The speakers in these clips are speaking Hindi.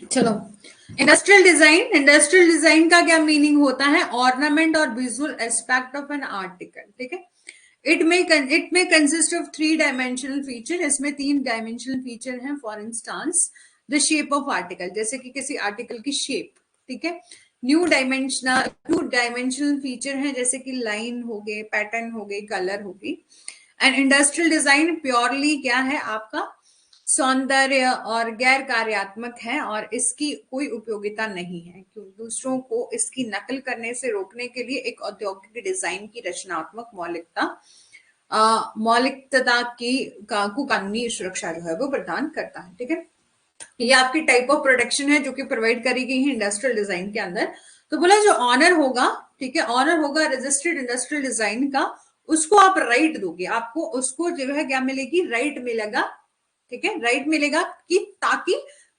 चलो, इंडस्ट्रियल डिजाइन का क्या मीनिंग होता है? ऑर्नामेंट और visual aspect of an article, ठीक है। इट में कंसिस्ट ऑफ 3 डायमेंशनल फीचर। इसमें 3 डायमेंशनल फीचर हैं। For instance the shape of article, जैसे कि किसी आर्टिकल की शेप, ठीक है। टू डायमेंशनल फीचर हैं, जैसे कि लाइन हो गए, पैटर्न हो गई, कलर हो गई। एंड इंडस्ट्रियल डिजाइन प्योरली क्या है आपका? सौंदर्य और गैर कार्यात्मक है, और इसकी कोई उपयोगिता नहीं है, क्योंकि दूसरों को इसकी नकल करने से रोकने के लिए एक औद्योगिक डिजाइन की रचनात्मक मौलिकता को कानूनी सुरक्षा जो है वो प्रदान करता है, ठीक है। ये आपकी टाइप ऑफ प्रोटेक्शन है जो कि प्रोवाइड करी गई है इंडस्ट्रियल डिजाइन के अंदर। तो बोला जो ऑनर होगा, ठीक है, ऑनर होगा रजिस्टर्ड इंडस्ट्रियल डिजाइन का, उसको आप राइट दोगे, आपको उसको जो है क्या मिलेगी? राइट मिलेगा, ठीक है, राइट मिलेगा कि ताकि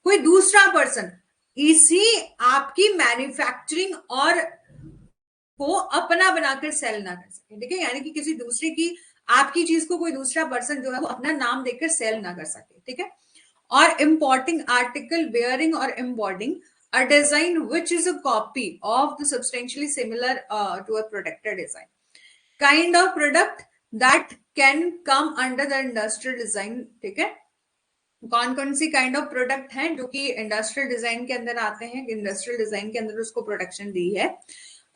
कोई दूसरा पर्सन इसी आपकी मैन्युफैक्चरिंग और को अपना बनाकर सेल ना कर सके, ठीक है। यानी कि किसी दूसरे की आपकी चीज को कोई दूसरा पर्सन जो है वो अपना नाम देकर सेल ना कर सके, ठीक है। और importing article bearing or embodying a design which is a copy of the substantially similar to a protected design kind of product that can come under the industrial design, ठीक है। कौन कौन सी काइंड ऑफ प्रोडक्ट हैं जो कि इंडस्ट्रियल डिजाइन के अंदर आते हैं, इंडस्ट्रियल डिजाइन के अंदर उसको प्रोटेक्शन दी है?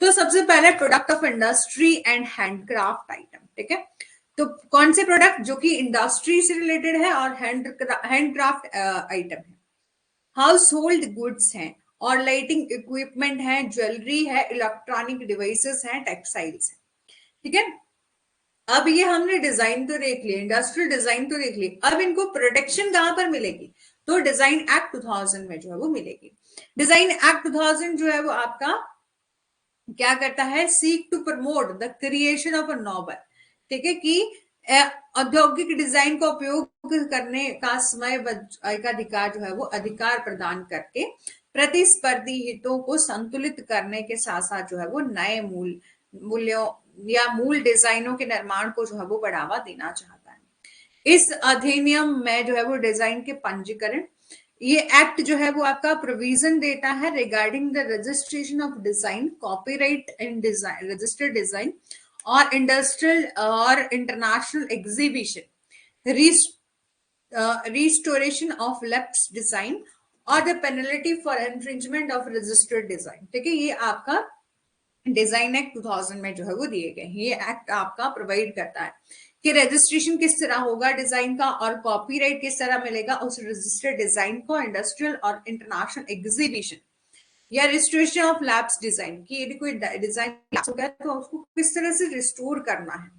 तो सबसे पहले product of industry and handcraft item, ठीक है। तो कौन से प्रोडक्ट जो कि इंडस्ट्री से रिलेटेड है और हैंडक्राफ्ट आइटम है? हाउस होल्ड गुड्स हैं, और लाइटिंग इक्विपमेंट है, ज्वेलरी है, इलेक्ट्रॉनिक डिवाइसेस हैं, टेक्सटाइल्स है, ठीक है। अब ये हमने डिजाइन तो देख लिया, इंडस्ट्रियल डिजाइन तो देख ली, अब इनको प्रोटेक्शन कहां पर मिलेगी? तो डिजाइन एक्ट 2000 में जो है वो मिलेगी। डिजाइन एक्ट 2000 जो है वो आपका क्या करता है? Seek to promote the creation of a novel, ठीक है, कि औद्योगिक डिजाइन का उपयोग करने का समय अधिकार जो है वो अधिकार प्रदान करके प्रतिस्पर्धी हितों को संतुलित करने के साथ साथ जो है वो नए मूल्यों या मूल डिजाइनों के निर्माण को जो है वो बढ़ावा देना चाहता है। इस अधिनियम में जो है वो डिजाइन के पंजीकरण, ये एक्ट जो है वो आपका प्रोविजन देता है regarding the registration of design, copyright in design, registered design और इंडस्ट्रियल और international exhibition, restoration of lapse design और the penalty for infringement of registered design, ठीक है। ये आपका डिजाइन एक्ट 2000 में जो है वो दिए गए। ये एक्ट आपका प्रोवाइड करता है कि रजिस्ट्रेशन किस तरह होगा डिजाइन का, और कॉपीराइट किस तरह मिलेगा उस रजिस्टर्ड डिजाइन को इंडस्ट्रियल और इंटरनेशनल एग्जीबिशन या रिस्टोरेशन ऑफ लैब्स डिजाइन की, यदि कोई डिजाइन हो गया तो उसको किस तरह से रिस्टोर करना है,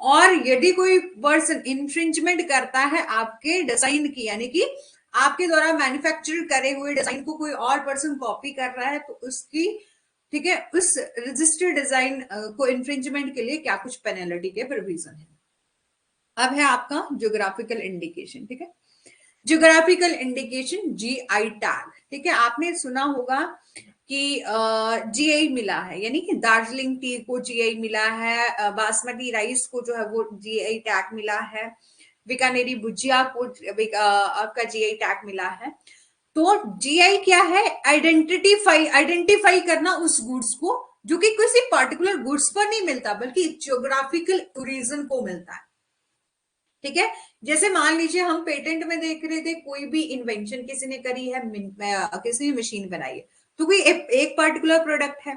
और यदि कोई पर्सन इंफ्रिंजमेंट करता है आपके डिजाइन की, यानी कि आपके द्वारा मैन्युफैक्चर करे हुए डिजाइन को कोई और पर्सन कॉपी कर रहा है, तो उसकी, ठीक है, उस रजिस्टर्ड डिजाइन को इंफ्रिंजमेंट के लिए क्या कुछ पेनल्टी के प्रोविजन है। अब है आपका ज्योग्राफिकल इंडिकेशन, ठीक है। ज्योग्राफिकल इंडिकेशन, जीआई टैग, ठीक है। आपने सुना होगा कि जीआई मिला है, यानी कि दार्जिलिंग टी को जीआई मिला है, बासमती राइस को जो है वो जीआई टैग मिला है, बीकानेरी भुजिया को आपका जीआई टैग मिला है। तो जीआई क्या है? आइडेंटिफाई करना उस गुड्स को जो कि किसी पर्टिकुलर गुड्स पर नहीं मिलता बल्कि ज्योग्राफिकल ओरिजिन को मिलता है, ठीक है। जैसे मान लीजिए हम पेटेंट में देख रहे थे, कोई भी इन्वेंशन किसी ने करी है, किसी ने मशीन बनाई है, तो कोई एक पर्टिकुलर प्रोडक्ट है।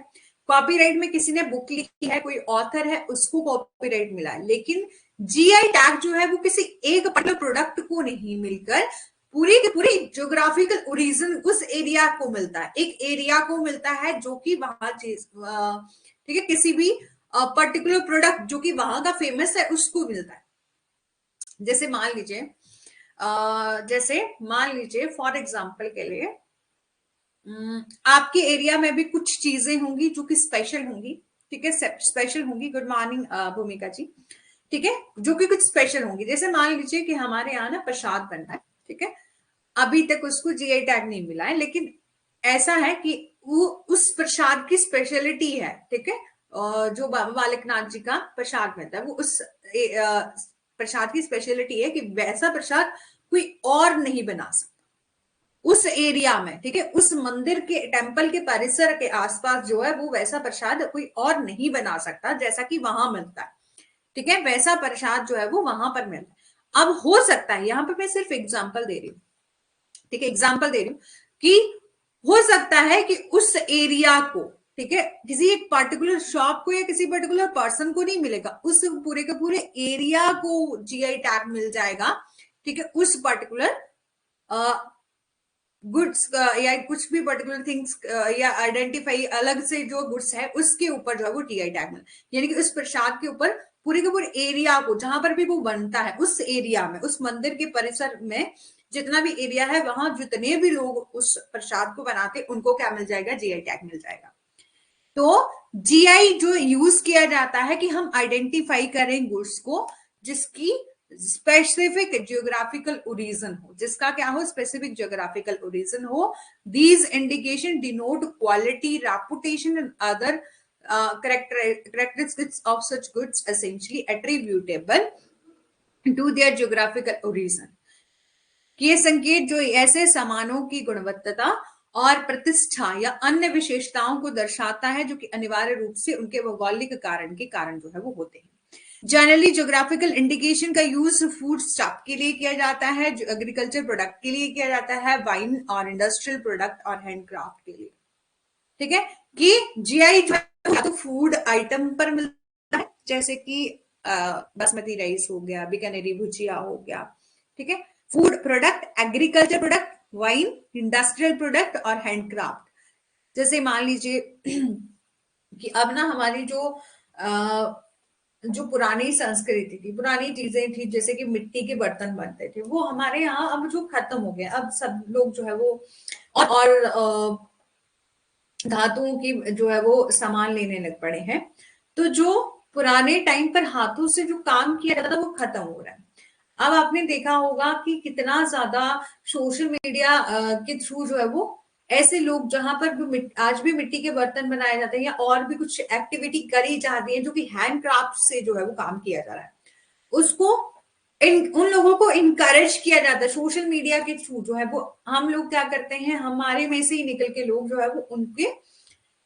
कॉपीराइट में किसी ने बुक लिखी है, कोई ऑथर है, उसको कॉपीराइट मिला है। लेकिन जीआई टैग जो है वो किसी एक पर्टिकुलर प्रोडक्ट को नहीं मिलकर पूरी की पूरी ज्योग्राफिकल ओरिजिन उस एरिया को मिलता है, एक एरिया को मिलता है जो कि वहां चीज, ठीक है, किसी भी पर्टिकुलर प्रोडक्ट जो कि वहां का फेमस है उसको मिलता है। जैसे मान लीजिए फॉर एग्जांपल के लिए आपके एरिया में भी कुछ चीजें होंगी जो कि स्पेशल होंगी, ठीक है, स्पेशल होंगी। गुड मॉर्निंग भूमिका जी, ठीक है, जो कि कुछ स्पेशल होंगी। जैसे मान लीजिए कि हमारे यहाँ ना प्रसाद बन रहा है, ठीक है, अभी तक उसको जीआई टैग नहीं मिला है, लेकिन ऐसा है कि वो उस प्रसाद की स्पेशलिटी है, ठीक है, जो बाबा बालकनाथ जी का प्रसाद मिलता है वो उस प्रसाद की स्पेशलिटी है कि वैसा प्रसाद कोई और नहीं बना सकता, उस एरिया में, ठीक है, उस मंदिर के टेम्पल के परिसर के आसपास जो है वो वैसा प्रसाद कोई और नहीं बना सकता जैसा कि वहां मिलता है, ठीक है, वैसा प्रसाद जो है वो वहां पर मिलता है। अब हो सकता है, यहां पर मैं सिर्फ एग्जांपल दे रही हूँ, ठीक है, एग्जांपल दे रही हूँ कि हो सकता है कि उस एरिया को, ठीक है, किसी एक पर्टिकुलर शॉप को या किसी पर्टिकुलर पर्सन को नहीं मिलेगा, उस पूरे के पूरे एरिया को जीआई टैग मिल जाएगा, ठीक है, उस पर्टिकुलर गुड्स या कुछ भी पर्टिकुलर थिंग्स या आइडेंटिफाई अलग से जो गुड्स है उसके ऊपर जो है वो टीआई टैग मिल, यानी कि उस प्रसाद के ऊपर पूरे के पूरे एरिया को, जहां पर भी वो बनता है उस एरिया में, उस मंदिर के परिसर में जितना भी एरिया है वहां जितने भी लोग उस प्रसाद को बनाते उनको क्या मिल जाएगा, जीआई टैग मिल जाएगा। तो जीआई जो यूज किया जाता है कि हम आइडेंटिफाई करें गुड्स को जिसकी स्पेसिफिक जियोग्राफिकल ओरिजिन हो, जिसका क्या हो, स्पेसिफिक जियोग्राफिकल ओरिजिन हो। These indication denote quality, reputation and other characteristics of such goods essentially attributable to their geographical origin। ये संकेत जो ऐसे सामानों की गुणवत्ता और प्रतिष्ठा या अन्य विशेषताओं को दर्शाता है जो कि अनिवार्य रूप से उनके भौगोलिक कारण के कारण जो है वो होते हैं। जनरली ज्योग्राफिकल इंडिकेशन का यूज फूड स्टॉक के लिए किया जाता है, एग्रीकल्चर प्रोडक्ट के लिए किया जाता है, वाइन और इंडस्ट्रियल प्रोडक्ट और हैंडक्राफ्ट के लिए, ठीक है, कि जीआई जो है तो फूड आइटम पर मिलता है जैसे कि बासमती राइस हो गया, बीकानेरी भुजिया हो गया, ठीक है, food product, agriculture product, wine, industrial product और हैंडक्राफ्ट। जैसे मान लीजिए कि अब ना हमारी जो पुरानी संस्कृति थी, पुरानी चीजें थी, जैसे कि मिट्टी के बर्तन बनते थे, वो हमारे यहाँ अब जो खत्म हो गया, अब सब लोग जो है वो और धातुओं की जो है वो सामान लेने लग पड़े हैं। तो जो पुराने टाइम पर हाथों से जो काम किया जाता था वो खत्म हो रहा है। अब आपने देखा होगा कि कितना ज्यादा सोशल मीडिया के थ्रू जो है वो ऐसे लोग जहां पर भी आज भी मिट्टी के बर्तन बनाए जाते हैं या और भी कुछ एक्टिविटी करी जाती है जो कि हैंडक्राफ्ट से जो है वो काम किया जा रहा है, उसको उन लोगों को इनकरेज किया जाता है सोशल मीडिया के थ्रू जो है वो। हम लोग क्या करते हैं, हमारे में से ही निकल के लोग जो है वो उनके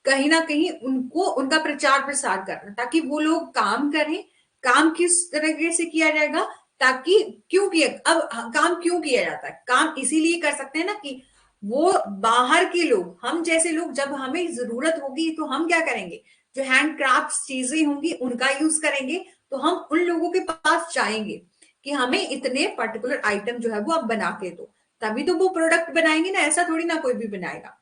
कहीं ना कहीं उनको उनका प्रचार प्रसार करना ताकि वो लोग काम करें। काम किस तरीके से किया जाएगा, ताकि क्यों किया, अब काम क्यों किया जाता है, काम इसीलिए कर सकते हैं ना कि वो बाहर के लोग, हम जैसे लोग जब हमें जरूरत होगी तो हम क्या करेंगे, जो हैंडक्राफ्ट चीजें होंगी उनका यूज करेंगे, तो हम उन लोगों के पास जाएंगे कि हमें इतने पर्टिकुलर आइटम जो है वो आप बना के दो, तभी तो वो प्रोडक्ट बनाएंगे ना, ऐसा थोड़ी ना कोई भी बनाएगा।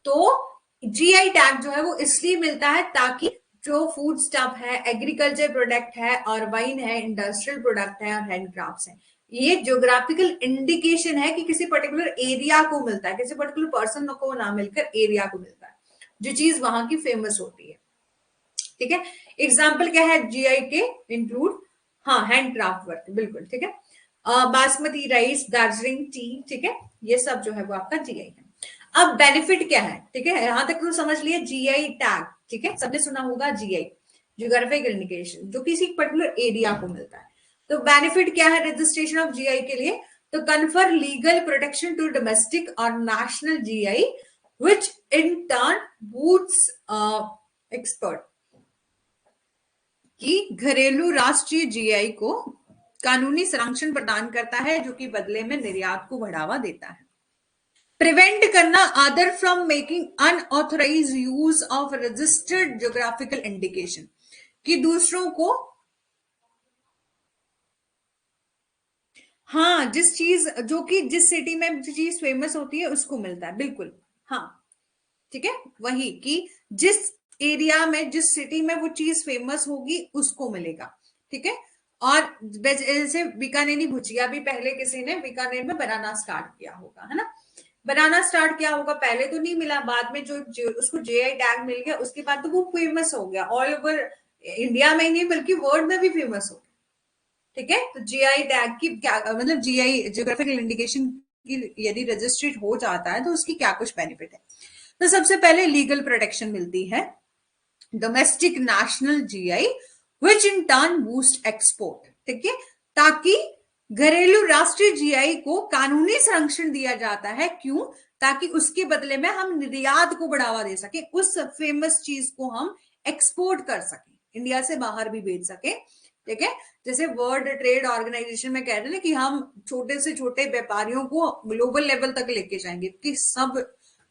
तो जीआई टैग जो है वो इसलिए मिलता है ताकि जो फूड स्टफ है, एग्रीकल्चर प्रोडक्ट है और वाइन है, इंडस्ट्रियल प्रोडक्ट है और हैंडक्राफ्ट्स है, ये ज्योग्राफिकल इंडिकेशन है कि किसी पर्टिकुलर एरिया को मिलता है, किसी पर्टिकुलर पर्सन को ना मिलकर एरिया को मिलता है, जो चीज वहां की फेमस होती है, ठीक है। एग्जाम्पल क्या है जीआई के इंक्लूड, हाँ, हैंडक्राफ्ट वर्क, बिल्कुल ठीक है, बासमती राइस, दार्जिलिंग टी, ठीक है, ये सब जो है वो आपका जीआई है। अब बेनिफिट क्या है, ठीक है, यहां तक तो समझ लिया जीआई टैग, ठीक है, सबने सुना होगा जीआई, ज्योग्राफिक इंडिकेशन, जो किसी पर्टिकुलर एरिया को मिलता है। तो बेनिफिट क्या है रजिस्ट्रेशन ऑफ जीआई के लिए, तो confer legal protection to domestic और national GI which in turn boosts export, कि घरेलू राष्ट्रीय जीआई को कानूनी संरक्षण प्रदान करता है जो कि बदले में निर्यात को बढ़ावा देता है। प्रिवेंट करना other from making unauthorise use of registered geographical indication, कि दूसरों को, हाँ, जिस चीज जो कि जिस सिटी में जो चीज फेमस होती है उसको मिलता है, बिल्कुल, हाँ, ठीक है, वही कि जिस एरिया में जिस सिटी में वो चीज फेमस होगी उसको मिलेगा, ठीक है। और जैसे बीकानेरी भुजिया भी पहले किसी ने बीकानेर में बनाना स्टार्ट किया होगा, है ना, बनाना स्टार्ट किया होगा, पहले तो नहीं मिला, बाद में जो उसको जीआई टैग मिल गया, उसके बाद तो वो फेमस हो गया, ऑल ओवर इंडिया में ही नहीं बल्कि वर्ल्ड में भी फेमस हो गया, ठीक है। तो जीआई टैग की क्या मतलब, जीआई ज्योग्राफिकल इंडिकेशन की यदि रजिस्ट्रेट हो जाता है तो उसकी क्या कुछ बेनिफिट है। तो सबसे पहले लीगल प्रोटेक्शन मिलती है, domestic national GI which in turn boost export, ठीक है, ताकि घरेलू राष्ट्रीय जीआई को कानूनी संरक्षण दिया जाता है, क्यों? ताकि उसके बदले में हम निर्यात को बढ़ावा दे सके, उस फेमस चीज को हम एक्सपोर्ट कर सके, इंडिया से बाहर भी भेज सके। ठीक है, जैसे वर्ल्ड ट्रेड ऑर्गेनाइजेशन में कहते हैं कि हम छोटे से छोटे व्यापारियों को ग्लोबल लेवल तक लेके जाएंगे कि सब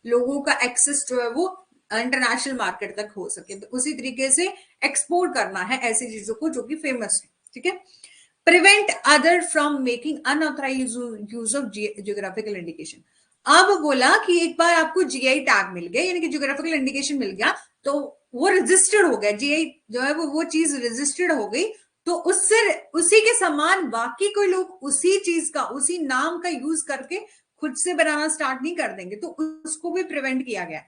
लोगों का एक्सेस जो है वो इंटरनेशनल मार्केट तक हो सके। तो उसी तरीके से एक्सपोर्ट करना है ऐसी चीजों को जो कि फेमस है। ठीक है, prevent other from making unauthorise use of geographical indication. अब बोला कि एक बार आपको जीआई टैग मिल गया, यानी कि जियोग्राफिकल इंडिकेशन मिल गया, तो वो रजिस्टर्ड हो गया, जीआई जो है वो चीज रजिस्टर्ड हो गई, तो उससे उसी के समान बाकी कोई लोग उसी चीज का, उसी नाम का यूज करके खुद से बनाना स्टार्ट नहीं कर देंगे। तो उसको भी प्रिवेंट किया गया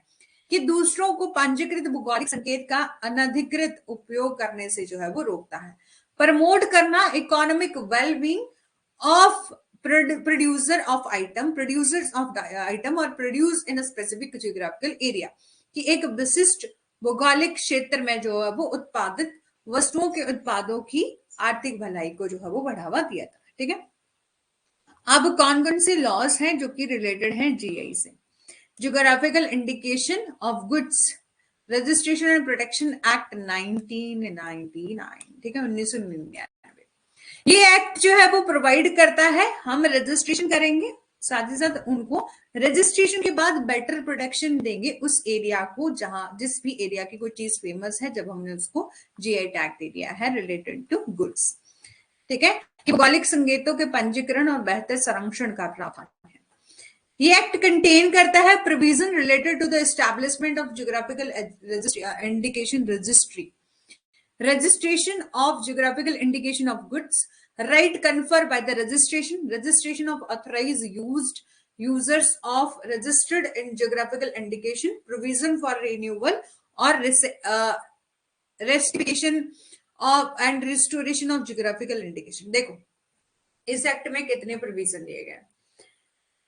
कि दूसरों को पंजीकृत भौगोलिक संकेत का अनधिकृत उपयोग करने से जो है वो रोकता है। प्रमोट करना economic wellbeing of producers of item और produce in specific geographical area, कि एक विशिष्ट भौगोलिक क्षेत्र में जो है वो उत्पादित वस्तुओं के उत्पादों की आर्थिक भलाई को जो है वो बढ़ावा दिया था। ठीक है, अब कौन कौन से लॉज हैं जो कि रिलेटेड हैं जीआई से? Geographical indication of goods registration and protection act 1999, ठीक है, 1999। ये एक्ट जो है वो प्रोवाइड करता है, हम रजिस्ट्रेशन करेंगे, साथ ही साथ उनको रजिस्ट्रेशन के बाद बेटर प्रोटेक्शन देंगे उस एरिया को, जहां जिस भी एरिया की कोई चीज फेमस है, जब हमने उसको जीआई टैग दे दिया है रिलेटेड टू गुड्स। ठीक है, कि भौगोलिक संकेतों के पंजीकरण और बेहतर संरक्षण का प्रावधान है। ये एक्ट कंटेन करता है provision related to the establishment of geographical indication registry, registration of geographical indication of goods, right conferred by the registration of authorized users of registered in geographical indication, provision for renewal or restoration of and restoration of geographical indication। देखो इस एक्ट में कितने प्रोविजन दिए गए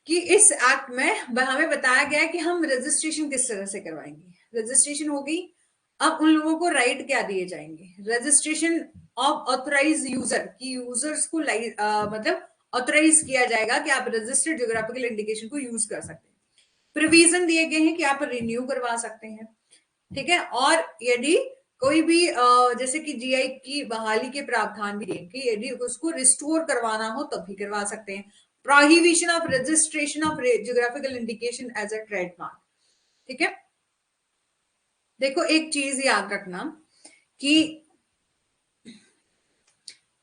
कि इस एक्ट में हमें बताया गया कि हम रजिस्ट्रेशन किस तरह से करवाएंगे। रजिस्ट्रेशन होगी, अब उन लोगों को राइट क्या दिए जाएंगे? रजिस्ट्रेशन ऑफ ऑथराइज यूजर, की यूजर्स को मतलब ऑथराइज किया जाएगा कि आप रजिस्टर्ड जियोग्राफिकल इंडिकेशन को यूज कर सकते हैं। प्रोविजन दिए गए हैं कि आप रिन्यू करवा सकते हैं। ठीक है, और यदि कोई भी जैसे कि जीआई की बहाली के प्रावधान भी दिए कि यदि उसको रिस्टोर करवाना हो तब भी करवा सकते हैं। Prohibition of registration of geographical indication as a trademark. ठीक है, देखो एक चीज याद रखना कि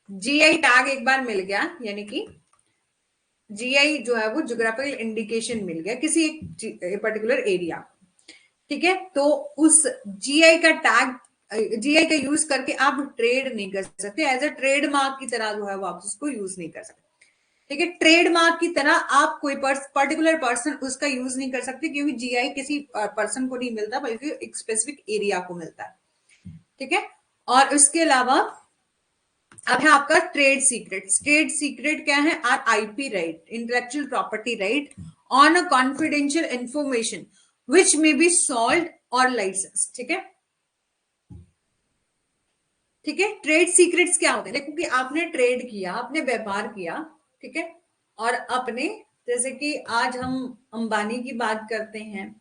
जीआई टैग एक बार मिल गया, यानी कि जीआई जो है वो जियोग्राफिकल इंडिकेशन मिल गया किसी एक पर्टिकुलर एरिया। ठीक है, तो उस जीआई का टैग, जीआई का यूज करके आप ट्रेड नहीं कर सकते, एज अ ट्रेडमार्क की तरह जो है वो आप उसको यूज नहीं कर सकते। ठीक है, ट्रेडमार्क की तरह आप कोई पर्टिकुलर पर्सन उसका यूज नहीं कर सकते, क्योंकि जीआई किसी पर्सन को नहीं मिलता बल्कि एक स्पेसिफिक एरिया को मिलता है। ठीक है, और उसके अलावा अब है आपका ट्रेड सीक्रेट। ट्रेड सीक्रेट क्या है? R IP right, intellectual property right on a confidential information which may be sold और लाइसेंस। ठीक है, ठीक है, ट्रेड सीक्रेट्स क्या होते हैं? देखो कि आपने ट्रेड किया, आपने व्यापार किया, ठीक है, और अपने जैसे कि आज हम अंबानी की बात करते हैं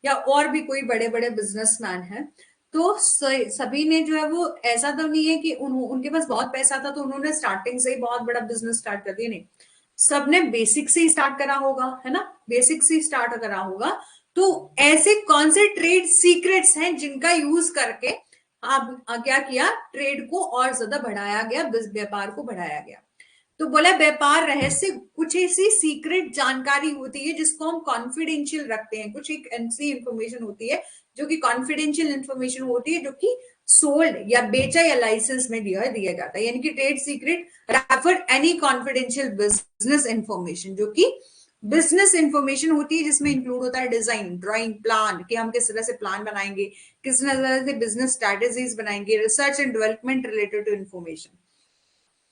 या और भी कोई बड़े बड़े बिजनेसमैन हैं, तो सभी ने जो है वो ऐसा तो नहीं है कि उनके पास बहुत पैसा था तो उन्होंने स्टार्टिंग से ही बहुत बड़ा बिजनेस स्टार्ट कर दिया, नहीं, सबने बेसिक से ही स्टार्ट करा होगा, है ना, बेसिक से ही स्टार्ट करा होगा। तो ऐसे कौन से ट्रेड सीक्रेट्स हैं जिनका यूज करके आप क्या किया? ट्रेड को और ज्यादा बढ़ाया गया, व्यापार को बढ़ाया गया। तो बोला व्यापार रहस्य, कुछ ऐसी सीक्रेट जानकारी होती है जिसको हम कॉन्फिडेंशियल रखते हैं, कुछ एक ऐसी इंफॉर्मेशन होती है जो कि कॉन्फिडेंशियल इंफॉर्मेशन होती है, जो कि सोल्ड या बेचा या लाइसेंस में दिया जाता है। यानी कि trade secret refer any confidential business information, जो कि बिजनेस इंफॉर्मेशन होती है जिसमें इंक्लूड होता है डिजाइन, ड्राइंग, प्लान, कि हम किस तरह से प्लान बनाएंगे, किस तरह से बिजनेस स्ट्रेटेजीज बनाएंगे, research and development related to information.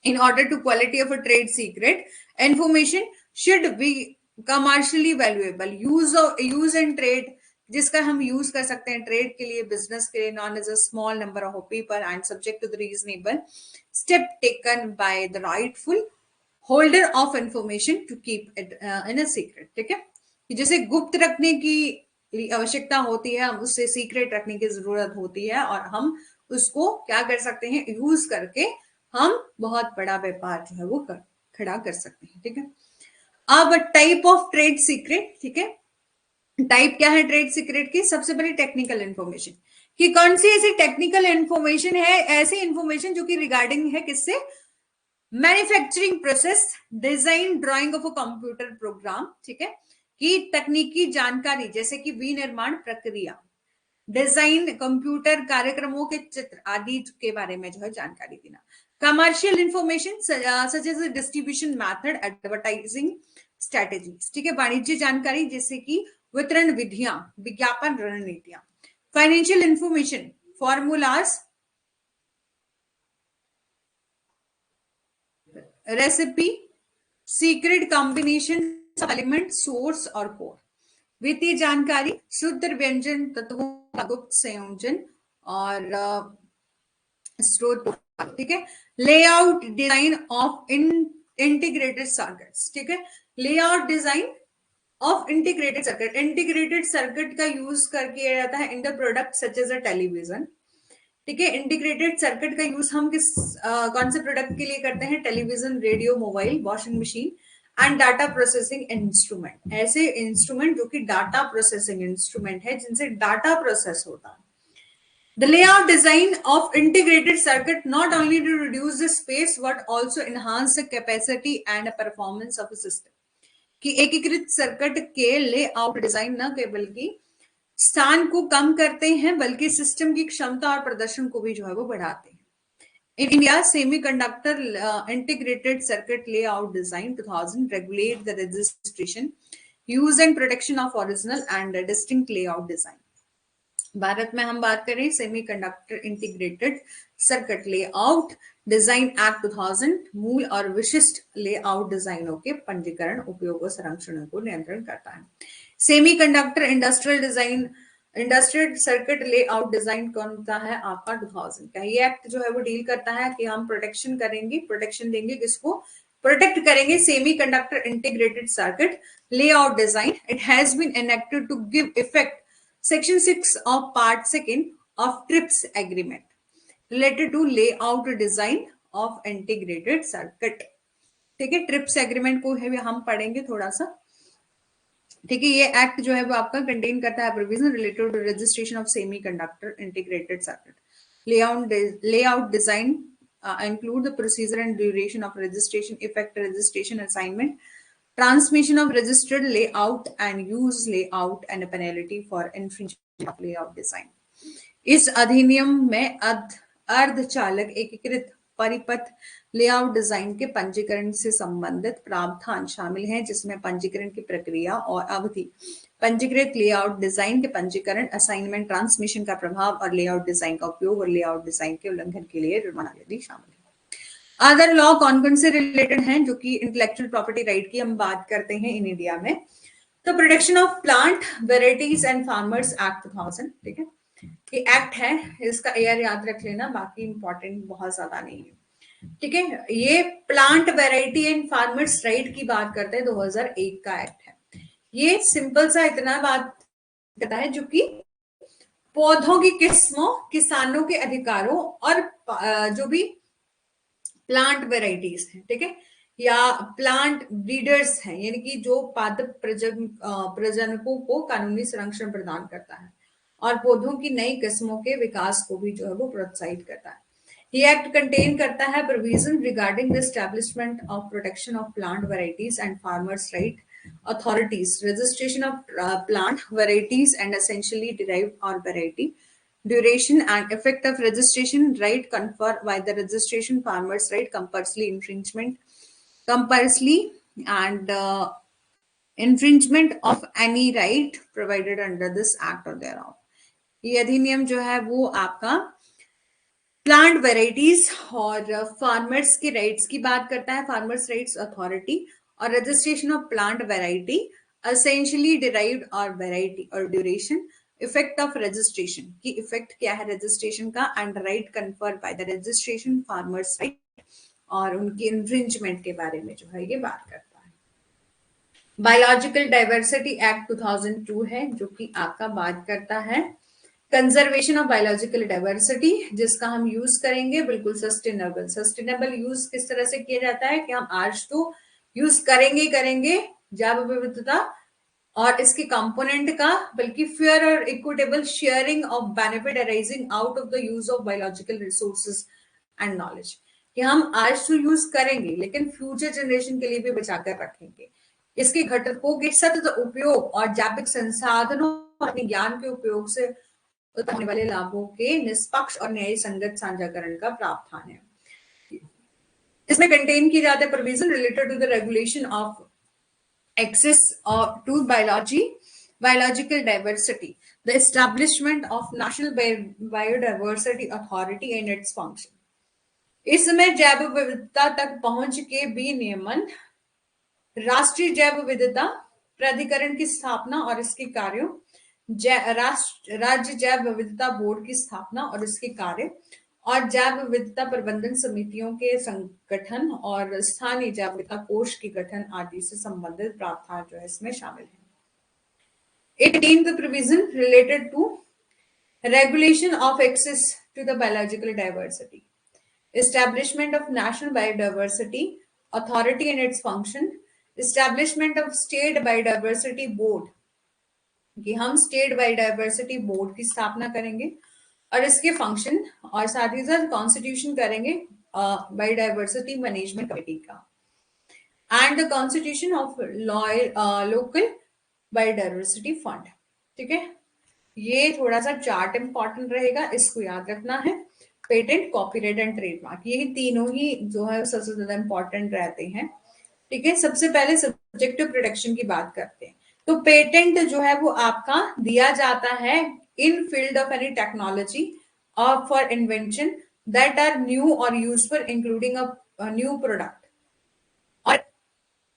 In order to quality of a trade secret, information should be commercially valuable. use and trade, जिसका हम यूज कर सकते हैं ट्रेड के लिए, बिजनेस के लिए, known as a small number of people and subject to the reasonable step taken by the rightful holder of information to keep it in a secret, ठीक है, कि जैसे गुप्त रखने की आवश्यकता होती है, हम उससे सीक्रेट रखने की जरूरत होती है, और हम उसको क्या कर सकते हैं, यूज करके हम बहुत बड़ा व्यापार जो है वो खड़ा कर सकते हैं, ठीक है। अब टाइप ऑफ ट्रेड सीक्रेट, ठीक है, टाइप क्या है ट्रेड सीक्रेट की, सबसे पहले टेक्निकल इंफॉर्मेशन, कि कौन सी ऐसी टेक्निकल इंफॉर्मेशन है, ऐसी इंफॉर्मेशन जो कि रिगार्डिंग है किससे, manufacturing process, design drying of a computer program, ठीक है, कि तकनीकी जानकारी जैसे कि विनिर्माण प्रक्रिया, डिजाइन कंप्यूटर कार्यक्रमों के चित्र आदि के बारे में जो है जानकारी देना। Commercial information such as distribution method, advertising strategies, ठीक है, वाणिज्य जानकारी जैसे कि वितरण विधियां, विज्ञापन रणनीतियां। Financial information, formulas, recipe, secret combination element, source और कोड। वित्तीय जानकारी, शुद्ध व्यंजन तत्वों का गुप्त संयोजन और स्रोत, ठीक है। Layout design of integrated circuits, ठीक है, layout design of integrated circuit, integrated circuit का यूज करके किया जाता है in the product such as a television, ठीक है। इंटीग्रेटेड सर्किट का यूज हम किस कौन से प्रोडक्ट के लिए करते हैं, television, radio, mobile, washing machine and data processing instrument, ऐसे इंस्ट्रूमेंट जो कि डाटा प्रोसेसिंग इंस्ट्रूमेंट है जिनसे डाटा प्रोसेस होता है। The layout design of integrated circuit not only to reduce the space but also enhance the capacity and performance of a system, कि एकीकृत सर्किट के लेआउट डिजाइन न केवल की स्थान को कम करते हैं बल्कि सिस्टम की क्षमता और प्रदर्शन को भी जो है वो बढ़ाते हैं। In India, Semiconductor Integrated Circuit Layout Design 2000 regulate the registration, use and protection of original and distinct layout design. Bharat में हम बात करें semiconductor integrated circuit layout design act 2000 मूल और विशिष्ट लेआउट डिजाइनों के पंजीकरण, उपयोग और संरक्षण को नियंत्रण करता है। Semiconductor industrial design, industrial circuit layout design कौन सा है आपका 2000 का। ये एक्ट जो है वो डील करता है कि हम प्रोटेक्शन करेंगे, प्रोटेक्शन देंगे किसको, प्रोटेक्ट करेंगे semiconductor integrated circuit layout design. It has been enacted to give effect Section 6 of Part 2 of TRIPS Agreement related to layout design of integrated circuit, ठीक है। ट्रिप्स एग्रीमेंट को है हम पढ़ेंगे थोड़ा सा, ठीक है। ये एक्ट जो है वो आपका कंटेन करता है provision related to registration of semiconductor integrated circuit layout design, include the procedure and duration of registration, effect registration, assignment, transmission of registered layout and use layout and a penalty for infringement of layout design. इस अधिनियम में अर्धचालक एकीकृत परिपथ लेआउट डिजाइन के पंजीकरण से संबंधित प्रावधान शामिल हैं, जिसमें पंजीकरण की प्रक्रिया और अवधि, पंजीकृत लेआउट डिजाइन के पंजीकरण, असाइनमेंट, ट्रांसमिशन का प्रभाव और लेआउट डिजाइन का उपयोग और लेआउट डिजाइन के उल्लंघन के लिए जुर्माना आदि शामिल है। अदर लॉ कौन कौन से रिलेटेड हैं, जो कि इंटेलेक्चुअल प्रॉपर्टी राइट की हम बात करते हैं इन इंडिया में, तो protection of plant varieties and farmers act 2000, ठीक है, ये एक्ट है, इसका एयर याद रख लेना, बाकी इंपॉर्टेंट बहुत ज्यादा नहीं है, ठीक है। ये plant variety and farmers right की बात करते हैं, 2001 का एक्ट है। ये सिंपल सा इतना बात करता है जो कि पौधों की किस्मों, किसानों के अधिकारों और जो भी प्लांट वेराइटीज है, ठीक है, या प्लांट ब्रीडर्स हैं, यानी कि जो पादप प्रजनकों को कानूनी संरक्षण प्रदान करता है और पौधों की नई किस्मों के विकास को भी जो है वो प्रोत्साहित करता है। ये एक्ट कंटेन करता है provision regarding the establishment of protection of plant varieties and farmers right authorities, registration of plant varieties and essentially derived or variety, duration and effect of registration, right conferred by the registration, farmers right, compulsory and infringement of any right provided under this act or thereof. ये अधिनियम जो है वो आपका प्लांट वेराइटीज और फार्मर्स के राइट्स की बात करता है, फार्मर्स राइट्स अथॉरिटी और registration of plant variety, essentially derived और वेराइटी और ड्यूरेशन, इफेक्ट ऑफ रजिस्ट्रेशन की इफेक्ट क्या है रजिस्ट्रेशन का, and right conferred by the registration, farmers right और उनकी इन्फ्रिंजमेंट के बारे में जो है ये बात करता है। बायोलॉजिकल डाइवर्सिटी एक्ट 2002 है जो कि आपका बात करता है कंजर्वेशन ऑफ बायोलॉजिकल डाइवर्सिटी, जिसका हम यूज करेंगे बिल्कुल सस्टेनेबल यूज किस तरह से किया जाता है कि हम आज तो यूज करेंगे जैव विविधता और इसके कंपोनेंट का, बल्कि फेयर और equitable sharing of benefit arising out of the use of biological resources and knowledge, कि हम आज तो यूज करेंगे लेकिन फ्यूचर जनरेशन के लिए भी बचाकर रखेंगे। इसके घटकों के सतत उपयोग और जैविक संसाधनों और अपने ज्ञान के उपयोग से उत्पन्न होने वाले लाभों के निष्पक्ष और न्याय संगत साझाकरण का प्रावधान है। इसमें कंटेन की जाते हैं provision related to the regulation of access to biological diversity, the establishment of National Biodiversity Authority and its function. इसमें जैव विविधता तक पहुंच के भी नियमन, राष्ट्रीय जैव विविधता प्राधिकरण की स्थापना और इसके कार्यों, राज्य जैव विविधता बोर्ड की स्थापना और इसके कार्य, और जैव विविधता प्रबंधन समितियों के संगठन और स्थानीय जैव विविधता कोष के गठन आदि से संबंधित प्रावधान जो है इसमें शामिल है। 18th provision related to regulation of access to the biological diversity, establishment of National Biodiversity Authority and its function, establishment of State Biodiversity Board, कि हम स्टेट बायोडाइवर्सिटी बोर्ड की स्थापना करेंगे और इसके फंक्शन, और साथ ही साथ कॉन्स्टिट्यूशन करेंगे बायोडाइवर्सिटी मैनेजमेंट कमेटी का, and the constitution of local biodiversity fund. ठीक है, ये थोड़ा सा चार्ट इंपॉर्टेंट रहेगा, इसको याद रखना है। पेटेंट, कॉपीराइट एंड ट्रेडमार्क, ये तीनों ही जो है सबसे ज्यादा इंपॉर्टेंट रहते हैं। ठीक है, सबसे पहले सब्जेक्टिव प्रोटेक्शन की बात करते हैं। तो पेटेंट जो है वो आपका दिया जाता है in field of any technology और for invention that are new और useful including a new product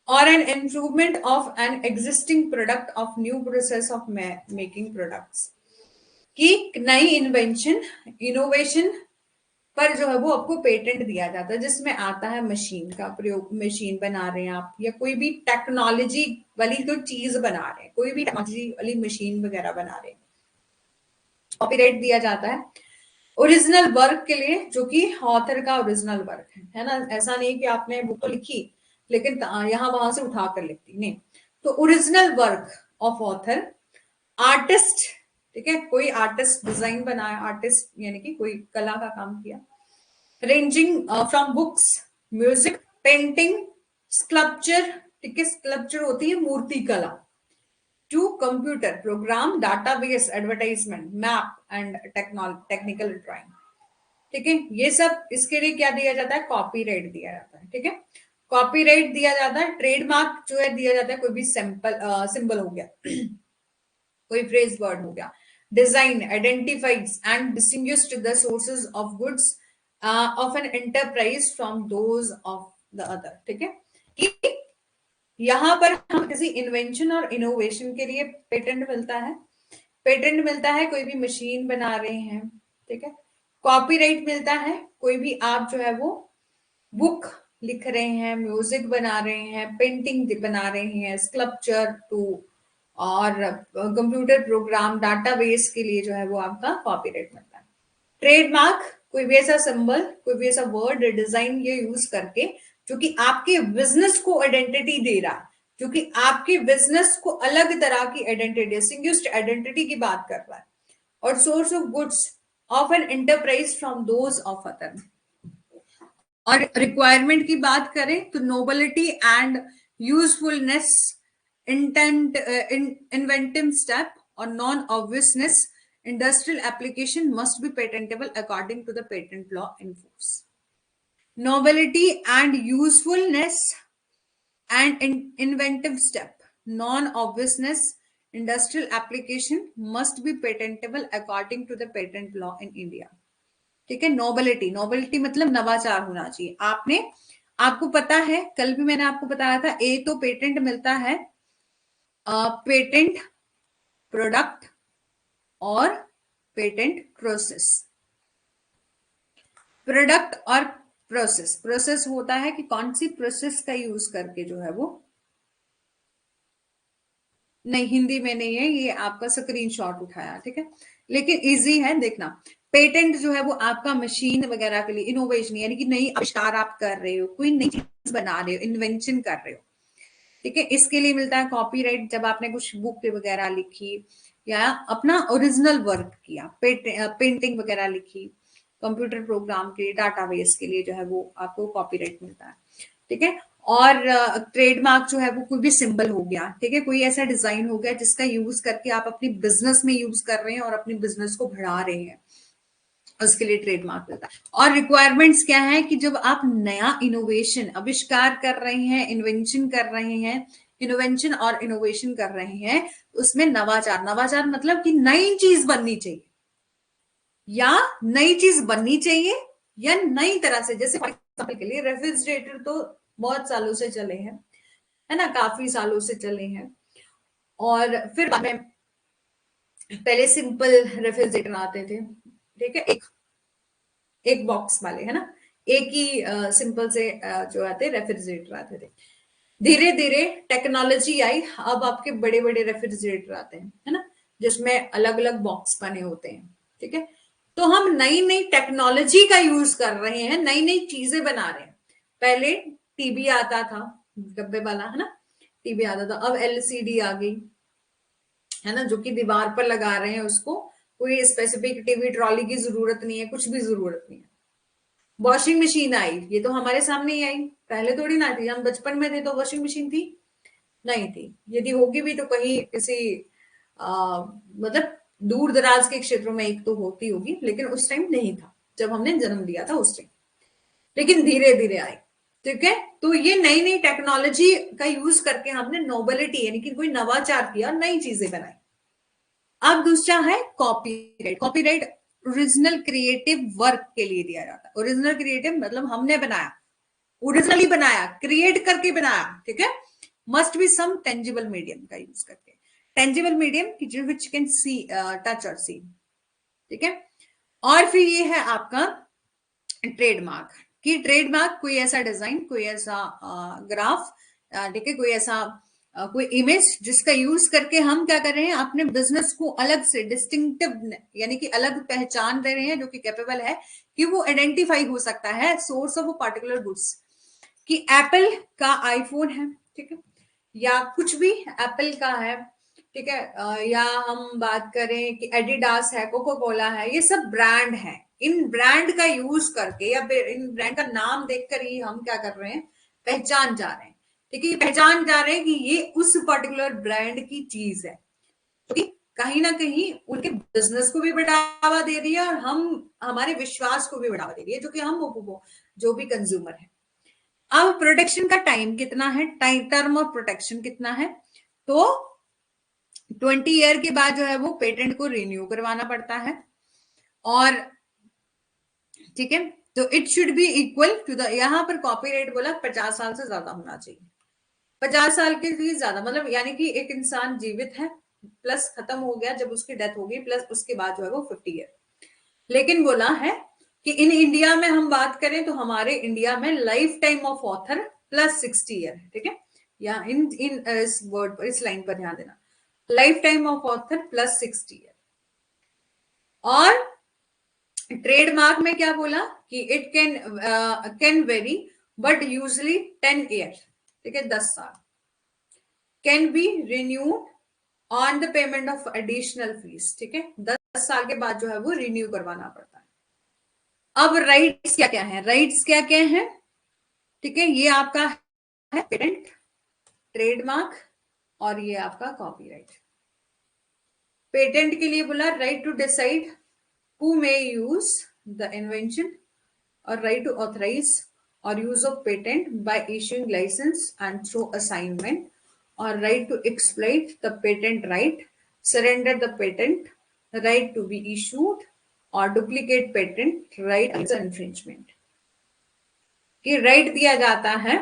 or an improvement of an existing product of new process of making products, कि नई इन्वेंशन, इनोवेशन पर जो है वो आपको पेटेंट दिया जाता है, जिसमें आता है मशीन का प्रयोग, मशीन बना रहे हैं आप या कोई भी टेक्नोलॉजी वाली कोई चीज बना रहे हैं, कोई भी टेक्नोलॉजी वाली मशीन वगैरह बना रहे हैं, कॉपीराइट दिया जाता है ओरिजिनल वर्क के लिए, जो कि ऑथर का ओरिजिनल वर्क है ना। ऐसा नहीं कि आपने बुक तो लिखी लेकिन यहां वहां से उठा कर लिखती, नहीं। तो original work of author, artist, ठीक है, कोई आर्टिस्ट डिजाइन बनाया, आर्टिस्ट यानी कि कोई कला का काम किया, ranging from books, music, painting, sculpture, ठीक है, स्कल्पचर होती है मूर्ति कला, to computer program, database, advertisement, map and technical drawing. ठीक है, ये सब इसके लिए क्या दिया जाता है, कॉपीराइट दिया जाता है। ठीक है, कॉपीराइट दिया जाता है। ट्रेडमार्क जो है दिया जाता है कोई भी सिंबल हो गया, कोई फ्रेज वर्ड हो गया। Design identifies and distinguished the sources of goods of an enterprise from those of the other. ठीक है, कि यहां पर हम किसी इन्वेंशन और इनोवेशन के लिए पेटेंट मिलता है, पेटेंट मिलता है कोई भी मशीन बना रहे हैं। ठीक है, कॉपीराइट मिलता है कोई भी आप जो है वो बुक लिख रहे हैं, म्यूजिक बना रहे हैं, पेंटिंग बना रहे हैं, स्कल्पचर टू, और कंप्यूटर प्रोग्राम, डाटाबेस के लिए जो है वो आपका कॉपीराइट मिलता है। ट्रेडमार्क कोई भी ऐसा सिंबल, कोई भी ऐसा वर्ड, डिजाइन ये यूज करके जो कि आपके बिजनेस को आइडेंटिटी दे रहा है, जो कि आपके बिजनेस को अलग तरह की आइडेंटिटी, डिस्टिंग्विश्ड आइडेंटिटी की बात कर रहा है, और source of goods of an enterprise from those of other. और रिक्वायरमेंट की बात करें तो nobility and usefulness, intent, inventive step और non obviousness, industrial application must be patentable according to the patent law in force. Novelty and usefulness and inventive step, non-obviousness, industrial application must be patentable according to the patent law in India. ठीक है, नोबिलिटी, नोबिलिटी मतलब नवाचार होना चाहिए। आपको पता है, कल भी मैंने आपको बताया था, एक तो पेटेंट मिलता है पेटेंट प्रोडक्ट और पेटेंट प्रोसेस। प्रोडक्ट और प्रोसेस, प्रोसेस होता है कि कौन सी प्रोसेस का यूज करके जो है वो, नहीं हिंदी में नहीं है, ये आपका स्क्रीनशॉट उठाया, ठीक है, लेकिन इजी है देखना। पेटेंट जो है वो आपका मशीन वगैरह के लिए इनोवेशन, यानी कि नई आविष्कार आप कर रहे हो, कोई नई चीज बना रहे हो, इन्वेंशन कर रहे हो, ठीक है, इसके लिए मिलता है कॉपीराइट। जब आपने कुछ बुक वगैरह लिखी या अपना ओरिजिनल वर्क किया, पेंटिंग वगैरह लिखी, कंप्यूटर प्रोग्राम के लिए, डाटाबेस के लिए जो है वो आपको कॉपीराइट मिलता है, ठीक है। और ट्रेडमार्क जो है वो कोई भी सिंबल हो गया, ठीक है, कोई ऐसा डिजाइन हो गया जिसका यूज करके आप अपनी बिजनेस में यूज कर रहे हैं और अपनी बिजनेस को बढ़ा रहे हैं, उसके लिए ट्रेडमार्क मिलता है। और रिक्वायरमेंट्स क्या है कि जब आप नया इनोवेशन, आविष्कार कर रहे हैं, इन्वेंशन कर रहे हैं, इनोवेशन और इनोवेशन कर रहे हैं, उसमें नवाचार, नवाचार मतलब कि नई चीज बननी चाहिए, या नई चीज बननी चाहिए या नई तरह से, जैसे फॉर एग्जाम्पल के लिए रेफ्रिजरेटर तो बहुत सालों से चले हैं, है ना, काफी सालों से चले हैं। और फिर बाद में पहले सिंपल रेफ्रिजरेटर आते थे, ठीक है, एक एक बॉक्स वाले, है ना, एक ही सिंपल से जो आते रेफ्रिजरेटर आते थे। धीरे धीरे टेक्नोलॉजी आई, अब आपके बड़े बड़े रेफ्रिजरेटर आते हैं, है ना, जिसमें अलग अलग बॉक्स बने होते हैं, ठीक है। तो हम नई नई टेक्नोलॉजी का यूज कर रहे हैं, नई नई चीजें बना रहे हैं। पहले टीवी आता था डब्बे वाला, है ना, टीवी आता था, अब एलसीडी आ गई, है ना, जो कि दीवार पर लगा रहे हैं उसको, कोई स्पेसिफिक टीवी ट्रॉली की जरूरत नहीं है, कुछ भी जरूरत नहीं है। वॉशिंग मशीन आई, ये तो हमारे सामने ही आई, पहले थोड़ी ना थी, हम बचपन में थे तो वॉशिंग मशीन थी नहीं थी, यदि होगी भी तो कहीं किसी मतलब दूर दराज के क्षेत्रों में एक तो होती होगी, लेकिन उस टाइम नहीं था जब हमने जन्म लिया था उस टाइम, लेकिन धीरे धीरे आई, ठीक है। तो ये नई नई टेक्नोलॉजी का यूज करके हमने नोबेलिटी यानी कि कोई नवाचार किया, नई चीजें बनाई। अब दूसरा है copyright. Copyright original creative work के लिए दिया जाता है। ओरिजिनल क्रिएटिव मतलब हमने बनाया, ओरिजिनली बनाया, क्रिएट करके बनाया, ठीक है। Must be some tangible medium का यूज करके, tangible medium which can see, touch और सी, ठीक है। और फिर ये है आपका ट्रेडमार्क, कि ट्रेडमार्क कोई ऐसा डिजाइन, कोई ऐसा ग्राफ, ठीक है, कोई ऐसा कोई इमेज जिसका यूज करके हम क्या कर रहे हैं, अपने बिजनेस को अलग से डिस्टिंक्टिव यानी कि अलग पहचान दे रहे हैं, जो कि कैपेबल है कि वो आइडेंटिफाई हो सकता है source of a particular goods, कि एप्पल का आईफोन है, ठीक है, या कुछ भी एप्पल का है, ठीक है, या हम बात करें कि एडिडास है, कोको कोला है, ये सब ब्रांड है। इन ब्रांड का यूज करके या इन ब्रांड का नाम देखकर ही हम क्या कर रहे हैं, पहचान जा रहे हैं, ठीक है, पहचान जा रहे हैं कि ये उस पर्टिकुलर ब्रांड की चीज है, तो कहीं ना कहीं उनके बिजनेस को भी बढ़ावा दे रही है और हम हमारे विश्वास को भी बढ़ावा दे रही है, जो कि हम जो भी कंज्यूमर है। अब प्रोटेक्शन का टाइम कितना है, टाइम टर्म ऑफ प्रोटेक्शन कितना है, तो 20 ईयर के बाद जो है वो पेटेंट को रिन्यू करवाना पड़ता है, और ठीक है, तो it should be equal to the, यहां पर कॉपीराइट बोला 50 साल से ज्यादा होना चाहिए, 50 साल के लिए ज्यादा, मतलब यानी कि एक इंसान जीवित है प्लस खत्म हो गया जब उसकी डेथ होगी, प्लस उसके बाद जो है वो 50 ईयर। लेकिन बोला है कि इन इंडिया में हम बात करें तो हमारे इंडिया में life time of author plus 60 year है, ठीक है, या इन इन इस वर्ड पर, इस लाइन पर ध्यान देना, life time of author plus 60 year. और ट्रेडमार्क में क्या बोला कि it can very but usually 10 year, ठीक है, 10 साल, can be renewed on the payment of additional fees, ठीक है, 10 साल के बाद जो है वो रिन्यू करवाना पड़ता है। अब राइट्स क्या क्या है, राइट्स क्या क्या है, ठीक है, ये आपका है पेटेंट, ट्रेडमार्क, और ये आपका कॉपीराइट। पेटेंट के लिए बोला right to decide who may use the invention, और राइट टू ऑथराइज और use of patent by issuing license and through assignment, और right to exploit the patent right, surrender the patent right to be issued, और duplicate patent right as infringement. कि राइट दिया जाता है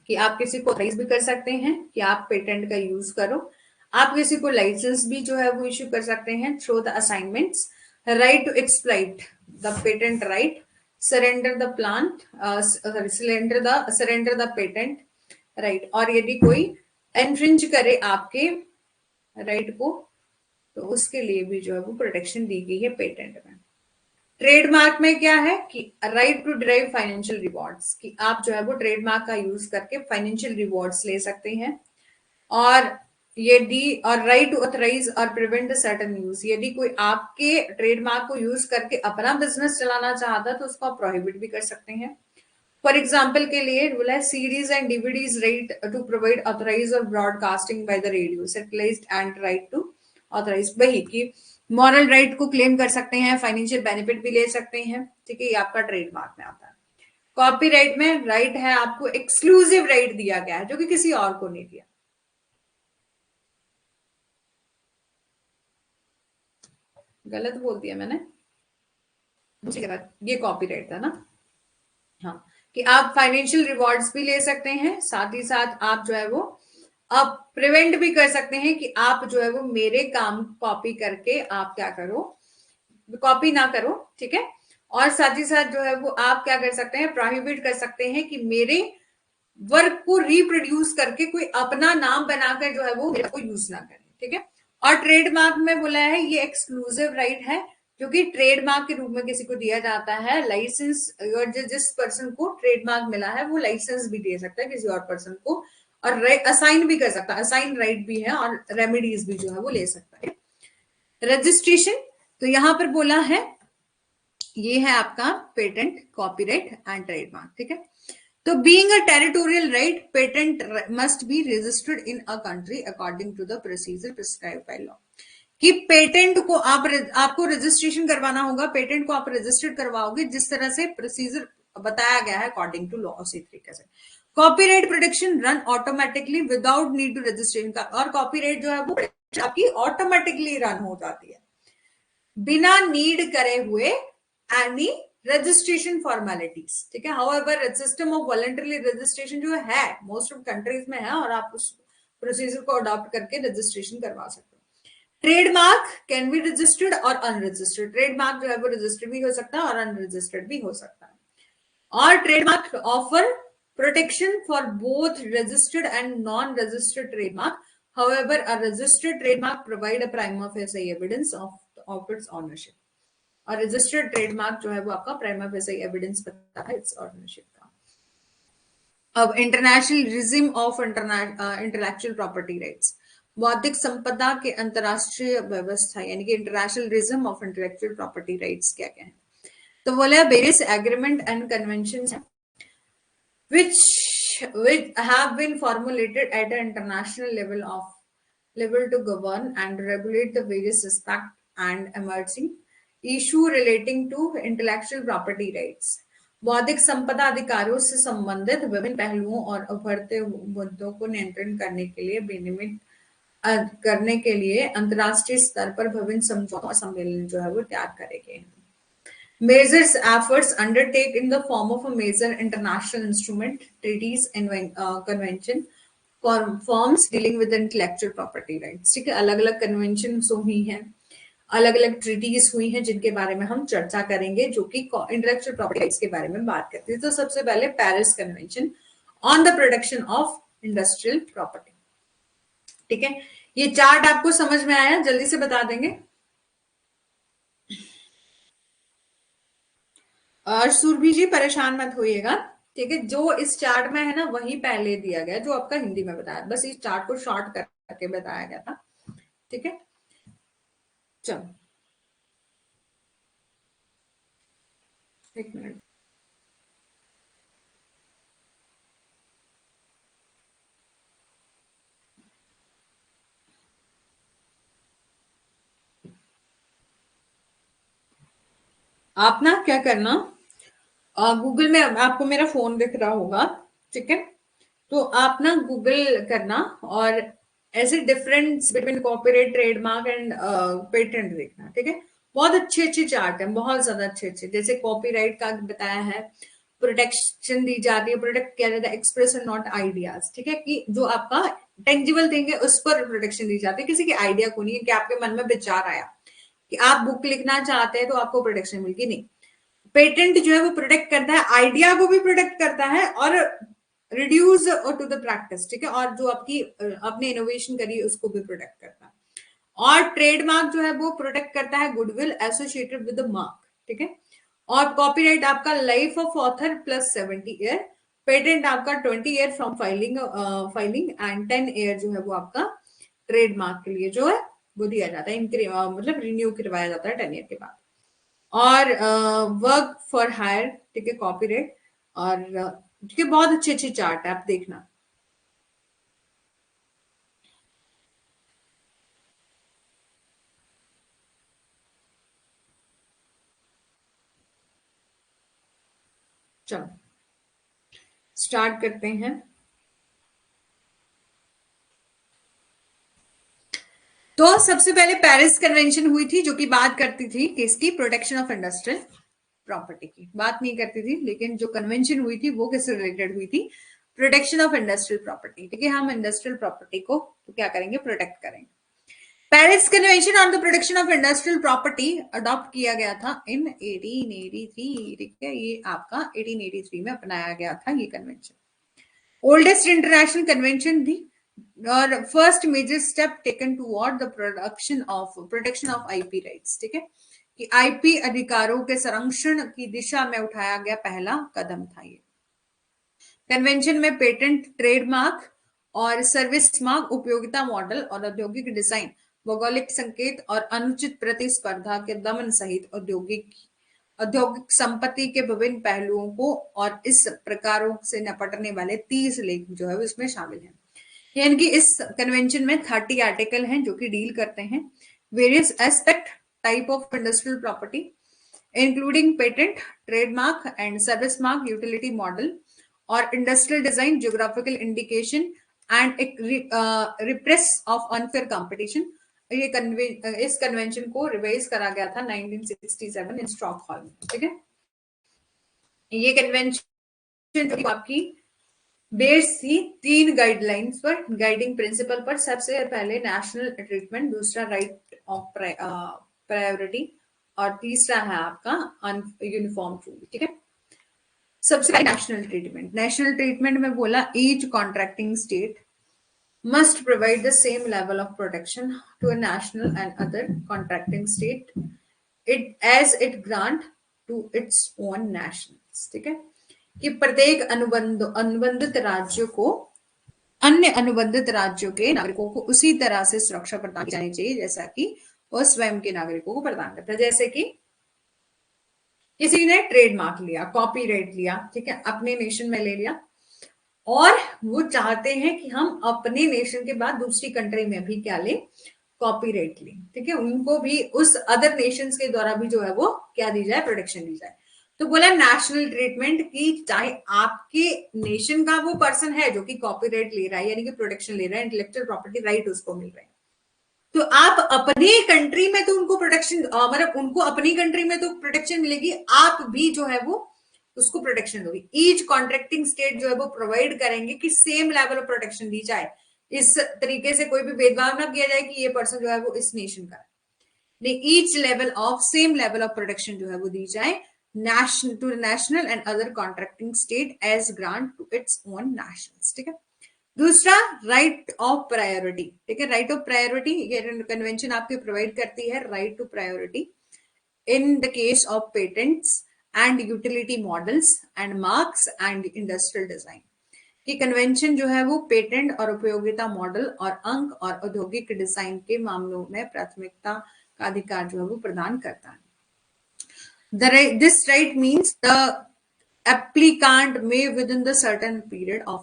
कि आप किसी को ऑथराइज भी कर सकते हैं कि आप पेटेंट का यूज करो, आप किसी को लाइसेंस भी जो है वो इश्यू कर सकते हैं through the assignments, right to exploit the patent right, surrender the plant, sorry surrender the patent, right. और यदि कोई एनफ्रिंज करे आपके राइट को, तो उसके लिए भी जो है वो प्रोटेक्शन दी गई है पेटेंट में। ट्रेडमार्क में क्या है कि right to derive financial rewards, कि आप जो है वो ट्रेडमार्क का यूज करके फाइनेंशियल रिवॉर्ड्स ले सकते हैं। और यदि और राइट टू ऑथराइज और प्रिवेंट सर्टेन यूज, यदि कोई आपके ट्रेडमार्क को यूज करके अपना बिजनेस चलाना चाहता है तो उसको आप प्रोहिबिट भी कर सकते हैं। फॉर एग्जाम्पल के लिए बोला है CDs and DVDs right to provide authorize और broadcasting by the radio satellite and right to authorize, वही की मॉरल राइट को क्लेम कर सकते हैं, फाइनेंशियल बेनिफिट भी ले सकते हैं, ठीक है, ये आपका ट्रेडमार्क में आता है। कॉपीराइट में राइट है आपको एक्सक्लूसिव राइट दिया गया है जो कि किसी और को नहीं दिया। गलत बोल दिया मैंने, ये कॉपीराइट था ना। हाँ, कि आप फाइनेंशियल रिवॉर्ड्स भी ले सकते हैं, साथ ही साथ आप जो है वो आप प्रिवेंट भी कर सकते हैं कि आप जो है वो मेरे काम कॉपी करके आप क्या करो, कॉपी ना करो, ठीक है। और साथ ही साथ जो है वो आप क्या कर सकते हैं, प्रोहिबिट कर सकते हैं कि मेरे वर्क को रिप्रोड्यूस करके कोई अपना नाम बनाकर जो है वो मेरे को यूज ना करे, ठीक है। और ट्रेडमार्क में बोला है ये एक्सक्लूसिव राइट है जो कि ट्रेडमार्क के रूप में किसी को दिया जाता है। लाइसेंस और जिस पर्सन को ट्रेडमार्क मिला है वो लाइसेंस भी दे सकता है किसी और पर्सन को, और असाइन भी कर सकता है, असाइन राइट भी है, और रेमेडीज भी जो है वो ले सकता है। रजिस्ट्रेशन, तो यहां पर बोला है ये है आपका पेटेंट, कॉपीराइट एंड ट्रेडमार्क, ठीक है। तो being a territorial right, patent must be registered in a country according to the procedure prescribed by law, कि पेटेंट को आपको रजिस्ट्रेशन करवाना होगा, पेटेंट को आप रजिस्टर्ड करवाओगे जिस तरह से प्रोसीजर बताया गया है अकॉर्डिंग टू लॉ, उसी तरीके से। Copyright protection run automatically without need to registration का, और कॉपीराइट जो है वो आपकी ऑटोमेटिकली रन हो जाती है बिना नीड करे हुए एनी रजिस्ट्रेशन फॉर्मेलिटीज, ठीक है। However system of voluntary registration जो है मोस्ट ऑफ कंट्रीज में है, और आप उस प्रोसीजर को अडॉप्ट करके रजिस्ट्रेशन करवा सकते हो। ट्रेडमार्क कैन बी रजिस्टर्ड और अनरजिस्टर्ड, ट्रेडमार्क जो है वो रजिस्टर्ड भी हो सकता है और अनरजिस्टर्ड भी हो सकता है। और trademark offer protection for both registered and non registered trademark, however a registered trademark provide a prima facie evidence of its ownership, और रजिस्टर्ड ट्रेडमार्क जो है वो आपका प्राइमा फेसी एविडेंस बताता है इट्स ओनरशिप का। अब international regime of intellectual property rights, बौद्धिक संपदा के अंतरराष्ट्रीय व्यवस्था, यानी कि international regime of intellectual property rights क्या क्या है। तो बोले various agreement and conventions which have been formulated at an international level to govern and regulate the various aspects and emerging issue relating to intellectual property rights, बौद्धिक संपदा अधिकारों से संबंधित विभिन्न पहलुओं और उभरते मुद्दों को नियंत्रण करने के लिए विनियमित करने के लिए अंतरराष्ट्रीय स्तर पर विभिन्न समझौतों और सम्मेलन जो है वो तैयार करे गए हैं। Measures efforts undertake in the form of a major international instrument, treaties and convention forms dealing with intellectual property rights, ठीक है। अलग अलग कन्वेंशन हुई हैं, अलग अलग ट्रीटीज हुई हैं जिनके बारे में हम चर्चा करेंगे, जो कि इंटेलेक्चुअल प्रॉपर्टी राइट्स के बारे में बात करती है। तो सबसे पहले Paris convention on the protection of industrial property, ठीक है। ये चार्ट आपको समझ में आया, जल्दी से बता देंगे। और सुरभि जी परेशान मत होइएगा, ठीक है। जो इस चार्ट में है ना वही पहले दिया गया जो आपका हिंदी में बताया, बस इस चार्ट को शॉर्ट करके बताया गया था, ठीक है। चलो एक मिनट, आप ना क्या करना, गूगल में आपको मेरा फोन दिख रहा होगा, ठीक है। तो आप ना गूगल करना और ऐसे difference between copyright, trademark and patent देखना, ठीक है। बहुत अच्छे अच्छे चार्ट हैं, बहुत ज्यादा अच्छे अच्छे। जैसे कॉपीराइट का बताया है, प्रोटेक्शन दी जाती है, प्रोटेक्ट किया जाता है एक्सप्रेस एंड नॉट आइडियाज, ठीक है, कि जो आपका टेंजिबल थिंग है उस पर प्रोटेक्शन दी जाती है, किसी के आइडिया को नहीं है कि आपके मन में विचार आया कि आप बुक लिखना चाहते हैं तो आपको प्रोटेक्शन मिलेगी, नहीं। पेटेंट जो है वो प्रोटेक्ट करता है, आइडिया को भी प्रोटेक्ट करता है और रिड्यूस टू द प्रैक्टिस, ठीक है, और जो आपकी आपने इनोवेशन करी उसको भी प्रोटेक्ट करता है। और ट्रेडमार्क जो है वो प्रोटेक्ट करता है goodwill associated with the mark, ठीक है। और कॉपीराइट आपका life of author plus 70 year, patent आपका 20 year from filing and 10 year जो है वो आपका ट्रेडमार्क के लिए जो है वो दिया जाता है, मतलब रिन्यू करवाया जाता है 10 ईयर के बाद। और वर्क फॉर हायर, ठीक है, कॉपीराइट। और ठीक है, बहुत अच्छी अच्छी चार्ट है, आप देखना। चलो स्टार्ट करते हैं। तो सबसे पहले पेरिस कन्वेंशन हुई थी, जो कि बात करती थी किसकी, प्रोटेक्शन ऑफ इंडस्ट्रियल प्रॉपर्टी की बात नहीं करती थी, लेकिन जो कन्वेंशन हुई थी वो किससे रिलेटेड हुई थी, प्रोटेक्शन ऑफ इंडस्ट्रियल प्रॉपर्टी, ठीक है। हम इंडस्ट्रियल प्रॉपर्टी को तो क्या करेंगे, प्रोटेक्ट करेंगे। Paris convention on the protection of industrial property adopt किया गया था इन 1883, ठीक है, ये आपका 1883 में अपनाया गया था ये कन्वेंशन। ओल्डेस्ट इंटरनेशनल कन्वेंशन थी और first major step taken toward the protection of IP rights, ठीक है, कि आईपी अधिकारों के संरक्षण की दिशा में उठाया गया पहला कदम था ये। कन्वेंशन में पेटेंट, ट्रेडमार्क और सर्विस मार्क, उपयोगिता मॉडल और औद्योगिक डिजाइन, भौगोलिक संकेत और अनुचित प्रतिस्पर्धा के दमन सहित औद्योगिक संपत्ति के विभिन्न पहलुओं को और इस प्रकारों से निपटने वाले 30 लेख जो है वो इसमें शामिल हैं। यानी कि इस कन्वेंशन में 30 आर्टिकल हैं जो कि डील करते हैं various aspect type of industrial property including patent, trademark and service mark, utility model और industrial design, geographical indication and repress of unfair competition. ये इस कन्वेंशन को रिवाइज करा गया था 1967 इन स्टॉकहोल्म, ठीक है। ये कन्वेंशन आपकी बेस्ड थी 3 गाइडलाइंस पर, गाइडिंग प्रिंसिपल पर। सबसे पहले नेशनल ट्रीटमेंट, दूसरा राइट ऑफ प्रायोरिटी और तीसरा है आपका यूनिफॉर्म रूल, ठीक है। सबसे पहले नेशनल ट्रीटमेंट। नेशनल ट्रीटमेंट में बोला each contracting state must provide the same level of protection to a national and other contracting state it grant to its own nationals, ठीक है, कि प्रत्येक अनुबंधित राज्य को अन्य अनुबंधित राज्यों के नागरिकों को उसी तरह से सुरक्षा प्रदान की जानी चाहिए जैसा कि वह स्वयं के नागरिकों को प्रदान करता है। जैसे कि किसी ने ट्रेडमार्क लिया, कॉपीराइट लिया, ठीक है, अपने नेशन में ले लिया और वो चाहते हैं कि हम अपने नेशन के बाद दूसरी कंट्री में भी क्या लें, कॉपीराइट लें, ठीक है, उनको भी उस अदर नेशंस के द्वारा भी जो है वो क्या दी जाए, प्रोटेक्शन दी जाए। तो बोला नेशनल ट्रीटमेंट की, चाहे आपके नेशन का वो पर्सन है जो कि कॉपीराइट ले रहा है यानी कि प्रोटेक्शन ले रहा है, इंटेलेक्चुअल प्रॉपर्टी राइट उसको मिल रहा है, तो आप अपनी कंट्री में तो उनको प्रोटेक्शन, मतलब उनको अपनी कंट्री में तो प्रोटेक्शन मिलेगी, आप भी जो है वो उसको प्रोटेक्शन होगी। ईच कॉन्ट्रैक्टिंग स्टेट जो है वो प्रोवाइड करेंगे कि सेम लेवल ऑफ प्रोटेक्शन दी जाए, इस तरीके से कोई भी भेदभाव ना किया जाए कि ये पर्सन जो है वो इस नेशन का नहीं, each level of same level of protection जो है वो दी जाए national to national and other contracting state as grant to its own nationals, ठीक है। दूसरा राइट ऑफ प्रायोरिटी, ठीक है, राइट ऑफ प्रायोरिटी ये कन्वेंशन आपकी प्रोवाइड करती है right to priority in the case of patents and utility models and marks and industrial design. कि कन्वेंशन जो है वो पेटेंट और उपयोगिता मॉडल और अंक और औद्योगिक डिजाइन के मामलों में प्राथमिकता का अधिकार जो है वो प्रदान करता है। This right means the applicant may within the certain period of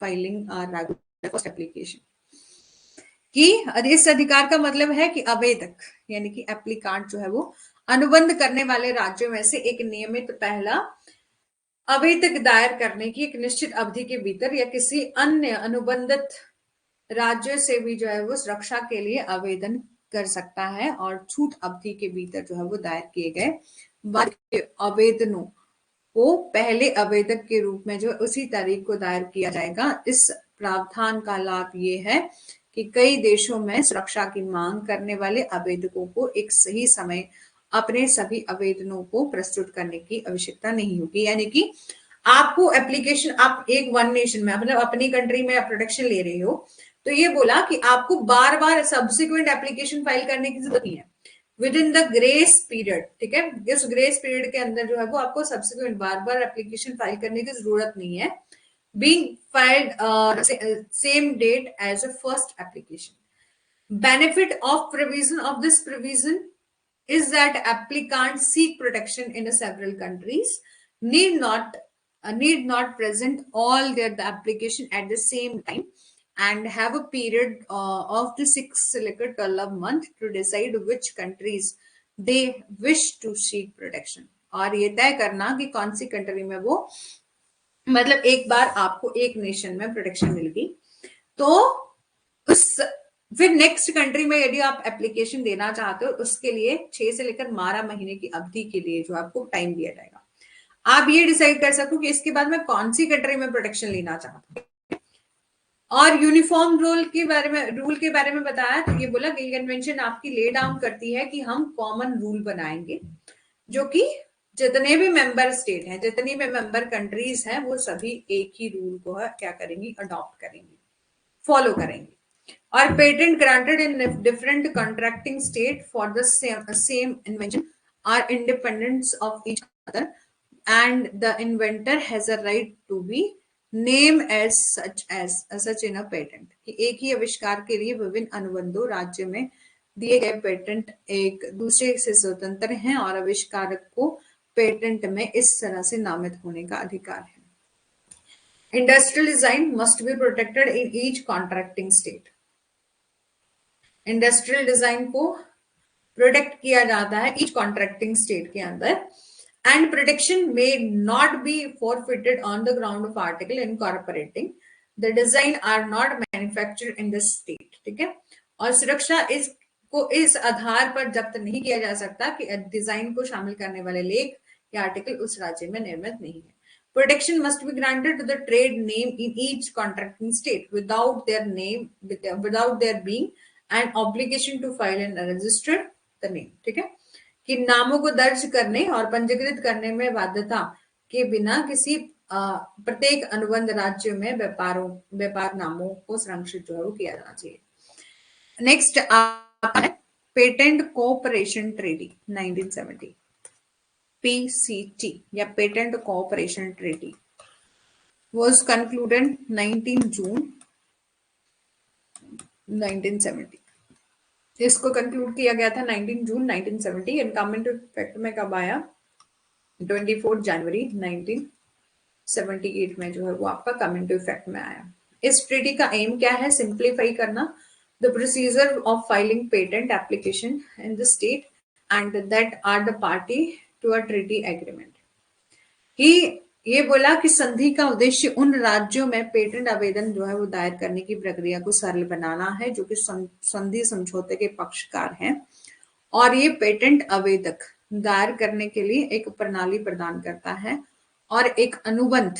filing a regular first application, कि इस अधिकार का मतलब है कि आवेदक यानी कि एप्लीकांट जो है वो अनुबंध करने वाले राज्यों में से एक नियमित पहला आवेदक दायर करने की एक निश्चित अवधि के भीतर या किसी अन्य अनुबंधित राज्य से भी जो है वो सुरक्षा के लिए आवेदन कर सकता है और छूट अवधि के भीतर जो है वो दायर किए गए बाद के आवेदनों को पहले आवेदक के रूप में जो उसी तारीख को दायर किया जाएगा। इस प्रावधान का लाभ ये है कि कई देशों में सुरक्षा की मांग करने वाले आवेदकों को एक सही समय अपने सभी आवेदनों को प्रस्तुत करने की आवश्यकता नहीं होगी। यानी कि आपको एप्लीकेशन, आप एक वन नेशन में मतलब अपनी कंट्री में प्रोटेक्शन ले रहे हो, तो ये बोला कि आपको बार बार सब्सिक्वेंट एप्लीकेशन फाइल करने की जरूरत नहीं है with in the grace period. ठीक है, इस ग्रेस पीरियड के अंदर जो है वो आपको सब्सिक्वेंट बार बार एप्लीकेशन फाइल करने की जरूरत नहीं है, being filed same date as a first application. Benefit of provision of this provision is that applicants seek protection in several countries need not present all the application at the same time and have a period of the 6 to 12 month to decide which countries they wish to seek protection। और ये तय करना कि कौन सी कंट्री में वो, मतलब एक बार आपको एक नेशन में प्रोटेक्शन मिल गई तो उस फिर नेक्स्ट कंट्री में यदि आप एप्लीकेशन देना चाहते हो उसके लिए 6 से लेकर 12 महीने की अवधि के लिए जो आपको टाइम दिया जाएगा। आप ये डिसाइड कर सको कि इसके बाद मैं कौन सी कंट्री में प्रोटेक्शन लेना चाहता हूँ। और यूनिफॉर्म रूल के बारे में बताया, तो ये बोला गिल कन्वेंशन आपकी ले डाउन करती है कि हम कॉमन रूल बनाएंगे जो कि जितने भी मेंबर स्टेट हैं, जितनी भी मेंबर कंट्रीज हैं, वो सभी एक ही रूल को क्या करेंगी, अडॉप्ट करेंगी, फॉलो करेंगी। और patent granted in different contracting state for the same invention are independent of each other and the inventor has a right to be name as such in a patent. कि एक ही आविष्कार के लिए विभिन्न अनुबंधों राज्य में दिए गए पेटेंट एक दूसरे से स्वतंत्र हैं और आविष्कारक को पेटेंट में इस तरह से नामित होने का अधिकार है। Industrial design must be protected in each contracting state. Industrial design को प्रोटेक्ट किया जाता है ईच कॉन्ट्रैक्टिंग स्टेट के अंदर and protection may not be forfeited on the ground of article incorporating the design are not manufactured in the state. ठीक है, और सुरक्षा को इस आधार पर जब्त नहीं किया जा सकता कि डिजाइन को शामिल करने वाले लेख या आर्टिकल उस राज्य में निर्मित नहीं है। Protection must be granted to the trade name in each contracting state without their being an obligation to file and register the name। ठीक है, कि नामों को दर्ज करने और पंजीकृत करने में बाध्यता के बिना किसी प्रत्येक अनुबंध राज्य में व्यापार नामों को संरक्षित जो है वो किया जाना चाहिए। Next patent cooperation treaty 1970, PCT या patent cooperation treaty was concluded 19 June 1970। इसको कंक्लूड किया गया था 19 जून 1970 एंड कम इनटू इफेक्ट में कब आया, 24 जनवरी 1978 में जो है वो आपका कम इनटू इफेक्ट में आया। इस ट्रीटी का एम क्या है, सिंप्लीफाई करना the procedure of filing patent application in the state and that are the party to a treaty agreement. कि ये बोला कि संधि का उद्देश्य उन राज्यों में पेटेंट आवेदन जो है वो दायर करने की प्रक्रिया को सरल बनाना है जो कि संधि समझौते के पक्षकार हैं, और ये पेटेंट आवेदक दायर करने के लिए एक प्रणाली प्रदान करता है और एक अनुबंध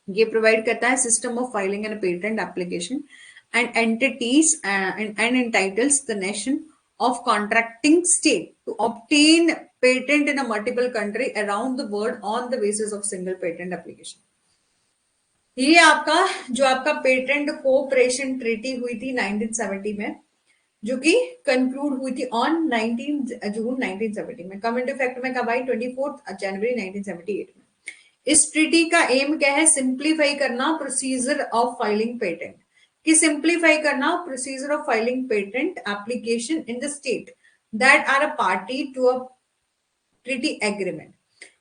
ये प्रोवाइड करता है system of filing and patent application and entities and entities the nation of contracting state to obtain patent in a multiple country around the world on the basis of single patent application। ये आपका पेटेंट कोऑपरेशन ट्रीटी हुई थी 1970 में, जो कि कंक्लूड हुई थी ऑन 19 जून 1970 में। कम इनटू इफेक्ट में कब आई, 24 जनवरी 1978 में। इस ट्रीटी का एम क्या है, सिंप्लीफाई करना प्रोसीजर ऑफ फाइलिंग पेटेंट, कि सिंप्लीफाई करना procedure of filing patent application in the state that are a party to a treaty agreement.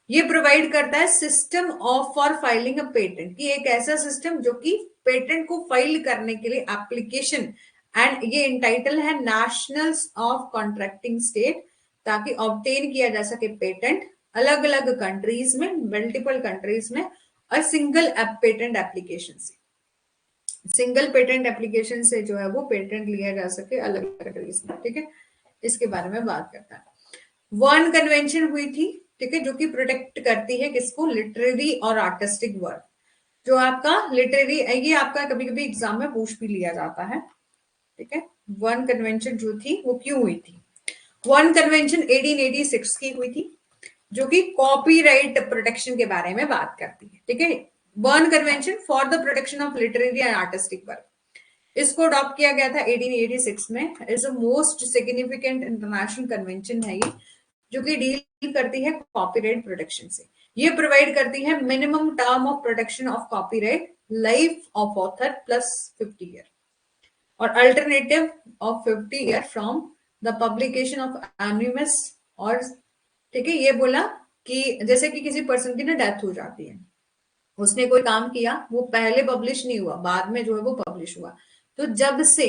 ये प्रोवाइड करता है system of for filing a patent, कि एक ऐसा सिस्टम जो कि पेटेंट को फाइल करने के लिए एप्लीकेशन एंड ये इंटाइटल है नेशनल्स ऑफ कॉन्ट्रैक्टिंग स्टेट, ताकि ऑब्टेन किया जा सके पेटेंट अलग अलग कंट्रीज में, मल्टीपल कंट्रीज में, और सिंगल पेटेंट एप्लीकेशन से, सिंगल पेटेंट एप्लीकेशन से जो है वो पेटेंट लिया जा सके अलग अलग कंट्रीज में। ठीक है, इसके बारे में बात करता है। वन कन्वेंशन हुई थी, ठीक है, जो कि प्रोटेक्ट करती है किसको, लिटरेरी और आर्टिस्टिक वर्क। जो आपका लिटरेरी, ये आपका कभी कभी एग्जाम में पूछ भी लिया जाता है। ठीक है, वन कन्वेंशन जो थी वो क्यों हुई थी, बर्न कन्वेंशन 1886 की हुई थी, जो कि कॉपीराइट प्रोटेक्शन के बारे में बात करती है, ठीक है। Burn convention for the protection of literary and artistic work, इसको अडॉप्ट किया गया था 1886 में। Is the most significant international convention है ये, जो कि डील करती है कॉपीराइट प्रोटेक्शन से। ये प्रोवाइड करती है minimum term of protection of copyright life of author plus 50 year और alternative of 50 year from the publication of animus. और ठीक है, ये बोला कि जैसे कि किसी पर्सन की ना डेथ हो जाती है, उसने कोई काम किया, वो पहले पब्लिश नहीं हुआ, बाद में जो है वो पब्लिश हुआ, तो जब से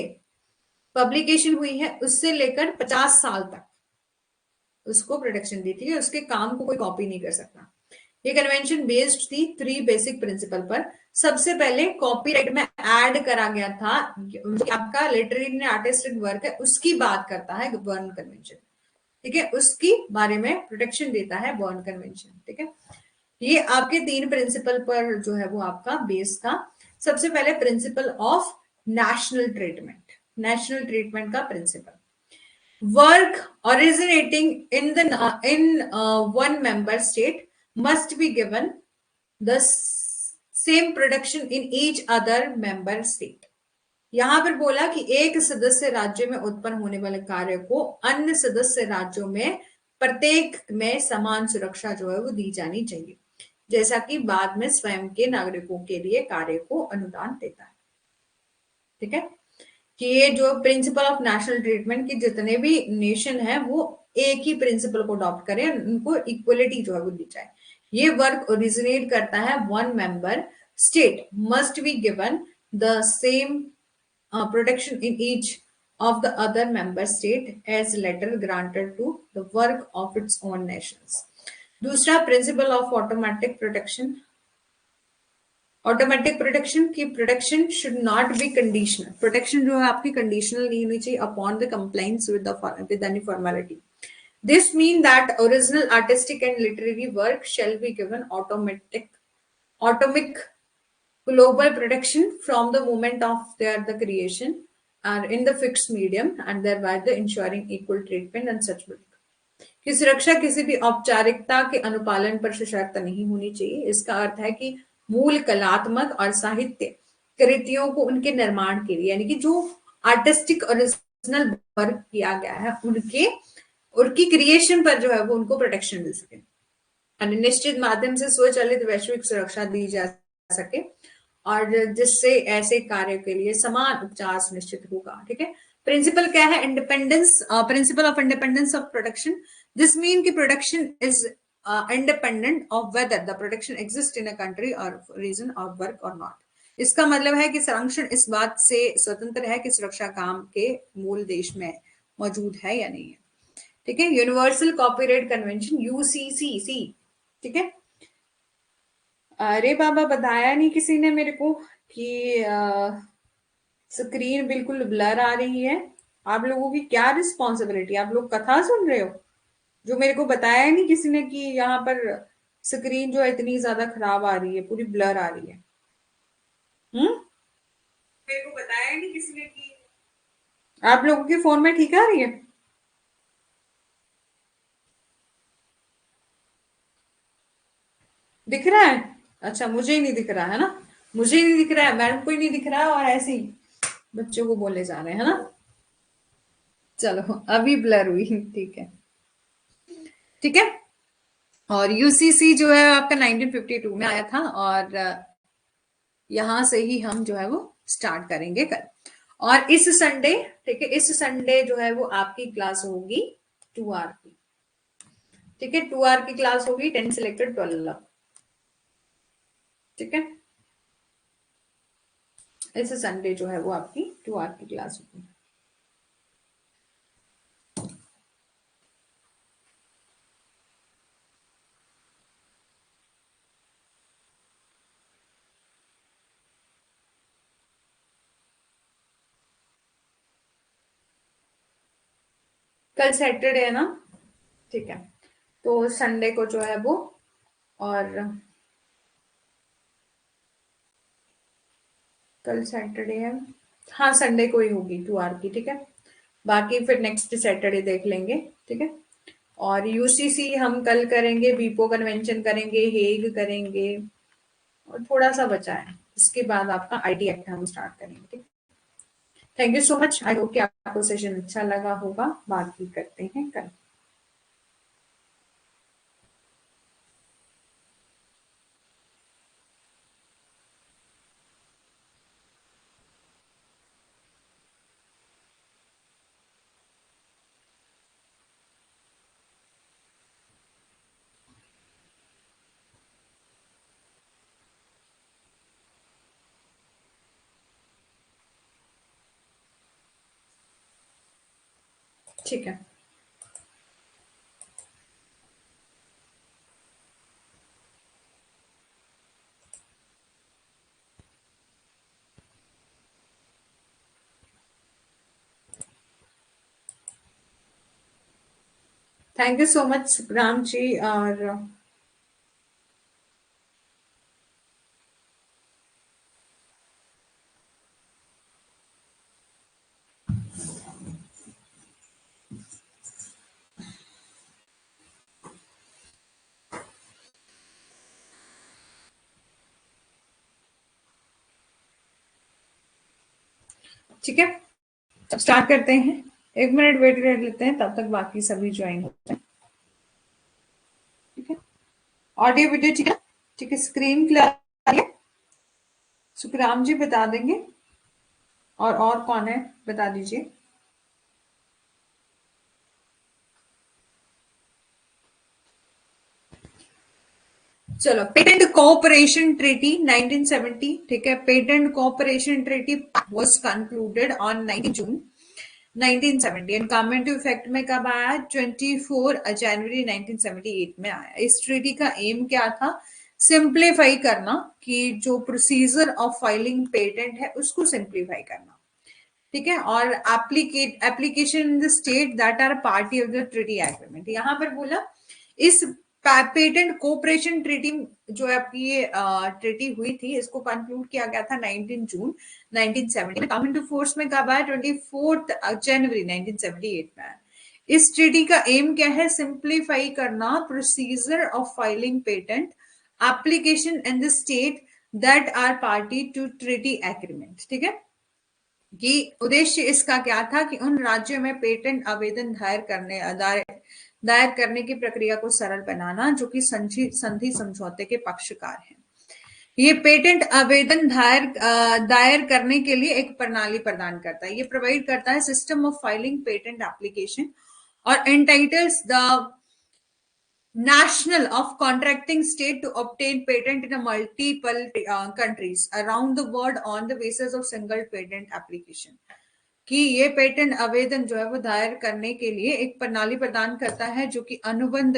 पब्लिकेशन हुई है उससे लेकर 50 साल तक उसको प्रोटेक्शन दी थी, उसके काम को कोई कॉपी नहीं कर सकता। ये कन्वेंशन बेस्ड थी 3 बेसिक प्रिंसिपल पर। सबसे पहले कॉपीराइट में ऐड करा गया था, आपका लिटरेरी आर्टिस्टिक वर्क है उसकी बात करता है बर्न कन्वेंशन, ठीक है, उसकी बारे में प्रोटेक्शन देता है बर्न कन्वेंशन, ठीक है। ये आपके 3 प्रिंसिपल पर जो है वो आपका बेस था। सबसे पहले principal of national treatment, national treatment का principal, work originating in one member state must be given the same production in each other member state। यहां पर बोला कि एक सदस्य राज्य में उत्पन्न होने वाले कार्य को अन्य सदस्य राज्यों में प्रत्येक में समान सुरक्षा जो है वो दी जानी चाहिए, जैसा कि बाद में स्वयं के नागरिकों के लिए कार्य को अनुदान देता है, ठीक है। कि ये जो प्रिंसिपल ऑफ नेशनल ट्रीटमेंट की जितने भी नेशन है वो एक ही प्रिंसिपल को अडॉप्ट करें, उनको इक्वलिटी जो है वो दी जाए। ये वर्क ओरिजिनेट करता है one member state must be given the same protection in each of the other member state as letter granted to the work of its own nations। दूसरा principle of automatic protection, automatic protection की protection should not be conditional, protection जो है आपकी कंडीशनल नहीं होनी चाहिए upon the compliance with any formality. This mean that original artistic and literary work shall be given automatic global protection from the moment of their the creation are in the fixed medium and thereby the ensuring equal treatment and such work। कि सुरक्षा किसी भी औपचारिकता के अनुपालन पर सशर्त नहीं होनी चाहिए। इसका अर्थ है कि मूल कलात्मक और साहित्य कृतियों को उनके निर्माण के लिए, यानी कि जो आर्टिस्टिक ओरिजिनल वर्क किया गया है उनकी क्रिएशन पर जो है वो उनको प्रोटेक्शन मिल सके, निश्चित माध्यम से स्वचालित वैश्विक सुरक्षा दी जा सके और जिससे ऐसे कार्य के लिए समान उपचार सुनिश्चित होगा, ठीक है। प्रिंसिपल क्या है? Independence, principle of independence of protection. This mean की protection is independent of whether the protection exist in a country और रीजन और वर्क और नॉट। इसका मतलब है कि संरक्षण इस बात से स्वतंत्र है कि सुरक्षा काम के मूल देश में मौजूद है या नहीं है, ठीक है। यूनिवर्सल कॉपीराइट कन्वेंशन यूसीसी, ठीक है। अरे बाबा, बताया नहीं किसी ने मेरे को कि स्क्रीन बिल्कुल ब्लर आ रही है। आप लोगों की क्या रिस्पॉन्सिबिलिटी, आप लोग कथा सुन रहे हो? जो मेरे को बताया नहीं किसी ने कि यहाँ पर स्क्रीन जो है इतनी ज्यादा खराब आ रही है, पूरी ब्लर आ रही है। मेरे को बताया नहीं किसी ने कि आप लोगों के फोन में ठीक आ रही है? दिख रहा है? अच्छा, मुझे ही नहीं दिख रहा है ना, मुझे ही नहीं दिख रहा है, मैडम को ही नहीं दिख रहा है और ऐसे ही बच्चों को बोले जा रहे हैं, है ना। चलो अभी ब्लर हुई, ठीक है, ठीक है। और यूसीसी जो है आपका 1952 में आया था और यहां से ही हम जो है वो स्टार्ट करेंगे कल। और इस संडे, ठीक है, इस संडे जो है वो आपकी क्लास होगी 2 आवर की, ठीक है। 2 आवर की क्लास होगी 10 से लेकर 12, ठीक है। इस संडे जो है वो आपकी 2 आवर की क्लास होगी। कल सैटरडे है ना, ठीक है। तो संडे को जो है वो, और कल सैटरडे है, हाँ संडे को ही होगी 2 आवर की, ठीक है। बाकी फिर नेक्स्ट सैटरडे देख लेंगे, ठीक है। और यूसीसी हम कल करेंगे, बीपो कन्वेंशन करेंगे, हेग करेंगे, और थोड़ा सा बचा है, इसके बाद आपका आईटी एक्ट हम स्टार्ट करेंगे। Thank you so much, I hope कि आपको सेशन अच्छा लगा होगा, बाकी करते हैं कल। ठीक है, thank you so much Ram ji. और ठीक है, स्टार्ट करते हैं। 1 मिनट वेट कर लेते हैं, तब तक बाकी सभी ज्वाइन हो जाए, ठीक है। ऑडियो वीडियो ठीक है, ठीक है, स्क्रीन क्लियर है? सुखराम जी बता देंगे, और कौन है बता दीजिए। चलो, पेटेंट कोऑपरेशन ट्रीटी 1970, ठीक है। Patent cooperation treaty was concluded on 19 June 1970 and come into effect में कब आया? 24 जनवरी 1978 में आया। इस ट्रीटी का एम क्या था? सिंप्लीफाई करना, कि जो प्रोसीजर ऑफ फाइलिंग पेटेंट है उसको सिंप्लीफाई करना, ठीक है। और application in the state that are party of the treaty agreement. यहां पर बोला इस पेटेंट कोऑपरेशन ट्रीटी जो आपकी ये ट्रीटी हुई थी, इसको कंक्लूड किया गया था 19 जून 1970 में। कम इनटू फोर्स में कब आया? 24 जनवरी 1978 में आया। इस ट्रीटी का एम क्या है? सिंप्लीफाई करना procedure of filing patent application in the state that are party to treaty agreement, ठीक है। कि उद्देश्य इसका क्या था? कि उन राज्यों में पेटेंट आवेदन दायर करने की प्रक्रिया को सरल बनाना जो कि संधि समझौते के पक्षकार हैं। ये पेटेंट आवेदन दायर करने के लिए एक प्रणाली प्रदान करता है। ये प्रोवाइड करता है system of filing patent application और entitles the national of contracting state to obtain patent in a multiple countries around the world on the basis of single patent application। कि ये पेटेंट आवेदन जो है वो दायर करने के लिए एक प्रणाली प्रदान करता है जो कि अनुबंध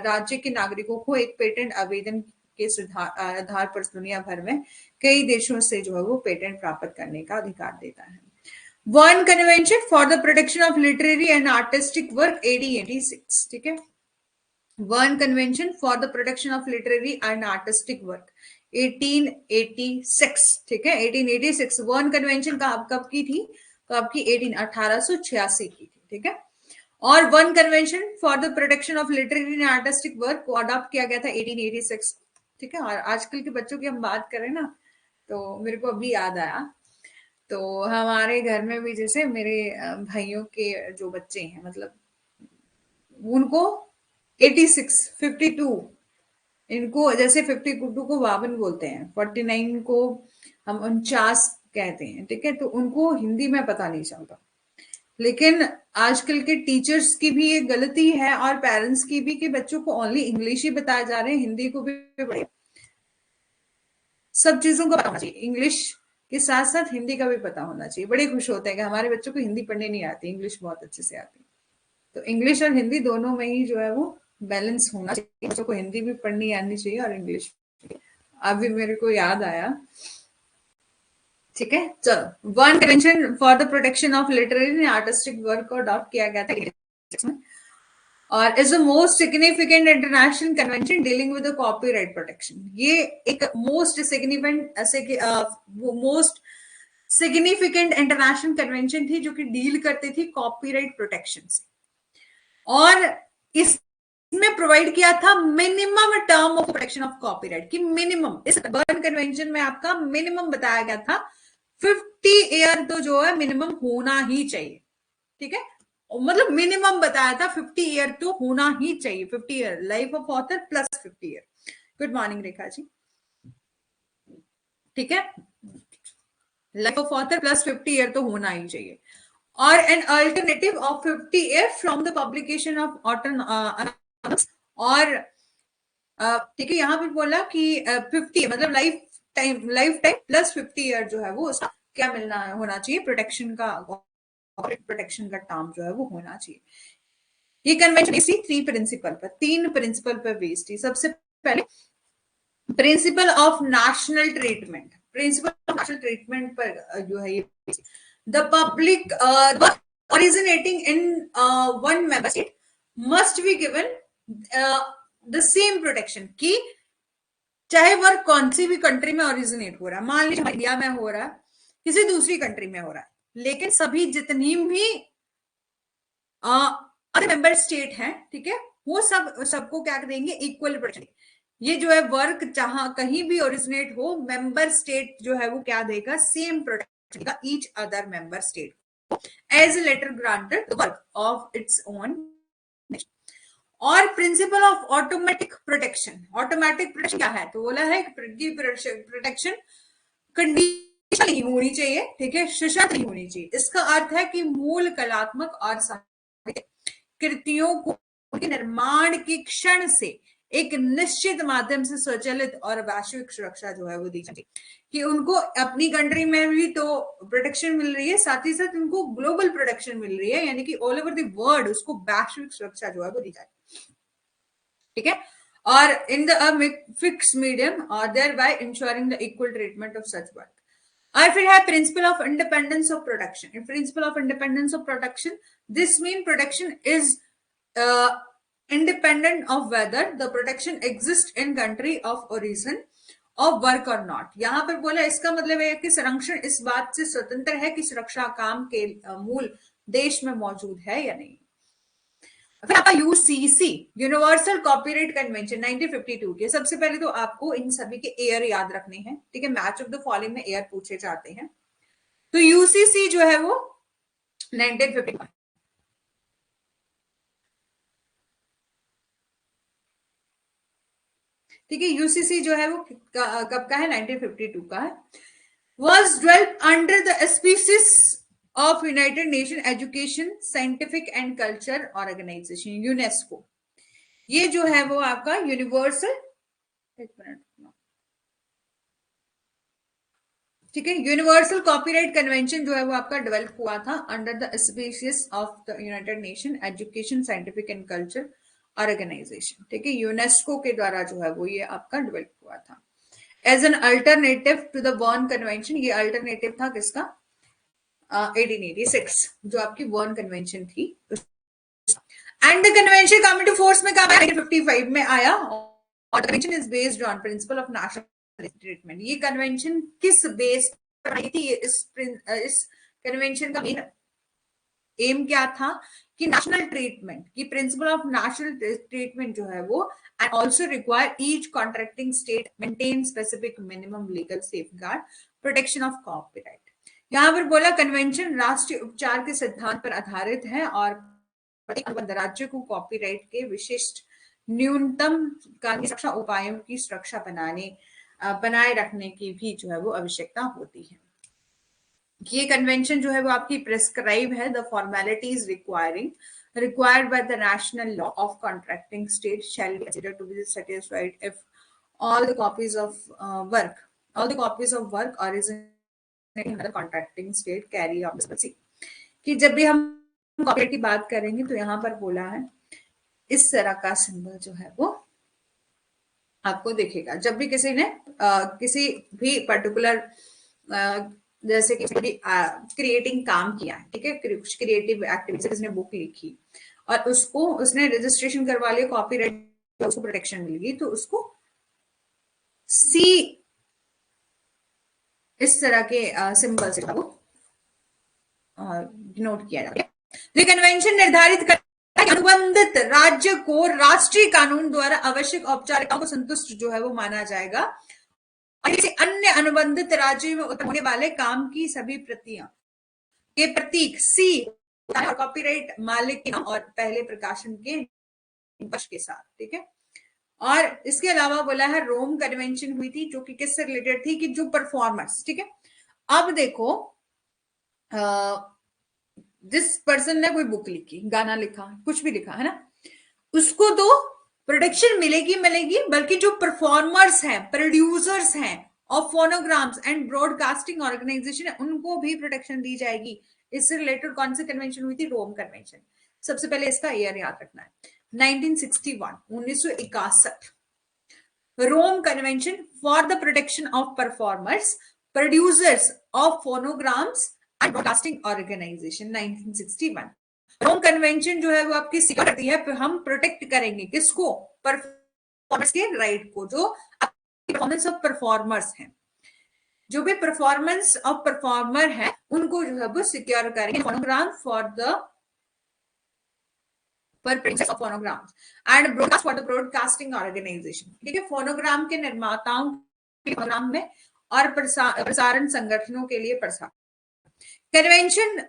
राज्य के नागरिकों को एक पेटेंट आवेदन के आधार पर दुनिया भर में कई देशों से जो है वो पेटेंट प्राप्त करने का अधिकार देता है। One convention for the protection of literary and artistic work 1886, ठीक है। Berne Convention for the Protection of Literary and Artistic Work 1886, ठीक है। 1886 बर्न कन्वेंशन का कब की थी? तो आपकी 1886 की थी, ठीक है। और one convention for the protection of literary and artistic work को अडॉप्ट किया गया था 1886, ठीक है। और आजकल के बच्चों की हम बात करें ना, तो मेरे को अभी याद आया, तो हमारे घर में भी जैसे मेरे भाइयों के जो बच्चे हैं, मतलब उनको 86 52, इनको जैसे 52 को 52 बोलते हैं, 49 को हम 49 कहते हैं, ठीक है। तो उनको हिंदी में पता नहीं चलता, लेकिन आजकल के टीचर्स की भी ये गलती है और पेरेंट्स की भी, कि बच्चों को ओनली इंग्लिश ही बताया जा रहे हैं, हिंदी को भी सब चीजों का पता होना चाहिए। इंग्लिश के साथ साथ हिंदी का भी पता होना चाहिए। बड़े खुश होते हैं कि हमारे बच्चों को हिंदी पढ़ने नहीं आती, इंग्लिश बहुत अच्छे से आती। तो इंग्लिश और हिंदी दोनों में ही जो है वो बैलेंस होना चाहिए। बच्चों को हिंदी भी पढ़नी आनी चाहिए और इंग्लिश भी। अभी मेरे को याद आया, ठीक है। चलो, one convention for the protection of literary and artistic work को अडॉप्ट किया गया था और is the most significant international convention dealing with the copyright protection. ये एक most significant most significant international convention थी जो कि डील करती थी कॉपीराइट प्रोटेक्शन से, और इसमें प्रोवाइड किया था minimum term of protection of copyright की मिनिमम, इस बर्न कन्वेंशन में आपका मिनिमम बताया गया था 50 ईयर तो जो है मिनिमम होना ही चाहिए, ठीक है, मतलब मिनिमम बताया था 50 ईयर तो होना ही चाहिए, 50 year life of author plus 50 year. Good morning Rekha ji, ठीक है, life of author plus 50 year तो होना ही चाहिए, और an alternative of 50 year from the publication of author, और ठीक है, यहाँ पर बोला कि 50 मतलब लाइफ टाइम प्लस 50 ईयर जो है वो उसका क्या मिलना होना चाहिए, प्रोटेक्शन का टर्म जो है वो होना चाहिए। ये कन्वेंशन इसी तीन प्रिंसिपल पर बेस्ड थी। सबसे पहले प्रिंसिपल ऑफ नेशनल ट्रीटमेंट, पर जो है ये the public originating in one member state must be given the same protection, कि चाहे वर्क कौन सी भी कंट्री में ओरिजिनेट हो रहा है, मान लीजिए इंडिया में हो रहा है, किसी दूसरी कंट्री में हो रहा है, लेकिन सभी जितनी भी अदर मेंबर स्टेट हैं, ठीक है, वो सबको क्या देंगे, इक्वल प्रोटेक्शन। ये जो है वर्क जहां कहीं भी ओरिजिनेट हो, मेंबर स्टेट जो है वो क्या देगा, सेम प्रोटेक्शन देगा each other member state as a later granted work of its own. और प्रिंसिपल ऑफ ऑटोमेटिक प्रोटेक्शन क्या है, तो बोला है कि प्रोटेक्शन कंडीशन नहीं होनी चाहिए, ठीक है, सशर्त नहीं होनी चाहिए। इसका अर्थ है कि मूल कलात्मक और साहित्यिक कृतियों को उनके निर्माण के क्षण से एक निश्चित माध्यम से स्वचालित और वैश्विक सुरक्षा जो है वो दी जाती है, कि उनको अपनी कंट्री में भी तो प्रोटेक्शन मिल रही है, साथ ही साथ उनको ग्लोबल प्रोटेक्शन मिल रही है, यानी कि ऑल ओवर द वर्ल्ड उसको वैश्विक सुरक्षा जो है वो दी जाती है, ठीक है, और इन द फिक्स मीडियम और thereby ensuring the equal treatment of such work. और फिर है principle of independence of protection. Principle of independence of protection, this mean protection is independent of whether the protection exists in country of origin of work or not। यहां पर बोला, इसका मतलब है कि संरक्षण इस बात से स्वतंत्र है कि सुरक्षा काम के मूल देश में मौजूद है या नहीं। फिर आपका यूसीसी, यूनिवर्सल कॉपीराइट कन्वेंशन 1952 के, सबसे पहले तो आपको इन सभी के एयर याद रखने हैं, ठीक है, मैच ऑफ द फॉलोइंग में एयर पूछे जाते हैं। तो यूसीसी जो है वो 1951, ठीक है, यूसीसी जो है वो कब का है, 1952 का है। was developed under the auspices of United Nations Education, Scientific and Culture Organization, UNESCO. ये जो है वो आपका यूनिवर्सल, एक मिनट, ठीक है, यूनिवर्सल कॉपीराइट कन्वेंशन जो है वो आपका डेवलप हुआ था under the auspicious of the United Nation education, scientific and culture organization, ठीक है, यूनेस्को के द्वारा जो है वो ये आपका डेवलप हुआ था as an alternative to the Berne convention. ये अल्टरनेटिव था किसका, 1886 जो आपकी बर्न कन्वेंशन थी। And the convention come into force में कब आया, 1955 में आया, और convention is based on principle of national treatment. ये कन्वेंशन किस बेस पर आई थी, इस कन्वेंशन का मेन एम क्या था कि नेशनल ट्रीटमेंट की, प्रिंसिपल ऑफ नेशनल ट्रीटमेंट जो है वो, and also require each contracting state maintain specific minimum legal safeguard protection of copyright. यहां पर बोला कन्वेंशन राष्ट्रीय उपचार के सिद्धांत पर आधारित है और प्रत्येक राज्य को कॉपीराइट के विशिष्ट न्यूनतम कानूनी सुरक्षा उपायों की सुरक्षा बनाए रखने की भी जो है वो आवश्यकता होती है। ये कन्वेंशन जो है वो आपकी प्रेस्क्राइब है the formalities required by the national law of contracting state shall be considered to be satisfied if all the copies of work originating in the contracting state carry out this policy। कि जब भी हम कॉपीराइट की बात करेंगे तो यहाँ पर बोला है इस तरह का सिंबल जो है वो आपको दिखेगा जब भी किसी ने किसी भी पर्टिकुलर जैसे कि क्रिएटिंग काम किया, ठीक है, कुछ क्रिएटिव एक्टिविटीज, किसने बुक लिखी और उसको उसने रजिस्ट्रेशन करवा लिया, कॉपीराइट उसको प्रोटेक्शन मिल गई, तो उसको सी इस तरह के सिंबल से वो डिनोट किया जाता है। तो कन्वेंशन निर्धारित करता है कि अनुबंधित राज्य को राष्ट्रीय कानून द्वारा आवश्यक औपचारिकताओं को संतुष्ट जो है वो माना जाएगा, और किसी अन्य अनुबंधित राज्य में उत्पन्न होने वाले काम की सभी प्रतियां, ये प्रतीक सी और कॉपीराइट मालिक के नाम और पहले प्रकाशन के पक्ष के साथ, ठीक है। और इसके अलावा बोला है रोम कन्वेंशन हुई थी, जो कि किससे रिलेटेड थी, कि जो परफॉर्मर्स, ठीक है। अब देखो जिस पर्सन ने कोई बुक लिखी, गाना लिखा, कुछ भी लिखा है ना, उसको तो प्रोटेक्शन मिलेगी मिलेगी, बल्कि जो परफॉर्मर्स हैं, प्रोड्यूसर्स हैं of phonograms and broadcasting organization है, उनको भी प्रोटेक्शन दी जाएगी। इससे रिलेटेड कौन सी कन्वेंशन हुई थी? Rome convention. सबसे पहले इसका ईयर याद रखना है, 1961, 1961, Rome convention for the protection of performers, producers of phonograms and broadcasting organization, 1961। Rome convention जो है वो आपकी सिक्योर करती है, हम प्रोटेक्ट करेंगे किसको? परफॉर्मर्स के राइट को, जो परफॉर्मेंस ऑफ परफॉर्मर्स हैं, जो भी परफॉर्मेंस ऑफ परफॉर्मर है उनको जो है वो सिक्योर करेंगे। Phonogram for the producers of phonograms and broadcast for the broadcasting organization, ठीक है। फोनोग्राम के निर्माताओं के फोनोग्राम में और प्रसारण संगठनों के लिए प्रसार। कन्वेंशन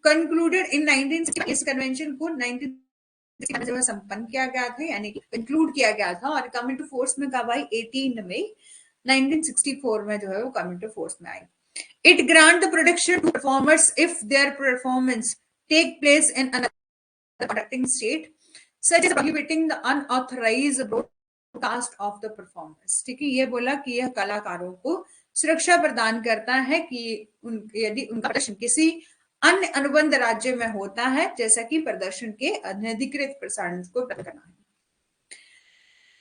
कंक्लूडेड इन 1960, इस कन्वेंशन को 1960 में संपन्न किया गया था, यानी कि कंक्लूड किया गया था, और कम इनटू फोर्स में कब आई? 18 मई 1964 में जो है वो कम इनटू फोर्स में आई। It grant the protection to performers if their performance take place in another conducting state, such as prohibiting the unauthorized broadcast of the performance, ठीक है। ये बोला कि यह कलाकारों को सुरक्षा प्रदान करता है कि यदि उनका प्रदर्शन किसी अन्य अनुबंध राज्य में होता है, जैसा कि प्रदर्शन के अनधिकृत प्रसारण को बंद करना है,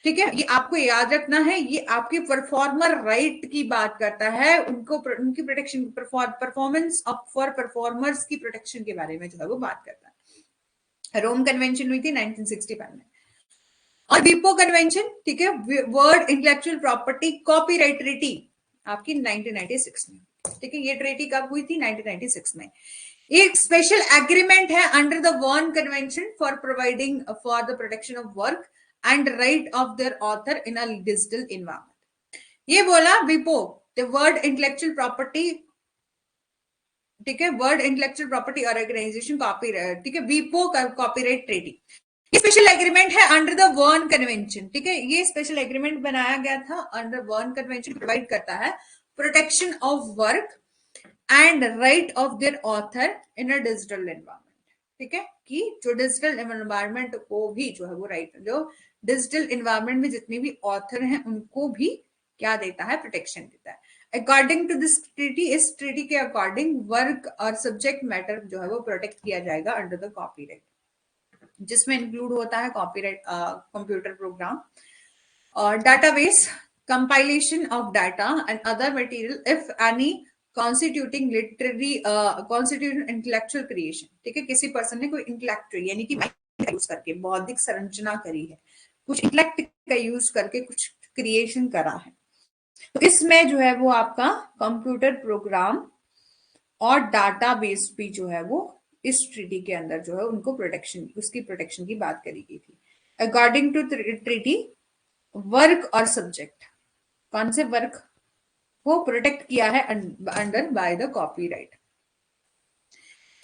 ठीक है। ये आपको याद रखना है, ये आपके परफॉर्मर राइट की बात करता है, उनको उनकी प्रोटेक्शन, परफॉर्मेंस फॉर परफॉर्मर्स की प्रोटेक्शन के बारे में जो है वो बात करता है। रोम कन्वेंशन हुई थी 1965 में। और वीपो कन्वेंशन, ठीक है, world intellectual property copyright treaty, आपकी 1996 में, ठीक है। ये ट्रीटी कब हुई थी? 1996 में। एक स्पेशल एग्रीमेंट है under the Berne convention for providing for the protection of work and right of their author in a digital environment. ये बोला वीपो, द वर्ल्ड इंटेलेक्चुअल प्रॉपर्टी, ठीक है, world intellectual property organization copyright, ठीक है, वीपो कॉपीराइट ट्रीटी। ये स्पेशल एग्रीमेंट है अंडर द बर्न कन्वेंशन, ठीक है। ये स्पेशल एग्रीमेंट बनाया गया था अंडर बर्न कन्वेंशन, प्रोवाइड करता है protection of work and right of their author in a digital environment, ठीक है, कि जो डिजिटल एनवायरनमेंट को भी जो है वो राइट, जो डिजिटल एनवायरनमेंट में जितने भी ऑथर हैं उनको भी क्या देता है? प्रोटेक्शन देता है। अकॉर्डिंग टू दिस ट्रीटी, इस ट्रीटी के अकॉर्डिंग वर्क और सब्जेक्ट मैटर जो है वो प्रोटेक्ट किया जाएगा अंडर द कॉपीराइट, जिसमें इंक्लूड होता है कॉपीराइट, कंप्यूटर प्रोग्राम और database, compilation of data and other material if any constituting literary constituting intellectual creation, ठीक है। किसी पर्सन ने कोई इंटेलेक्चुअल यानी कि यूज करके बौद्धिक संरचना करी है, कुछ इंटेलेक्ट का यूज करके कुछ क्रिएशन करा है, तो इसमें जो है वो आपका कंप्यूटर प्रोग्राम और डाटाबेस भी जो है वो इस ट्रीटी के अंदर जो है उनको प्रोटेक्शन, उसकी प्रोटेक्शन की बात करी गई थी। अकॉर्डिंग टू ट्रीटी, वर्क और सब्जेक्ट, कौन से वर्क को प्रोटेक्ट किया है under by the copyright.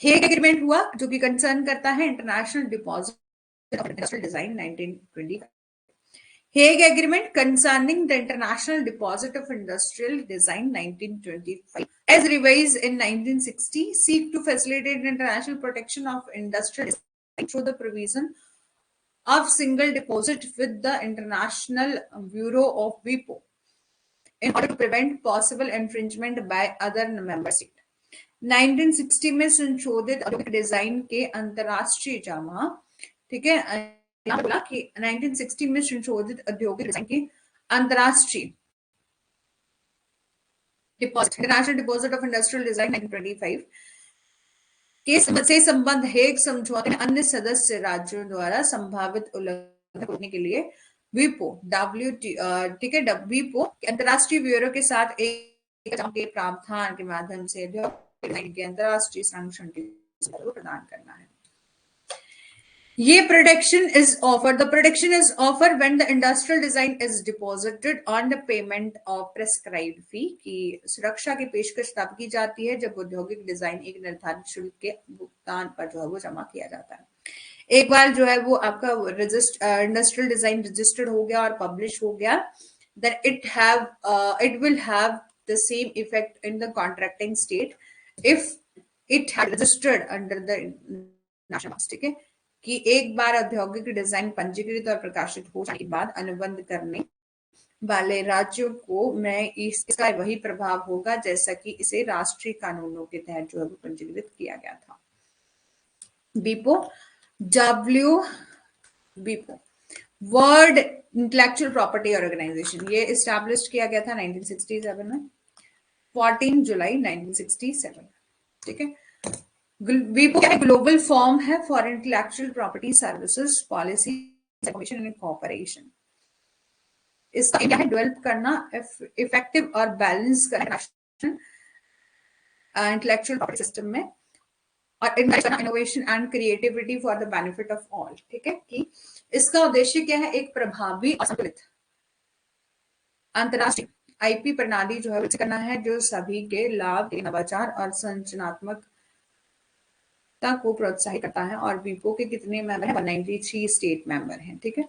Hague agreement हुआ जो कि कंसर्न करता है international deposit of industrial design, 1920। Hague Agreement concerning the International Deposit of Industrial Design, 1925, as revised in 1960, seek to facilitate international protection of industrial design through the provision of single deposit with the International Bureau of WIPO in order to prevent possible infringement by other member states. 1960 में संशोधित औद्योगिक डिजाइन के अंतरराष्ट्रीय जमा, ठीक है, बोला कि 1960 में संशोधित औद्योगिक डिजाइन की अंतरराष्ट्रीय deposit, international deposit of industrial design 1925 के से संबंध हेग समझौते में अन्य सदस्य राज्यों द्वारा संभावित उल्लंघन रोकने के लिए वीपो, ठीक है, वीपो अंतरराष्ट्रीय ब्यूरो के साथ एक के प्रावधान के माध्यम से डिजाइन के अंतरराष्ट्रीय संरक्षण की प्रदान करना है। ये protection is offered. The protection is offered when the industrial design is deposited on the payment of prescribed fee. कि सुरक्षा की पेशकश तब की जाती है जब औद्योगिक डिजाइन एक निर्धारित शुल्क के भुगतान पर जो है वो जमा किया जाता है। एक बार जो है वो आपका इंडस्ट्रियल डिजाइन रजिस्टर्ड हो गया और पब्लिश हो गया, then it will have the same effect in the contracting state if it had registered under the national laws. ठीक है, कि एक बार औद्योगिक डिजाइन पंजीकृत और प्रकाशित हो जाने के बाद अनुबंध करने वाले राज्यों को में इसका वही प्रभाव होगा जैसा कि इसे राष्ट्रीय कानूनों के तहत जो है वो पंजीकृत किया गया था। बीपो वर्ल्ड इंटेलेक्चुअल प्रॉपर्टी ऑर्गेनाइजेशन, ये एस्टैब्लिश किया गया था 1967 में, 14 जुलाई 1967। ठीक है, वीपो क्या है? ग्लोबल फॉर्म है for intellectual property services, policy, information and cooperation. इसका क्या है? डेवलप करना, इफेक्टिव और बैलेंस करना इंटेलेक्चुअल प्रॉपर्टी सिस्टम में, और innovation and creativity for the benefit of all. ठीक है, कि इसका उद्देश्य क्या है? एक प्रभावी और संतुलित अंतरराष्ट्रीय आईपी प्रणाली जो है विकसित करना है जो सभी के लाभ, नवाचार और संरचनात्मक को प्रोत्साहित करता है। और वीपो के कितने मेंबर हैं? 193 स्टेट मेंबर हैं। ठीक है,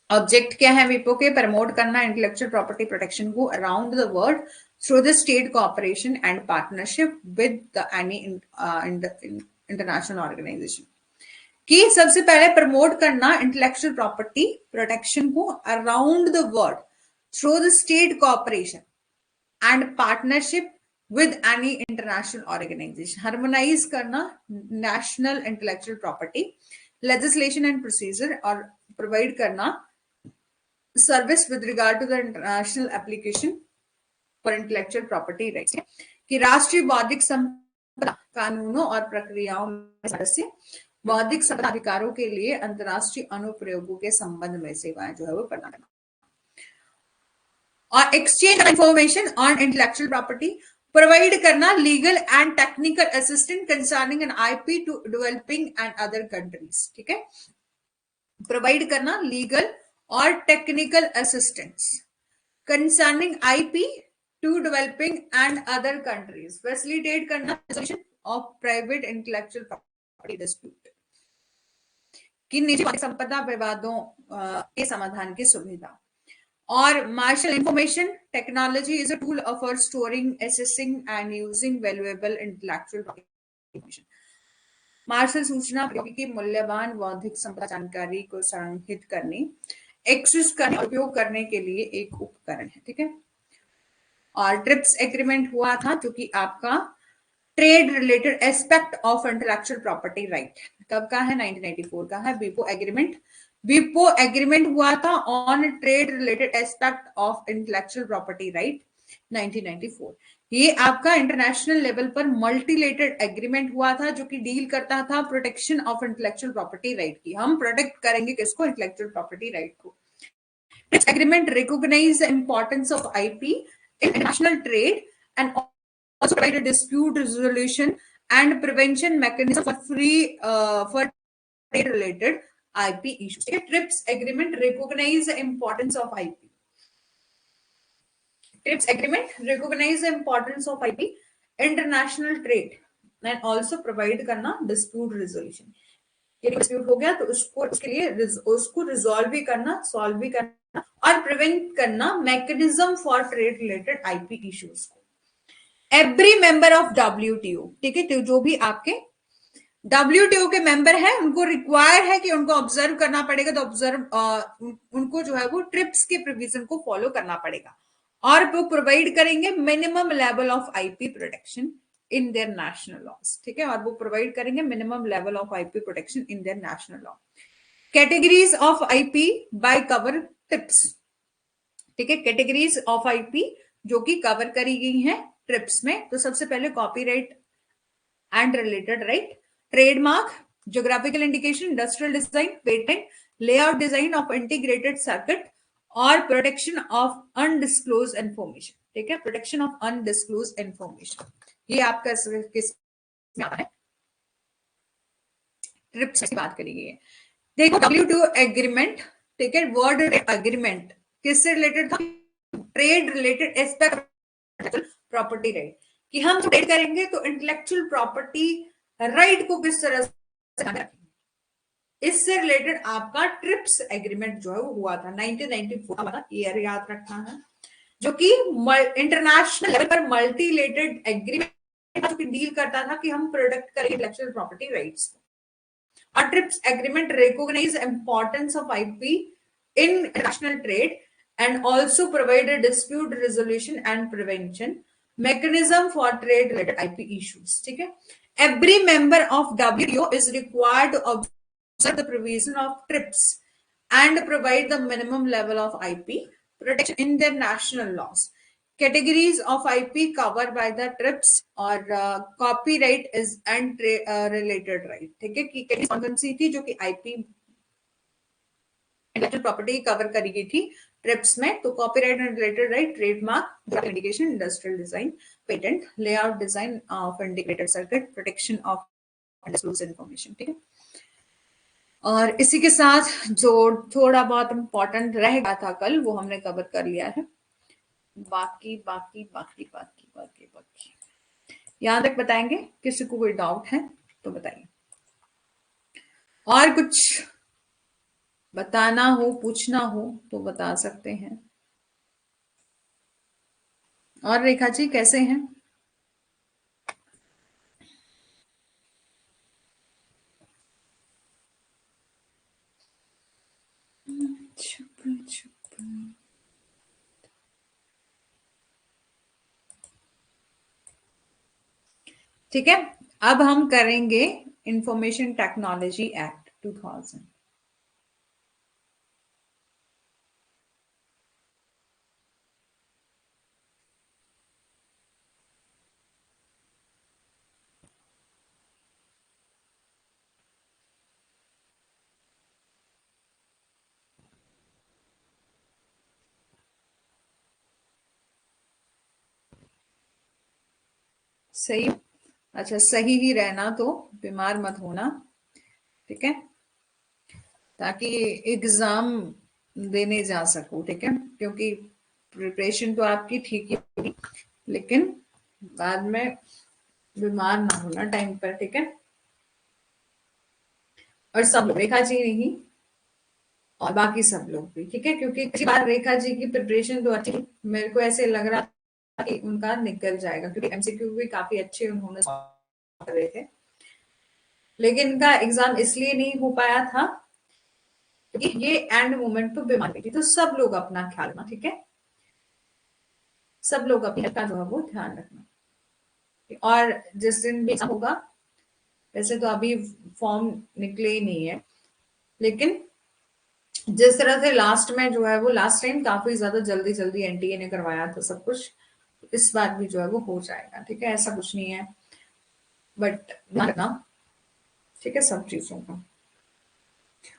ऑब्जेक्ट क्या है वीपो के? प्रमोट करना इंटेलेक्चुअल प्रॉपर्टी प्रोटेक्शन को around the world through the state cooperation and partnership with the any international organization. कि सबसे पहले प्रमोट करना इंटेलेक्चुअल प्रॉपर्टी प्रोटेक्शन को around the world through the state cooperation and partnership with any international organization, harmonize करना national intellectual property legislation and procedure, और provide करना service with regard to the international application for intellectual property rights, कि राष्ट्रीय बौद्धिक संपदा कानूनों और प्रक्रियाओं में सदस्य बौद्धिक संपदा अधिकारों के लिए अंतरराष्ट्रीय अनुप्रयोगों के संबंध में सेवाएं जो है वो प्रदान करना, और exchange of information on intellectual property provide करना legal and technical assistant concerning an IP to developing and other countries. ठीक है, प्रोवाइड करना लीगल और technical assistance concerning IP to developing and other countries, facilitate करना resolution of private intellectual property dispute, कि निजी संपदा विवादों के समाधान की सुविधा, और marshal information technology is a tool for storing, assessing and using valuable intellectual information. Marshal सूचना प्रौद्योगिकी मूल्यवान बौद्धिक संपदा जानकारी को संग्रहित करने, एक्सेस करने और उपयोग करने के लिए एक उपकरण है। ठीक है, और ट्रिप्स एग्रीमेंट हुआ था जो कि आपका trade related aspect of intellectual property right कब का है? 1994 का है। वीपो एग्रीमेंट हुआ था on trade related aspect of intellectual property right 1994। ये आपका इंटरनेशनल लेवल पर मल्टीलेटेड एग्रीमेंट हुआ था जो कि डील करता था protection of intellectual property right की। हम प्रोटेक्ट करेंगे किसको? इंटेलेक्चुअल प्रॉपर्टी राइट को। This agreement recognize the importance of IP in international trade and also provide a dispute resolution and prevention mechanism for trade related IP issues. TRIPS agreement recognize the importance of IP. TRIPS agreement recognize the importance of IP international trade and also provide करना dispute resolution. यदि dispute हो गया तो उसके लिए उसको resolve भी करना, solve भी करना और prevent करना mechanism for trade related IP issues को। एवरी मेंबर ऑफ WTO, ठीक है, तो जो भी आपके WTO के मेंबर हैं उनको रिक्वायर है कि उनको ऑब्जर्व करना पड़ेगा, तो उनको जो है वो ट्रिप्स के प्रोविजन को फॉलो करना पड़ेगा, और वो प्रोवाइड करेंगे minimum level of IP protection in their national laws. ठीक है, और वो प्रोवाइड करेंगे minimum level of IP protection in their national law. Categories of IP by cover TRIPS, ठीक है, कैटेगरीज ऑफ आईपी जो कि कवर करी गई हैं ट्रिप्स में। तो सबसे पहले copyright and related right, trademark, geographical indication, industrial design, patent, layout design of integrated circuit और प्रोटेक्शन ऑफ अनडिस्क्लोज इंफॉर्मेशन। ठीक है, प्रोटेक्शन ऑफ अनडिस्क्लोज इंफॉर्मेशन, ये आपका किस में आता है, ट्रिप्स की बात करी गई है। देखो W2 एग्रीमेंट, ठीक है, वर्ड एग्रीमेंट किससे रिलेटेड था, trade related aspect property right, कि हम ट्रेड करेंगे तो इंटेलेक्चुअल प्रॉपर्टी राइट को किस तरह से रखेंगे, इससे रिलेटेड आपका ट्रिप्स एग्रीमेंट जो है वो हुआ था 1994 वाला, ईयर याद रखना है, जो कि इंटरनेशनल लेवल पर मल्टीलेटेड एग्रीमेंट जो कि डील करता था कि हम प्रोटेक्ट करें इंटेलेक्चुअल प्रॉपर्टी राइट्स को। A TRIPS agreement recognizes importance of IP in international trade and also provide a dispute resolution and prevention mechanism for trade-related IP issues. ठीक है? Every member of WTO is required to observe the provision of TRIPS and provide the minimum level of IP protection in their national laws. Categories of IP covered by the TRIPS और copyright is and related right, ठीक है, कि कौन सी थी जो कि IP इंटेलेक्चुअल प्रॉपर्टी कवर करी गई थी ट्रिप्स में, तो copyright and related right, trademark, indication, industrial design, patent, layout design of integrated circuit, protection of undisclosed information, ठीक है। और इसी के साथ जो थोड़ा बहुत इंपॉर्टेंट रह गया था कल वो हमने कवर कर लिया है, बाकी बाकी बाकी बाकी बाकी बाकी यहां तक बताएंगे, किसी को कोई डाउट है तो बताइए, और कुछ बताना हो पूछना हो तो बता सकते हैं। और रेखा जी कैसे हैं? छुप छुप। ठीक है, अब हम करेंगे इंफॉर्मेशन टेक्नोलॉजी एक्ट 2000। सही, अच्छा सही ही रहना, तो बीमार मत होना, ठीक है, ताकि एग्जाम देने जा सको, ठीक है, क्योंकि प्रिपरेशन तो आपकी ठीक ही होगी, लेकिन बाद में बीमार ना होना टाइम पर, ठीक है। और सब लोग, रेखा जी नहीं और बाकी सब लोग भी, ठीक है, क्योंकि इस बार रेखा जी की प्रिपरेशन तो अच्छी, मेरे को ऐसे लग रहा था कि उनका निकल जाएगा, क्योंकि एमसीक्यू भी काफी अच्छे उन्होंने कर रहे थे, लेकिन इनका एग्जाम इसलिए नहीं हो पाया था क्योंकि ये एंड मोमेंट पे बीमार थी, तो सब लोग अपना ख्याल रखना, ठीक है, सब लोग अपनी हेल्थ का जो है वो ध्यान रखना। और जिस दिन भी एग्जाम होगा, वैसे तो अभी फॉर्म निकले ही नहीं है, लेकिन जिस तरह से लास्ट में जो है वो लास्ट टाइम काफी ज्यादा जल्दी जल्दी एनटीए ने करवाया था सब कुछ, इस बार भी जो है वो हो जाएगा, ठीक है, ऐसा कुछ नहीं है, बट ध्यान रखना, ठीक है, सब चीजों का।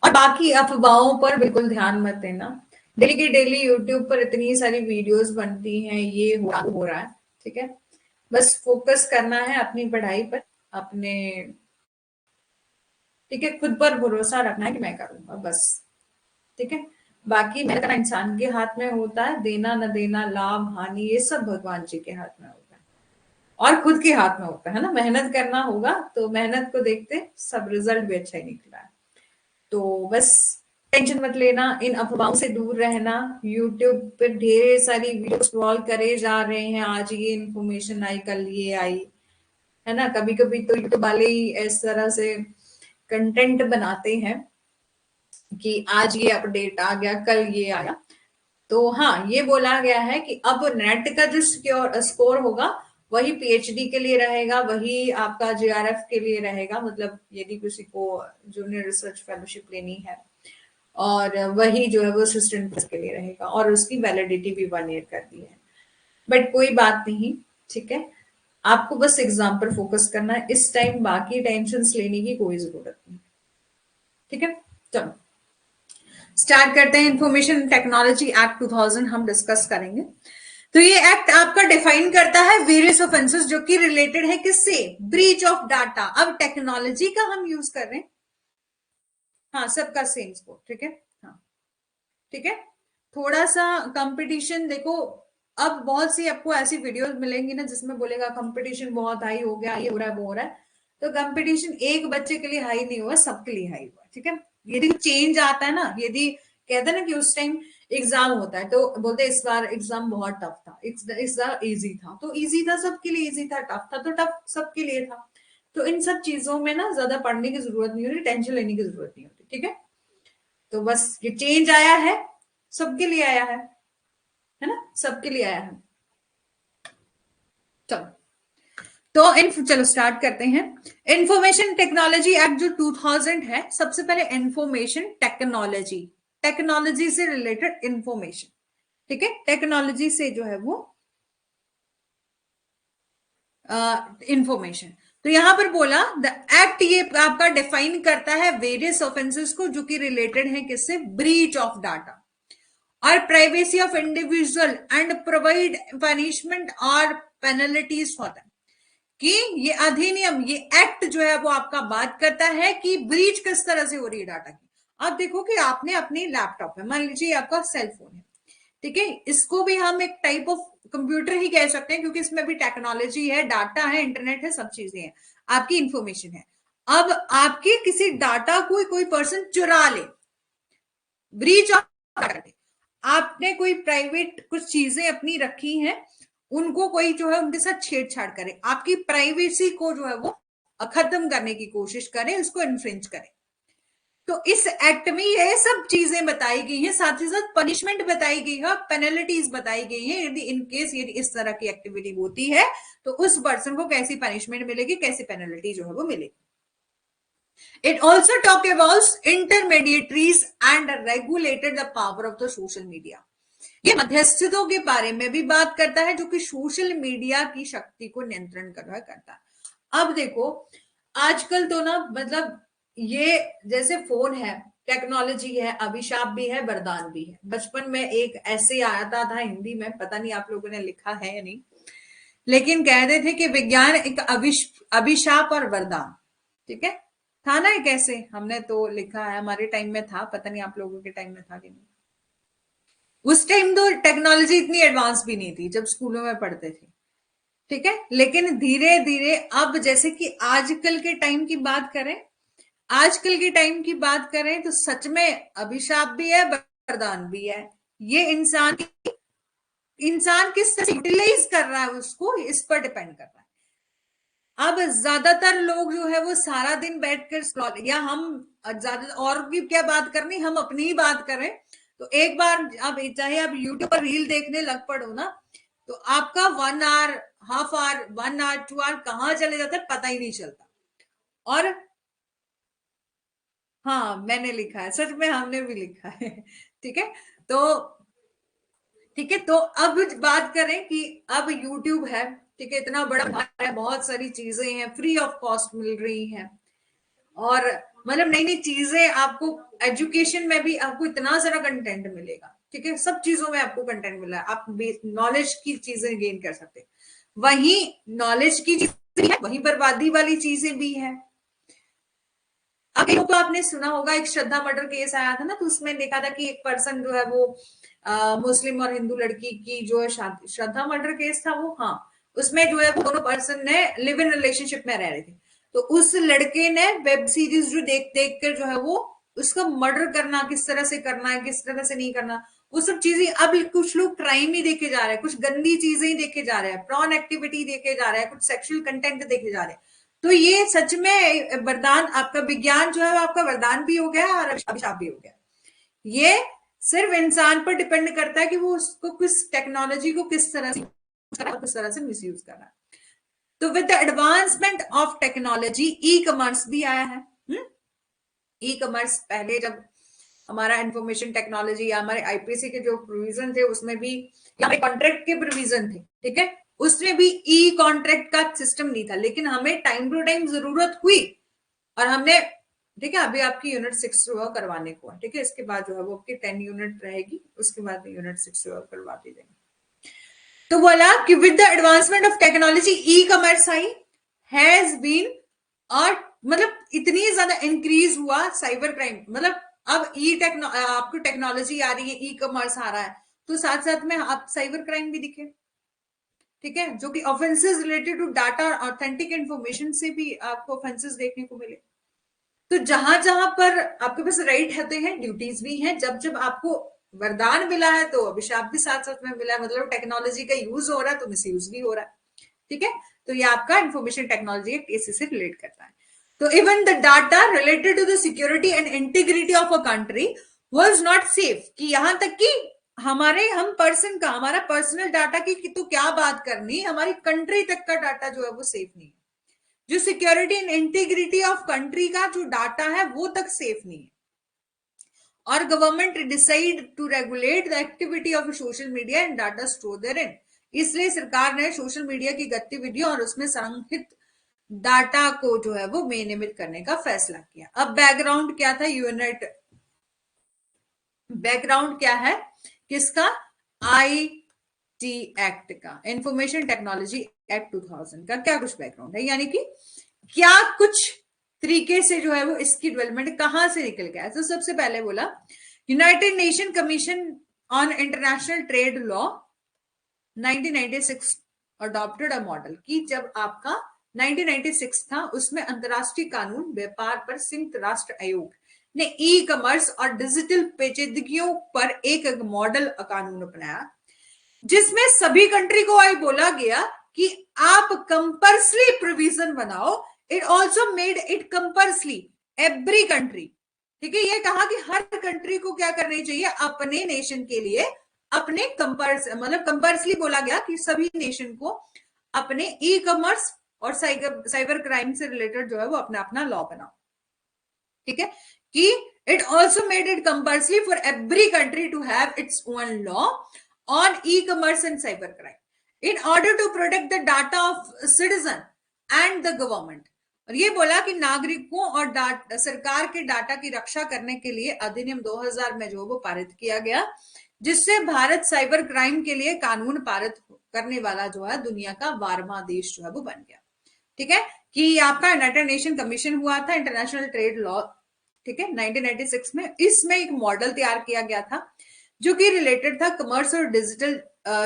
और बाकी अफवाहों पर बिल्कुल ध्यान मत देना, डेली की डेली यूट्यूब पर इतनी सारी वीडियोस बनती हैं, ये हो रहा है, ठीक है, बस फोकस करना है अपनी पढ़ाई पर, अपने, ठीक है, खुद पर भरोसा रखना है कि मैं करूंगा बस, ठीक है, बाकी मेहनत करना इंसान के हाथ में होता है, देना न देना, लाभ हानि, ये सब भगवान जी के हाथ में होता है, और खुद के हाथ में होता है ना, मेहनत करना होगा तो मेहनत को देखते सब रिजल्ट भी अच्छा ही निकला है, तो बस टेंशन मत लेना, इन अफवाहों से दूर रहना, यूट्यूब पर ढेर सारी वीडियो स्क्रॉल करे जा रहे हैं, आज ये इन्फॉर्मेशन आई कल ये आई, है ना, कभी कभी तो यूट्यूब वाले ही इस तरह से कंटेंट बनाते हैं कि आज ये अपडेट आ गया कल ये आया, तो हाँ ये बोला गया है कि अब नेट का जो स्कोर होगा वही पीएचडी के लिए रहेगा, वही आपका जेआरएफ के लिए रहेगा, मतलब यदि किसी को जूनियर रिसर्च फेलोशिप लेनी है, और वही जो है वो असिस्टेंट के लिए रहेगा, और उसकी वैलिडिटी भी 1 ईयर कर दी है, बट कोई बात नहीं, ठीक है, आपको बस एग्जाम पर फोकस करना है इस टाइम, बाकी टेंशन लेने की कोई जरूरत नहीं, ठीक है। चलो स्टार्ट करते हैं, इंफॉर्मेशन टेक्नोलॉजी एक्ट 2000 हम डिस्कस करेंगे। तो ये एक्ट आपका डिफाइन करता है वेरियस ऑफेंसेस जो कि रिलेटेड है किससे, ब्रीच ऑफ डाटा। अब टेक्नोलॉजी का हम यूज कर रहे हैं, हाँ सबका सेम स्कोप, ठीक है, हाँ ठीक है। थोड़ा सा कंपटीशन देखो, अब बहुत सी आपको ऐसी वीडियोस मिलेंगी ना जिसमें बोलेगा कंपटीशन बहुत हाई हो गया, ये हो रहा है वो हो रहा है। तो कंपटीशन एक बच्चे के लिए हाई नहीं हुआ, सबके लिए हाई हुआ, ठीक है। यदि चेंज आता है ना, यदि कहते हैं ना कि उस टाइम एग्जाम होता है तो बोलते हैं इस बार एग्जाम बहुत टफ था, इस बार इजी था, तो इजी था सबके लिए, इजी था, टफ था तो टफ सबके लिए था। तो इन सब चीजों में ना ज्यादा पढ़ने की जरूरत नहीं होती, टेंशन लेने की जरूरत नहीं होती, ठीक है। तो बस ये चेंज आया है, सबके लिए आया है ना, सबके लिए आया है। चलो, तो चलो स्टार्ट करते हैं। इंफॉर्मेशन टेक्नोलॉजी एक्ट जो 2000 है, सबसे पहले इंफॉर्मेशन टेक्नोलॉजी, टेक्नोलॉजी से रिलेटेड इंफॉर्मेशन, ठीक है, टेक्नोलॉजी से जो है वो इंफॉर्मेशन। तो यहां पर बोला द एक्ट, ये आपका डिफाइन करता है वेरियस ऑफेंसेस को जो कि रिलेटेड है किससे, ब्रीच ऑफ डाटा और privacy of individual and provide punishment और पेनल्टीज फॉर दैम। कि ये अधिनियम, ये एक्ट जो है वो आपका बात करता है कि ब्रीच किस तरह से हो रही है डाटा की। आप देखो कि आपने अपनी लैपटॉप है, मान लीजिए आपका सेल फोन है, ठीक है, इसको भी हम एक टाइप ऑफ कंप्यूटर ही कह सकते हैं क्योंकि इसमें भी टेक्नोलॉजी है, डाटा है, इंटरनेट है, सब चीजें हैं, आपकी इंफॉर्मेशन है। अब आपके किसी डाटा को कोई पर्सन चुरा ले, ब्रीच ऑफ डाटा, आपने कोई प्राइवेट कुछ चीजें अपनी रखी हैं, उनको कोई जो है उनके साथ छेड़छाड़ करे, आपकी प्राइवेसी को जो है वो खत्म करने की कोशिश करे, उसको इन्फ्रिंज करे। तो इस एक्ट में ये सब चीजें बताई गई हैं, साथ ही साथ पनिशमेंट बताई गई है, पेनल्टीज बताई गई है, यदि इनकेस यदि इस तरह की एक्टिविटी होती है तो उस पर्सन को कैसी पनिशमेंट मिलेगी, कैसी पेनल्टी जो है वो मिलेगी। It also talk about intermediaries and regulated the power of the social media. ये मध्यस्थों के बारे में भी बात करता है जो कि सोशल मीडिया की शक्ति को नियंत्रण करता है। अब देखो आजकल तो ना मतलब ये जैसे फोन है, टेक्नोलॉजी है, अभिशाप भी है, वरदान भी है। बचपन में एक ऐसे आता था हिंदी में, पता नहीं आप लोगों ने लिखा है या नहीं, लेकिन कहते थे कि विज्ञान एक अभिशाप और वरदान, ठीक है, था ना, एक ऐसे हमने तो लिखा है, हमारे टाइम में था, पता नहीं आप लोगों के टाइम में था कि नहीं। उस टाइम तो टेक्नोलॉजी इतनी एडवांस भी नहीं थी जब स्कूलों में पढ़ते थे, ठीक है, लेकिन धीरे धीरे अब जैसे कि आजकल के टाइम की बात करें, आजकल के टाइम की बात करें तो सच में अभिशाप भी है, वरदान भी है। ये इंसान किस तरह से यूटिलाइज कर रहा है उसको, इस पर डिपेंड कर रहा है। अब ज्यादातर लोग जो है वो सारा दिन बैठकर स्क्रॉल, या हम ज्यादा और भी क्या बात करनी, हम अपनी ही बात करें तो एक बार अब चाहे आप यूट्यूब पर रील देखने लग पड़ो ना, तो आपका 1 hour, half hour, 1 hour, 2 hour कहाँ चले जाता है पता ही नहीं चलता। और हाँ मैंने लिखा है, सच में हमने भी लिखा है ठीक है। तो ठीक है, तो अब बात करें कि अब यूट्यूब है, ठीक है, इतना बड़ा है, बहुत सारी चीजें हैं, फ्री ऑफ कॉस्ट मिल रही हैं, और मतलब नई नई चीजें आपको, एजुकेशन में भी आपको इतना सारा कंटेंट मिलेगा, ठीक है, सब चीजों में आपको कंटेंट मिला है, आप नॉलेज की चीजें गेन कर सकते हैं। वही नॉलेज की चीजें है, वही बर्बादी वाली चीजें भी है। अब तो आपने सुना होगा एक श्रद्धा मर्डर केस आया था ना, तो उसमें देखा था कि एक पर्सन जो है वो मुस्लिम और हिंदू लड़की की जो है शादी, श्रद्धा मर्डर केस था वो, हाँ, उसमें जो है वो दोनों पर्सन ने लिव इन रिलेशनशिप में रह रहे थे, तो उस लड़के ने वेब सीरीज जो देख देख कर जो है वो उसका मर्डर करना, किस तरह से करना है, किस तरह से नहीं करना, वो सब चीजें, अब कुछ लोग क्राइम ही देखे जा रहे हैं, कुछ गंदी चीजें ही देखे जा रहे हैं, प्रॉन एक्टिविटी देखे जा रहे हैं, कुछ सेक्सुअल कंटेंट देखे जा रहे हैं। तो ये सच में वरदान, आपका विज्ञान जो है आपका वरदान भी हो गया और अभिशाप भी हो गया। ये सिर्फ इंसान पर डिपेंड करता है कि वो उसको किस टेक्नोलॉजी को किस तरह से मिसयूज कर रहा है। तो with the advancement of technology e commerce भी आया है। ई कॉमर्स पहले जब हमारा इंफॉर्मेशन टेक्नोलॉजी या हमारे आईपीसी के जो प्रोविजन थे उसमें भी, या कॉन्ट्रैक्ट के प्रोविजन थे, ठीक है, उसमें भी ई कॉन्ट्रैक्ट का सिस्टम नहीं था, लेकिन हमें टाइम टू टाइम जरूरत हुई और हमने, ठीक है, अभी आपकी यूनिट 6 करवाने को है, ठीक है, इसके बाद जो है वो आपकी 10 यूनिट रहेगी, उसके बाद यूनिट 6 करवा दी जाएगी। तो बोला कि with the advancement of technology e commerce I has been, और मतलब इतनी ज्यादा इंक्रीज हुआ साइबर क्राइम, मतलब अब आपको टेक्नोलॉजी आ रही है, ई कॉमर्स आ रहा है, तो साथ साथ में आप साइबर क्राइम भी दिखे, ठीक है, जो कि ऑफेंसेस रिलेटेड टू डाटा और ऑथेंटिक इंफॉर्मेशन से भी आपको ऑफेंसेस देखने को मिले। तो जहां जहां पर आपके पास राइट होते हैं, ड्यूटीज भी हैं। जब जब आपको वरदान मिला है तो अभिशाप भी साथ साथ में मिला है, मतलब टेक्नोलॉजी का यूज हो रहा है तो मिस यूज भी हो रहा है, ठीक है। तो ये आपका इंफॉर्मेशन टेक्नोलॉजी एक्ट इसी से रिलेट करता है। तो even the data related to the security and integrity of a country was not safe, कि यहां तक कि हम पर्सन का, हमारा पर्सनल डाटा की तो क्या बात करनी, हमारी कंट्री तक का डाटा जो है वो सेफ नहीं है। जो security and integrity of country का जो डाटा है वो तक सेफ नहीं है। और government decide to regulate the activity of social media and data store therein, इसलिए सरकार ने सोशल मीडिया की गतिविधियों और उसमें संग्रहित डाटा को जो है वो विनियमित करने का फैसला किया। अब बैकग्राउंड क्या था, यूनिट बैकग्राउंड क्या है किसका, आईटी एक्ट का, इंफॉर्मेशन टेक्नोलॉजी एक्ट 2000 का क्या कुछ बैकग्राउंड है, यानी कि क्या कुछ तरीके से जो है वो इसकी डेवलपमेंट कहां से निकल गया। तो सबसे पहले बोला United nation commission on international trade law 1996 adopted a model, कि जब आपका 1996 था उसमें अंतरराष्ट्रीय कानून व्यापार पर संयुक्त राष्ट्र आयोग ने ई कॉमर्स और डिजिटल पेचीदगियों पर एक मॉडल कानून अपनाया, जिसमें सभी कंट्री को आई बोला गया कि आप कंपल्सरी प्रोविजन बनाओ। It also made it compulsory every country, ठीक है। ये कहा कि हर कंट्री को क्या करनी चाहिए, अपने नेशन के लिए अपने मतलब कंपल्सरी बोला गया कि सभी नेशन को अपने ई कॉमर्स और साइबर क्राइम से रिलेटेड जो है वो अपना अपना लॉ बनाओ, ठीक है। कि it also made it compulsory for every country to have its own law on e commerce and cyber crime in order to protect the data of citizen and the government. और ये बोला कि नागरिकों और सरकार के डाटा की रक्षा करने के लिए अधिनियम 2000 में जो वो पारित किया गया, जिससे भारत साइबर क्राइम के लिए कानून पारित करने वाला जो है दुनिया का 12वां देश जो है वो बन गया, ठीक है। कि आपका यूनाइटेड नेशन कमीशन हुआ था इंटरनेशनल ट्रेड लॉ, ठीक है, 1996 में। इसमें एक मॉडल तैयार किया गया था जो कि रिलेटेड था कॉमर्स और डिजिटल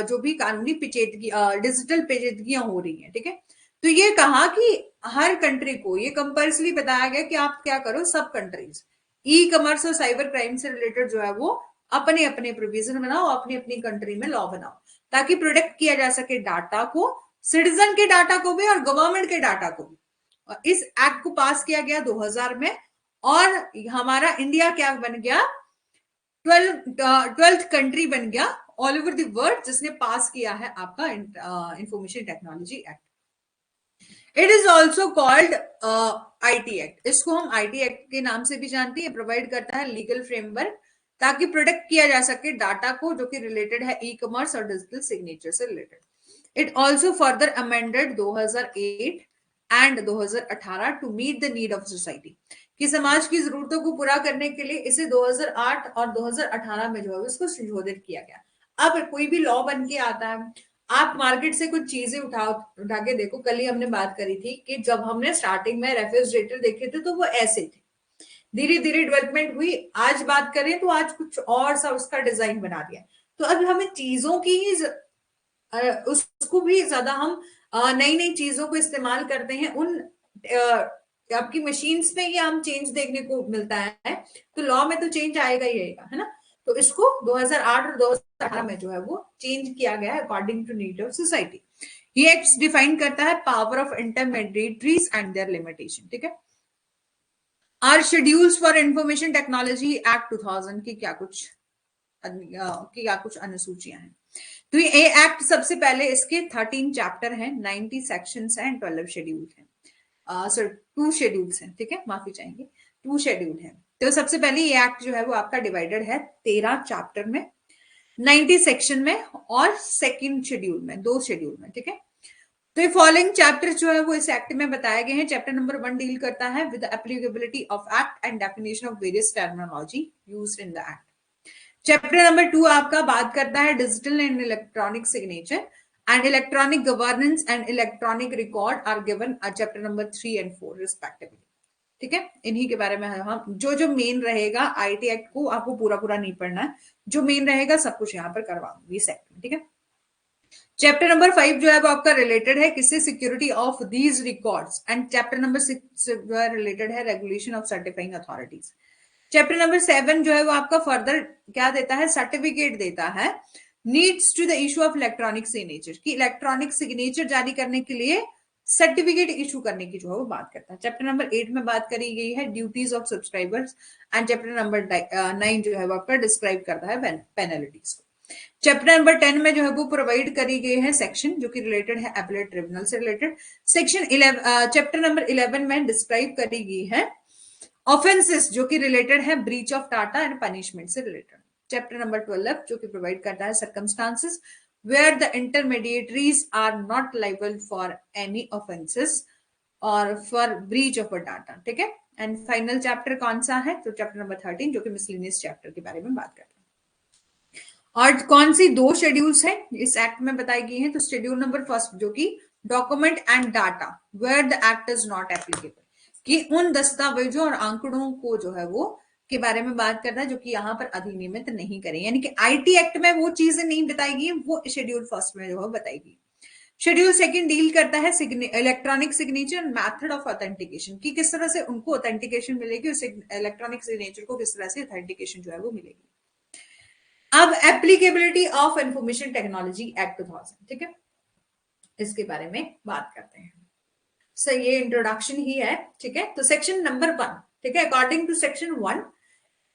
जो भी कानूनी डिजिटल पेचीदगियां हो रही हैं, ठीक है। तो ये कहा कि हर कंट्री को ये कंपल्सरी बताया गया कि आप क्या करो, सब कंट्रीज ई कॉमर्स और साइबर क्राइम से रिलेटेड जो है वो अपने अपने प्रोविजन बनाओ, अपनी अपनी कंट्री में लॉ बनाओ, ताकि प्रोटेक्ट किया जा सके डाटा को, सिटीजन के डाटा को भी और गवर्नमेंट के डाटा को भी। और इस एक्ट को पास किया गया 2000 में, और हमारा इंडिया क्या बन गया, 12th कंट्री बन गया ऑल ओवर द वर्ल्ड जिसने पास किया है आपका information technology act. It is also called IT act, इसको हम आईटी एक्ट के नाम से भी जानते हैं। प्रोवाइड करता है लीगल फ्रेमवर्क ताकि प्रोटेक्ट किया जा सके डाटा को जो कि रिलेटेड है ई कॉमर्स और डिजिटल सिग्नेचर से related. It also further amended 2008 and 2018 to meet the need of society, कि समाज की जरूरतों को पूरा करने के लिए इसे 2008 और 2018 में जो है उसको संशोधित किया गया। अब कोई भी लॉ बन के आता है, आप मार्केट से कुछ चीजें उठा के देखो। कल ही हमने बात करी थी कि जब हमने स्टार्टिंग में रेफ्रिजरेटर देखे थे तो वो ऐसे थे, धीरे धीरे डेवलपमेंट हुई, आज बात करें तो आज कुछ और सा उसका डिजाइन बना दिया। तो अब हमें चीजों की ही उसको भी ज्यादा हम नई नई चीजों को इस्तेमाल करते हैं, उन आपकी मशीन्स में ही हम चेंज देखने को मिलता है, तो लॉ में तो चेंज आएगा ही आएगा, है ना। तो इसको 2008 और 2018 में जो है वो चेंज किया गया है according to need of society. ये एक्ट डिफाइन करता है power of intermediaries and their limitation, ठीक है। Are schedules for information technology act 2000 की क्या कुछ अनुसूचियां हैं। तो ये एक्ट सबसे पहले इसके 13 चैप्टर हैं, 90 सेक्शंस हैं, 12 शेड्यूल हैं, सॉरी 2 शेड्यूल्स हैं, ठीक है, माफी चाहेंगे, 2 शेड्यूल हैं। तो सबसे पहले ये एक्ट जो है वो आपका डिवाइडेड है 13 चैप्टर में, 90 सेक्शन में और सेकंड शेड्यूल में, 2 शेड्यूल में, ठीक है। तो ये फॉलोइंग चैप्टर जो है वो इस एक्ट में बताए गए हैं। चैप्टर नंबर 1 डील करता है with applicability of act and definition of various terminology used in the act. Chapter number 2 आपका बात करता है digital and electronic signature, and electronic governance and electronic record are given chapter number 3 and 4 respectively. ठीक है, इन्हीं के बारे में हम जो मेन रहेगा आईटी एक्ट को आपको पूरा पूरा नहीं पढ़ना है, जो मेन रहेगा सब कुछ यहाँ पर करवा दूंगी सेक्ट में। ठीक है, चैप्टर नंबर 5 जो है वो आपका रिलेटेड है किससे, security of these records, and chapter number 6 जो है रिलेटेड है regulation of certifying authorities. Chapter number 7 जो है वो आपका फर्दर क्या देता है, सर्टिफिकेट देता है needs to the issue of electronic signature, कि इलेक्ट्रॉनिक सिग्नेचर जारी करने के लिए सर्टिफिकेट इशू करने की जो है वो बात करता है। चैप्टर नंबर 8 में बात करी गई है duties of subscribers, and chapter number 9 जो है वो आपका डिस्क्राइब करता है पेनल्टीज को। चैप्टर नंबर 10 में जो है वो प्रोवाइड करी गई है सेक्शन जो कि रिलेटेड है एपेलेट ट्रिब्यूनल से रिलेटेड। सेक्शन 11 चैप्टर नंबर 11 में डिस्क्राइब करी गई है ऑफेंसेस जो कि रिलेटेड है breach of data and punishment से रिलेटेड। चैप्टर नंबर 12 जो कि प्रोवाइड करता है circumstances where the intermediaries are not liable for any offences और for breach of a data. ठीक है, एंड फाइनल चैप्टर कौन सा है, तो चैप्टर नंबर 13 जो कि मिसलेनियस चैप्टर के बारे में बात करता है। और कौन सी 2 शेड्यूल्स है इस एक्ट में बताई गई है, तो शेड्यूल नंबर 1 जो कि document and data where the act is not applicable, कि उन दस्तावेजों और आंकड़ों को जो है वो के बारे में बात करता है जो कि यहाँ पर अधिनियमित नहीं करें, यानी कि आईटी एक्ट में वो चीजें नहीं बताई गई, वो शेड्यूल 1 में जो है बताई गई। शेड्यूल 2 डील करता है electronic signature method of authentication, कि किस तरह से उनको ऑथेंटिकेशन मिलेगी, उस इलेक्ट्रॉनिक सिग्नेचर को किस तरह से ऑथेंटिकेशन जो है वो मिलेगी। अब applicability of information technology act 2000, ठीक है, इसके बारे में बात करते हैं। सो ये इंट्रोडक्शन ही है। ठीक है, तो सेक्शन नंबर 1, ठीक है, अकॉर्डिंग टू सेक्शन 1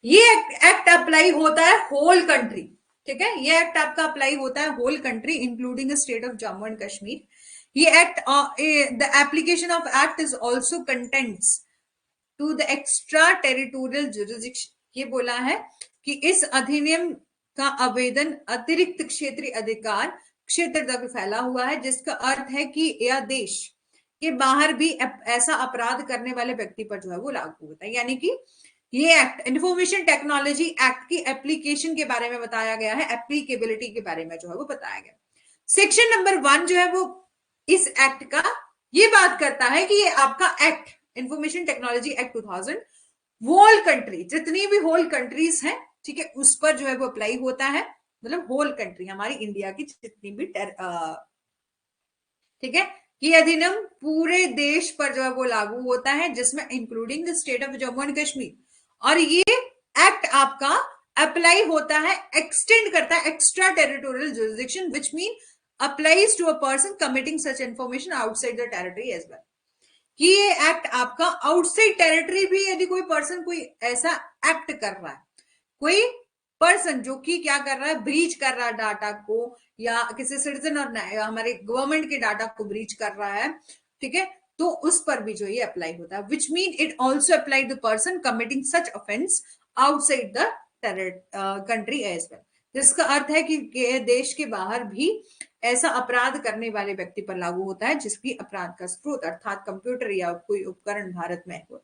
ये एक्ट अप्लाई होता है होल कंट्री। ठीक है, ये एक्ट आपका अप्लाई होता है whole country including state of Jammu and Kashmir. ये act the application of act is also contents to the extra territorial jurisdiction. ये बोला है कि इस अधिनियम का आवेदन अतिरिक्त क्षेत्रीय अधिकार क्षेत्र तक फैला हुआ है, जिसका अर्थ है कि यह देश के बाहर भी ऐसा अपराध करने वाले व्यक्ति पर जो है वो लागू होता है। यानी कि ये एक्ट इंफॉर्मेशन टेक्नोलॉजी एक्ट की एप्लीकेशन के बारे में बताया गया है, एप्लीकेबिलिटी के बारे में जो है वो बताया गया। सेक्शन नंबर 1 जो है वो इस एक्ट का ये बात करता है कि ये आपका act information technology act 2000 whole country, जितनी भी होल कंट्रीज हैं, ठीक है, उस पर जो है वो अप्लाई होता है, मतलब होल कंट्री हमारी इंडिया की जितनी भी ठीक है, ये अधिनियम पूरे देश पर जो है वो लागू होता है, जिसमें including the state of Jammu and Kashmir. और ये एक्ट आपका अप्लाई होता है, एक्सटेंड करता है extra territorial jurisdiction which mean applies to a person committing such information outside the territory as well. कि ये एक्ट आपका आउटसाइड टेरिटरी भी, यदि कोई पर्सन कोई ऐसा एक्ट कर रहा है, कोई पर्सन जो कि क्या कर रहा है, ब्रीच कर रहा है डाटा को, या किसी सिटीजन और हमारे गवर्नमेंट के डाटा को ब्रीच कर रहा है, ठीक है, तो उस पर भी जो ये अप्लाई होता है, which mean it also apply the person committing such offence outside the country as well. जिसका अर्थ है कि देश के बाहर भी ऐसा अपराध करने वाले व्यक्ति पर लागू होता है जिसकी अपराध का स्रोत अर्थात कंप्यूटर या कोई उपकरण भारत में हो।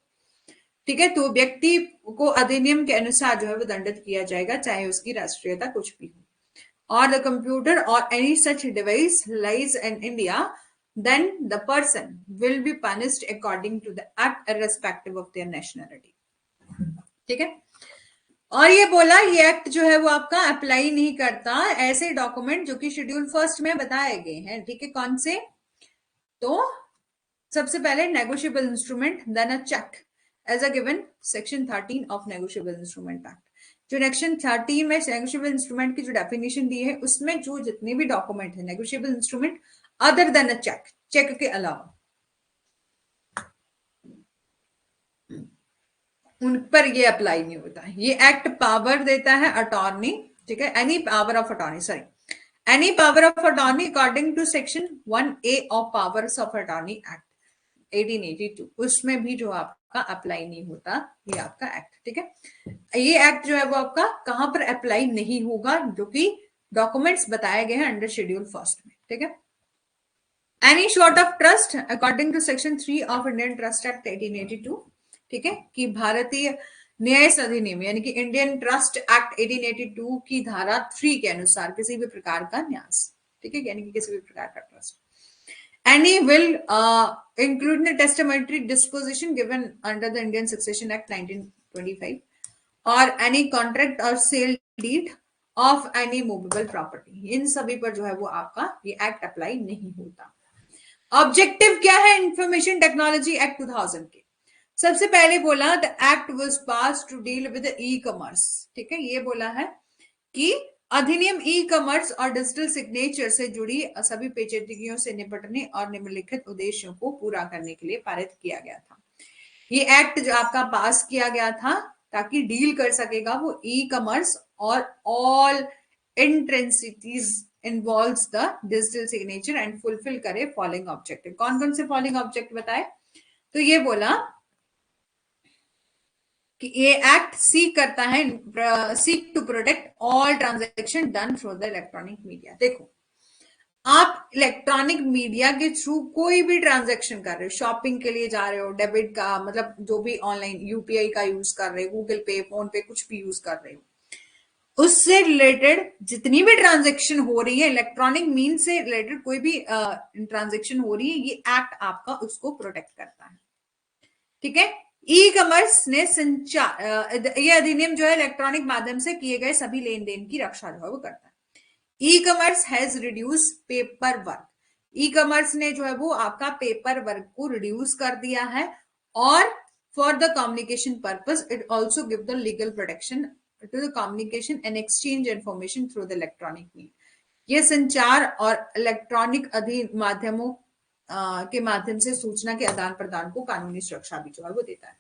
ठीक है, तो व्यक्ति को अधिनियम के अनुसार जो है वो दंडित किया जाएगा, चाहे उसकी राष्ट्रीयता कुछ भी हो। और द कंप्यूटर और any such device lies in India, then the person will be punished according to the act irrespective of their nationality। ठीक है, और ये बोला ये एक्ट जो है वो आपका अप्लाई नहीं करता ऐसे डॉक्यूमेंट जो कि शेड्यूल 1 में बताए गए हैं। ठीक है, कौन से, तो सबसे पहले negotiable instrument, then a cheque as a given section 13 of negotiable instrument act. जो सेक्शन 13 में नेगोशिएबल इंस्ट्रूमेंट की जो डेफिनेशन दी है, उसमें जो जितने भी डॉक्यूमेंट है negotiable instrument other than a check, check के अलावा उन पर ये अप्लाई नहीं होता है। ये एक्ट पावर देता है अटॉर्नी, ठीक है, any power of attorney, sorry any power of attorney according to section 1A of powers of attorney act 1882, उसमें भी जो आपका अप्लाई नहीं होता ये आपका एक्ट। ठीक है, ये एक्ट जो है वो आपका कहां पर अप्लाई नहीं होगा, जो कि डॉक्यूमेंट्स बताए गए हैं अंडर शेड्यूल 1 में। ठीक है, any sort of trust according to section 3 of Indian trust act 1882, ठीक है, कि भारतीय न्यास अधिनियम यानी कि इंडियन ट्रस्ट एक्ट 1882 की धारा 3 के अनुसार किसी भी प्रकार का न्यास, ठीक है, यानी कि किसी भी प्रकार का trust. Any will include the testamentary disposition given under the Indian Succession Act 1925 or any contract or sale deed of any movable property. इन सभी पर जो है वो आपका ये एक्ट अप्लाई नहीं होता। ऑब्जेक्टिव क्या है इंफॉर्मेशन टेक्नोलॉजी एक्ट 2000 के? सबसे पहले बोला the act was pass to deal with e commerce, ठीक है, ये बोला है कि अधिनियम ई कॉमर्स और डिजिटल सिग्नेचर से जुड़ी सभी पेचीदगियों से निपटने और निम्नलिखित उद्देश्यों को पूरा करने के लिए पारित किया गया था। ये एक्ट जो आपका पास किया गया था ताकि डील कर सकेगा वो ई कॉमर्स और all intensities involves the digital signature and fulfil करे फॉलोइंग ऑब्जेक्टिव। कौन कौन से फॉलोइंग ऑब्जेक्ट बताए? तो ये बोला कि ये एक्ट सीक करता है, seek to protect all transaction done through the electronic media. देखो, आप इलेक्ट्रॉनिक मीडिया के थ्रू कोई भी ट्रांजैक्शन कर रहे हो, शॉपिंग के लिए जा रहे हो, डेबिट का मतलब जो भी ऑनलाइन यूपीआई का यूज कर रहे हो, गूगल पे, फोन पे, कुछ भी यूज कर रहे हो, उससे रिलेटेड जितनी भी ट्रांजैक्शन हो रही है, इलेक्ट्रॉनिक मीन से रिलेटेड कोई भी ट्रांजैक्शन हो रही है, ये एक्ट आपका उसको प्रोटेक्ट करता है। ठीक है, ई कॉमर्स ने संचार, ये अधिनियम जो है इलेक्ट्रॉनिक माध्यम से किए गए सभी लेन देन की रक्षा जो है वो करता है। E commerce has reduce paper work, e commerce ने जो है वो आपका पेपर वर्क को रिड्यूस कर दिया है, और for the communication purpose it also give the legal protection to the communication and exchange information through the electronic media. ये संचार और इलेक्ट्रॉनिक माध्यमों के माध्यम से सूचना के आदान प्रदान को कानूनी सुरक्षा भी जो है वो देता है,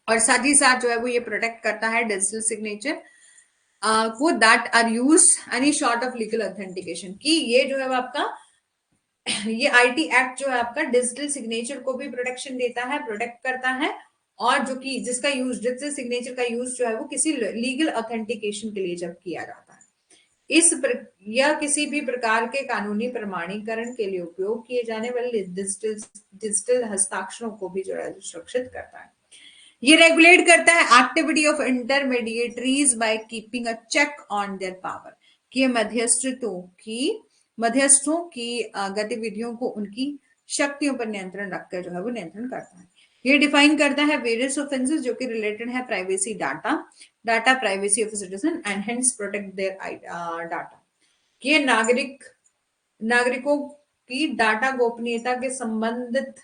और साथ ही साथ जो है वो ये प्रोटेक्ट करता है डिजिटल सिग्नेचर को that are use any sort of legal authentication, कि ये जो है आपका ये आईटी एक्ट जो है आपका डिजिटल सिग्नेचर को भी प्रोटेक्शन देता है, प्रोटेक्ट करता है, और जो कि जिसका यूज डिजिटल सिग्नेचर का यूज जो है वो किसी लीगल ऑथेंटिकेशन के लिए जब किया जाता है, या किसी भी प्रकार के कानूनी प्रमाणीकरण के लिए उपयोग किए जाने वाले डिजिटल हस्ताक्षरों को भी जो है सुरक्षित करता है। ये रेगुलेट करता है activity of intermediaries by keeping a check on their power, कि मध्यस्थों की गतिविधियों को उनकी शक्तियों पर नियंत्रण रखकर जो है वो नियंत्रण करता है। ये डिफाइन करता है वेरियस ऑफेंसेस जो कि रिलेटेड है privacy data privacy of citizen and hence protect their data. ये नागरिकों की डाटा गोपनीयता के संबंधित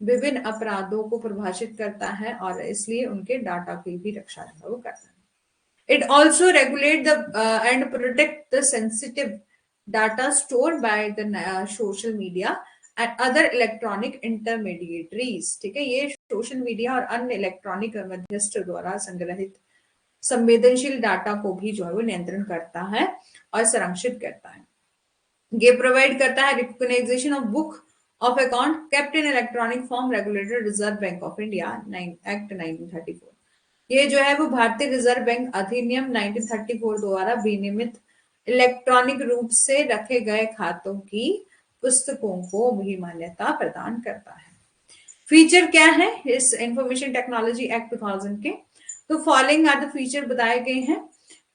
विभिन्न अपराधों को परिभाषित करता है, और इसलिए उनके डाटा की भी रक्षा वो करता है। It also regulate the end protect the sensitive data stored by the social media and other electronic intermediaries. ठीक है, ये सोशल मीडिया और अन्य इलेक्ट्रॉनिक मध्यस्थ द्वारा संग्रहित संवेदनशील डाटा को भी जो है वो नियंत्रण करता है और संरक्षित करता है। ये प्रोवाइड करता है recognization of book of account kept in electronic form regulated Reserve Bank of India act 1934। ये जो है वो भारतीय रिजर्व बैंक अधिनियम 1934 द्वारा विनियमित इलेक्ट्रॉनिक रूप से रखे गए खातों की पुस्तकों को भी मान्यता प्रदान करता है। फीचर क्या है इस इंफॉर्मेशन टेक्नोलॉजी एक्ट 2000 के? तो फॉलोइंग आर द फीचर बताए गए हैं।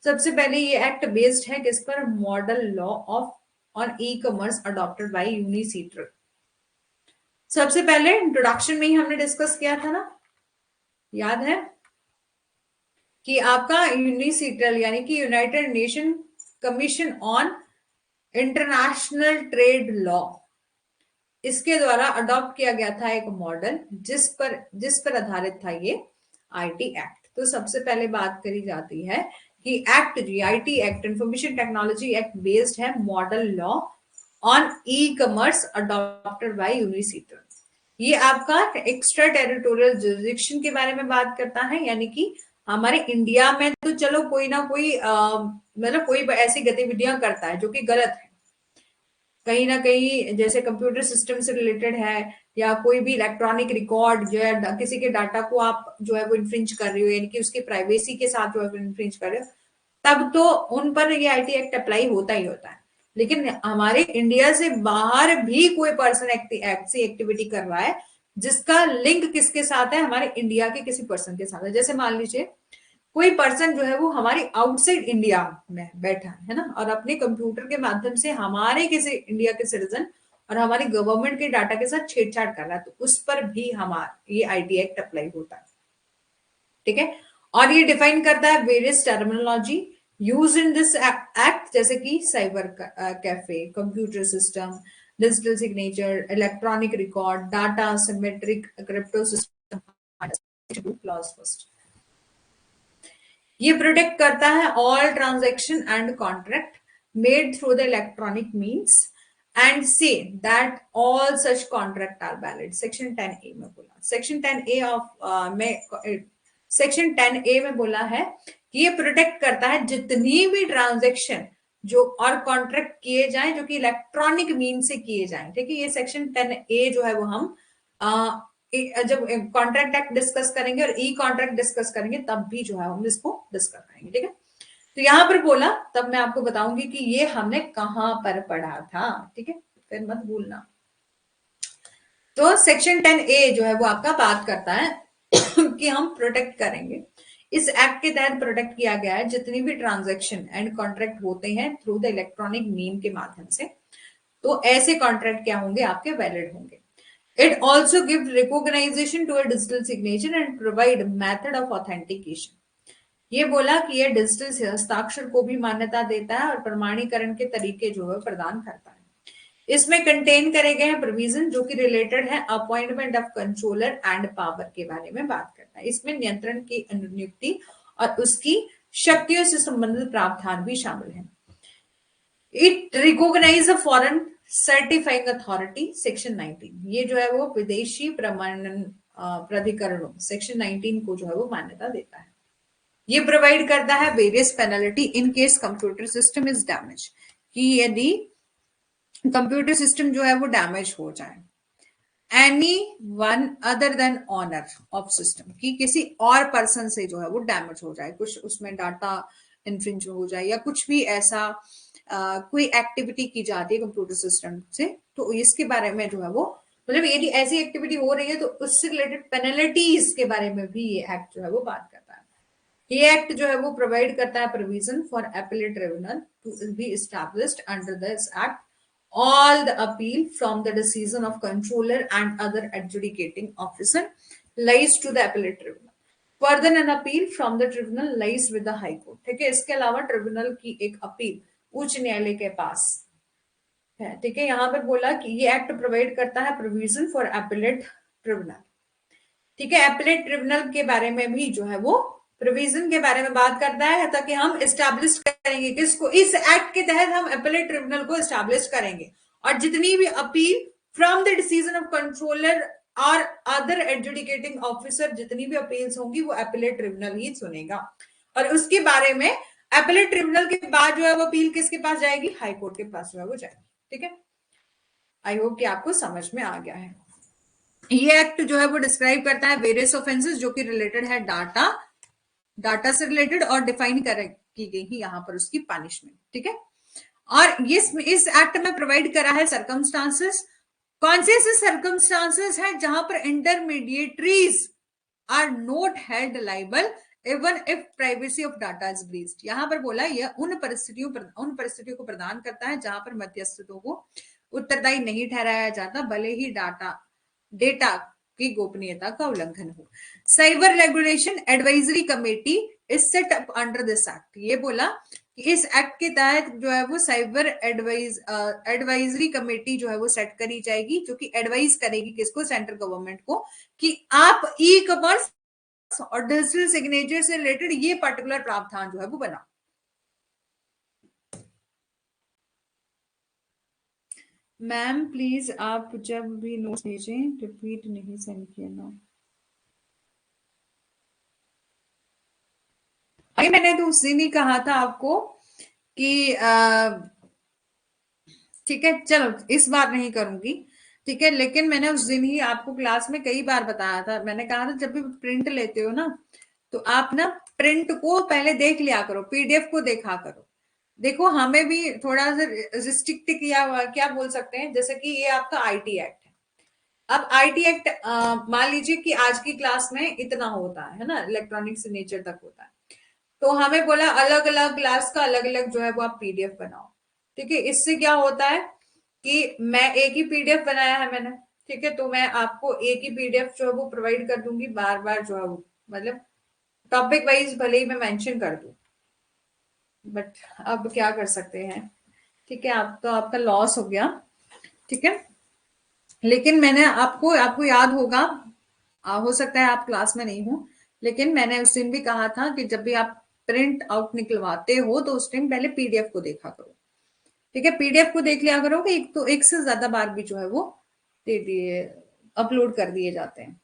सबसे पहले ये एक्ट बेस्ड है किस पर? Model law of on e commerce adopted by UNCITRAL. सबसे पहले इंट्रोडक्शन में ही हमने डिस्कस किया था ना, याद है कि आपका यूनिसीट्रल यानी कि United nation commission on international trade law, इसके द्वारा अडॉप्ट किया गया था एक मॉडल जिस पर आधारित था ये आईटी एक्ट। तो सबसे पहले बात करी जाती है कि एक्ट जी IT act information technology act based है model law on e commerce adopted by UNCITRAL. ये आपका एक्स्ट्रा टेरिटोरियल जुरिडिक्शन के बारे में बात करता है, यानी कि हमारे इंडिया में तो चलो कोई ना कोई मतलब कोई ऐसी गतिविधियां करता है जो कि गलत है, कहीं ना कहीं जैसे कंप्यूटर सिस्टम से रिलेटेड है, या कोई भी इलेक्ट्रॉनिक रिकॉर्ड जो है किसी के डाटा को आप जो है वो इन्फ्रिंज कर रही हो, यानी कि उसकी प्राइवेसी के साथ जो है वो इन्फ्रिंज कर रहे हो, तब तो उन पर ये आईटी एक्ट अप्लाई होता ही होता है। लेकिन हमारे इंडिया से बाहर भी कोई पर्सन ऐसी एक्टिविटी कर रहा है जिसका लिंक किसके साथ है? हमारे इंडिया के किसी पर्सन के साथ है। जैसे मान लीजिए कोई पर्सन जो है वो हमारी आउटसाइड इंडिया में बैठा है ना, और अपने कंप्यूटर के माध्यम से हमारे किसी इंडिया के सिटीजन और हमारी गवर्नमेंट के डाटा के साथ छेड़छाड़ कर रहा है, तो उस पर भी हमारा ये आईटी एक्ट अप्लाई होता है। ठीक है, और ये डिफाइन करता है various terminology use in this act, जैसे कि cyber cafe, computer system, digital signature, electronic record, data symmetric crypto system. Clause first, ये प्रोटेक्ट करता है all transaction and contract made through the electronic means and say that all such contract are valid. Section 10A में बोला, सेक्शन 10A ऑफ में, सेक्शन 10A में बोला है कि ये प्रोटेक्ट करता है जितनी भी ट्रांजैक्शन जो और कॉन्ट्रैक्ट किए जाएं जो कि इलेक्ट्रॉनिक मीन से किए जाएं। ठीक है, ये सेक्शन 10A जो है वो हम जब कॉन्ट्रैक्ट एक्ट डिस्कस करेंगे और ई कॉन्ट्रैक्ट डिस्कस करेंगे तब भी जो है हम इसको डिस्कस करेंगे। ठीक है, तो यहां पर बोला तब मैं आपको बताऊंगी कि ये हमने कहां पर पढ़ा था। ठीक है, फिर मत भूलना। तो सेक्शन 10A जो है वो आपका बात करता है कि हम प्रोटेक्ट करेंगे, इस एक्ट के तहत प्रोटेक्ट किया गया है जितनी भी ट्रांजैक्शन एंड कॉन्ट्रैक्ट होते हैं थ्रू द इलेक्ट्रॉनिक मीन के माध्यम से, तो ऐसे कॉन्ट्रैक्ट क्या होंगे, आपके वैलिड होंगे। It also gives recognition to a digital signature and provide method of authentication. ये बोला कि ये डिजिटल हस्ताक्षर को भी मान्यता देता है और प्रमाणीकरण के तरीके जो है प्रदान करता है। इसमें कंटेन करे गए हैं प्रोविजन जो कि रिलेटेड है appointment of controller and power के बारे में बात करता है। इसमें नियंत्रण की अनुनियुक्ति और उसकी शक्तियों से संबंधित प्रावधान भी शामिल है। It recognize a foreign certifying authority, section 19, ये जो है वो विदेशी प्रमाणन प्राधिकरणों सेक्शन 19 को जो है वो मान्यता देता है। ये प्रोवाइड करता है various penalty in case computer system is damage, कि यदि कंप्यूटर सिस्टम जो है वो डैमेज हो जाए, any one other than owner of system, कि किसी और पर्सन से जो है वो डैमेज हो जाए, कुछ उसमें डाटा इन्फ्रिंज हो जाए या कुछ भी ऐसा कोई एक्टिविटी की जाती है कंप्यूटर सिस्टम से, तो इसके बारे में जो है वो मतलब यदि ऐसी एक्टिविटी हो रही है तो उससे रिलेटेड पेनल्टीज के बारे में भी ये एक्ट जो है वो बात करता है। ये एक्ट जो है वो प्रोवाइड करता है provision for appellate tribunal to be established under this act all the appeal from the decision of controller and other adjudicating officer lies to the appellate tribunal. Further, an appeal from the tribunal lies with the high court. ठीक है, इसके अलावा ट्रिब्यूनल की एक अपील उच्च न्यायालय के पास है। ठीक है, यहां पर बोला कि ये एक्ट प्रोवाइड करता है प्रोविजन फॉर अपीलेट ट्रिब्यूनल। ठीक है, अपीलेट ट्रिब्यूनल के बारे में भी जो है वो प्रोविजन के बारे में बात करता है, ताकि हम एस्टैब्लिश करेंगे किसको, इस एक्ट के तहत हम अपीलेट ट्रिब्यूनल को एस्टैब्लिश करेंगे और जितनी भी appeal from the decision of controller और अदर एडजुडिकेटिंग ऑफिसर, जितनी भी अपील्स होंगी वो अपीलेट ट्रिब्यूनल ही सुनेगा। और उसके बारे में अपीलेट ट्रिब्यूनल के बाद जो है वो अपील किसके पास जाएगी, हाई कोर्ट के पास जो है वो जाएगी। ठीक है, आई होप कि आपको समझ में आ गया है। ये एक्ट जो है वो डिस्क्राइब करता है वेरियस ऑफेंसेस जो कि रिलेटेड है डाटा से रिलेटेड और डिफाइन की गई है यहाँ पर उसकी पनिशमेंट। ठीक है, और इस एक्ट में प्रोवाइड करा है सर्कमस्टांसेस। कौन से ऐसे सर्कमस्टांसेस हैं जहां पर intermediaries are not held liable even if privacy of data is breached. यहां पर बोला यह उन परिस्थितियों को प्रदान करता है जहां पर मध्यस्थों को उत्तरदायी नहीं ठहराया जाता भले ही डेटा की गोपनीयता का उल्लंघन हो। Cyber regulation advisory committee is set up under this act. ये बोला कि इस एक्ट के तहत जो है वो साइबर एडवाइजरी कमेटी जो है वो सेट करी जाएगी, जो कि एडवाइज करेगी किसको, सेंट्रल गवर्नमेंट को, कि आप ई कॉमर्स और डिजिटल सिग्नेचर से रिलेटेड ये पर्टिकुलर प्रावधान जो है वो बनाओ। मैम प्लीज आप जब भी नोट्स भेजें रिपीट नहीं सेंड किया ना। अरे मैंने तो उस दिन ही कहा था आपको कि ठीक है चलो इस बार नहीं करूंगी। ठीक है, लेकिन मैंने उस दिन ही आपको क्लास में कई बार बताया था, मैंने कहा था जब भी प्रिंट लेते हो ना तो आप ना प्रिंट को पहले देख लिया करो, पीडीएफ को देखा करो। देखो हमें भी थोड़ा सा रिस्ट्रिक्ट किया हुआ, क्या बोल सकते हैं, जैसे कि ये आपका आईटी एक्ट है। अब आईटी एक्ट मान लीजिए कि आज की क्लास में इतना होता है ना, इलेक्ट्रॉनिक सिग्नेचर तक होता है। तो हमें बोला अलग अलग क्लास का अलग अलग जो है वो आप पीडीएफ बनाओ। ठीक है, इससे क्या होता है कि मैं एक ही पीडीएफ बनाया है मैंने, ठीक है, तो मैं आपको एक ही पीडीएफ जो है वो प्रोवाइड कर दूंगी, बार बार जो है वो मतलब टॉपिक वाइज भले ही मैं मेंशन कर दूं, बट अब क्या कर सकते हैं। ठीक है, आप तो आपका लॉस हो गया। ठीक है, लेकिन मैंने आपको आपको याद होगा, हो सकता है आप क्लास में नहीं हो, लेकिन मैंने उस दिन भी कहा था कि जब भी आप प्रिंट आउट निकलवाते हो तो उस दिन पहले पीडीएफ को देखा करो। ठीक है, पीडीएफ को देख लिया करो कि एक तो एक से ज्यादा बार भी जो है वो दे दिए, अपलोड कर दिए जाते हैं।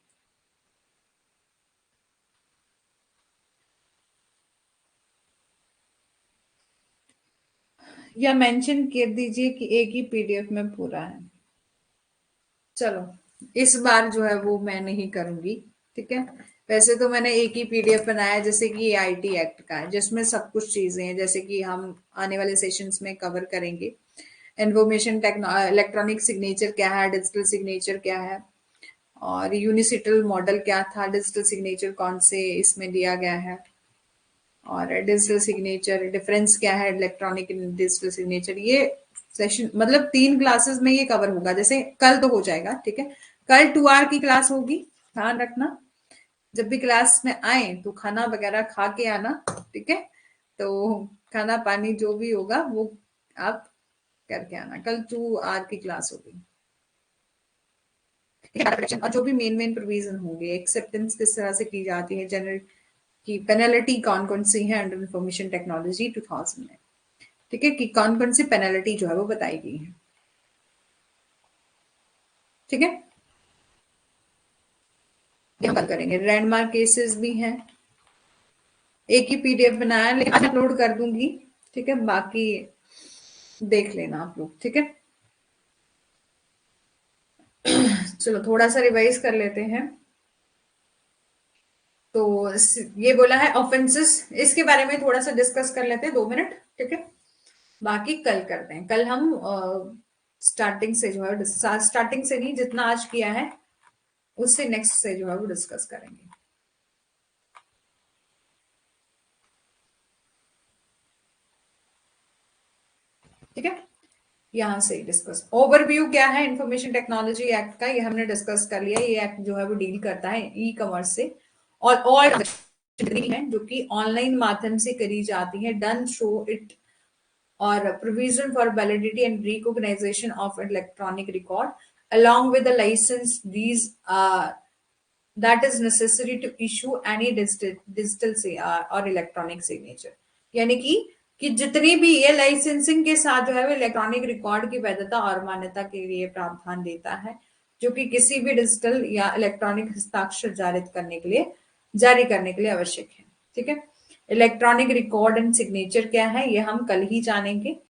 या मेंशन कर दीजिए कि एक ही पीडीएफ में पूरा है। चलो, इस बार जो है वो मैं नहीं करूंगी। ठीक है, वैसे तो मैंने एक ही पीडीएफ बनाया है, जैसे कि ये आईटी एक्ट का है जिसमें सब कुछ चीजें हैं, जैसे कि हम आने वाले सेशंस में कवर करेंगे। इन्फॉर्मेशन टेक्नो इलेक्ट्रॉनिक सिग्नेचर क्या है, डिजिटल सिग्नेचर क्या है, और यूनिसिटल मॉडल क्या था, डिजिटल सिग्नेचर कौन से इसमें दिया गया है, और डिजिटल सिग्नेचर डिफरेंस क्या है, इलेक्ट्रॉनिक डिजिटल सिग्नेचर। ये सेशन मतलब 3 क्लासेस में ये कवर होगा, जैसे कल तो हो जाएगा। ठीक है, कल 2 आवर की क्लास होगी, ध्यान रखना। जब भी क्लास में आए तो खाना वगैरह खा के आना। ठीक है, तो खाना पानी जो भी होगा वो आप करके आना। कल 2 आवर की क्लास होगी। और जो भी मेन मेन प्रोविजन होंगे, एक्सेप्टेंस किस तरह से की जाती है, जनरल की पेनल्टी कौन कौन सी है अंडर इंफॉर्मेशन टेक्नोलॉजी 2000 में। ठीक है, कि कौन कौन सी पेनल्टी जो है वो बताई गई है। ठीक है, ये हम कल करेंगे। लैंडमार्क केसेस भी हैं, एक ही पीडीएफ बनाया लेकिन अपलोड कर दूंगी। ठीक है, बाकी देख लेना आप लोग। ठीक है, चलो थोड़ा सा रिवाइज कर लेते हैं। तो ये बोला है ऑफेंसेस, इसके बारे में थोड़ा सा डिस्कस कर लेते हैं 2 मिनट। ठीक है, बाकी कल करते हैं। कल हम स्टार्टिंग से जो है, स्टार्टिंग से नहीं, जितना आज किया है उससे नेक्स्ट से जो है वो डिस्कस करेंगे। ठीक है, यहाँ से डिस्कस ओवरव्यू क्या है इंफॉर्मेशन टेक्नोलॉजी एक्ट का, ये हमने डिस्कस कर लिया। ये एक्ट जो है वो डील करता है ई कॉमर्स से और है जो कि ऑनलाइन माध्यम से करी जाती है, डन थ्रू इट, और provision for validity and recognition of electronic record along with the license these that is necessary to issue any digital से और इलेक्ट्रॉनिक सिग्नेचर। यानी कि जितनी भी ये लाइसेंसिंग के साथ जो है वो इलेक्ट्रॉनिक रिकॉर्ड की वैधता और मान्यता के लिए प्रावधान देता है, जो कि किसी भी डिजिटल या इलेक्ट्रॉनिक हस्ताक्षर जारी करने के लिए आवश्यक है। ठीक है, इलेक्ट्रॉनिक रिकॉर्ड एंड सिग्नेचर क्या है ये हम कल ही जानेंगे।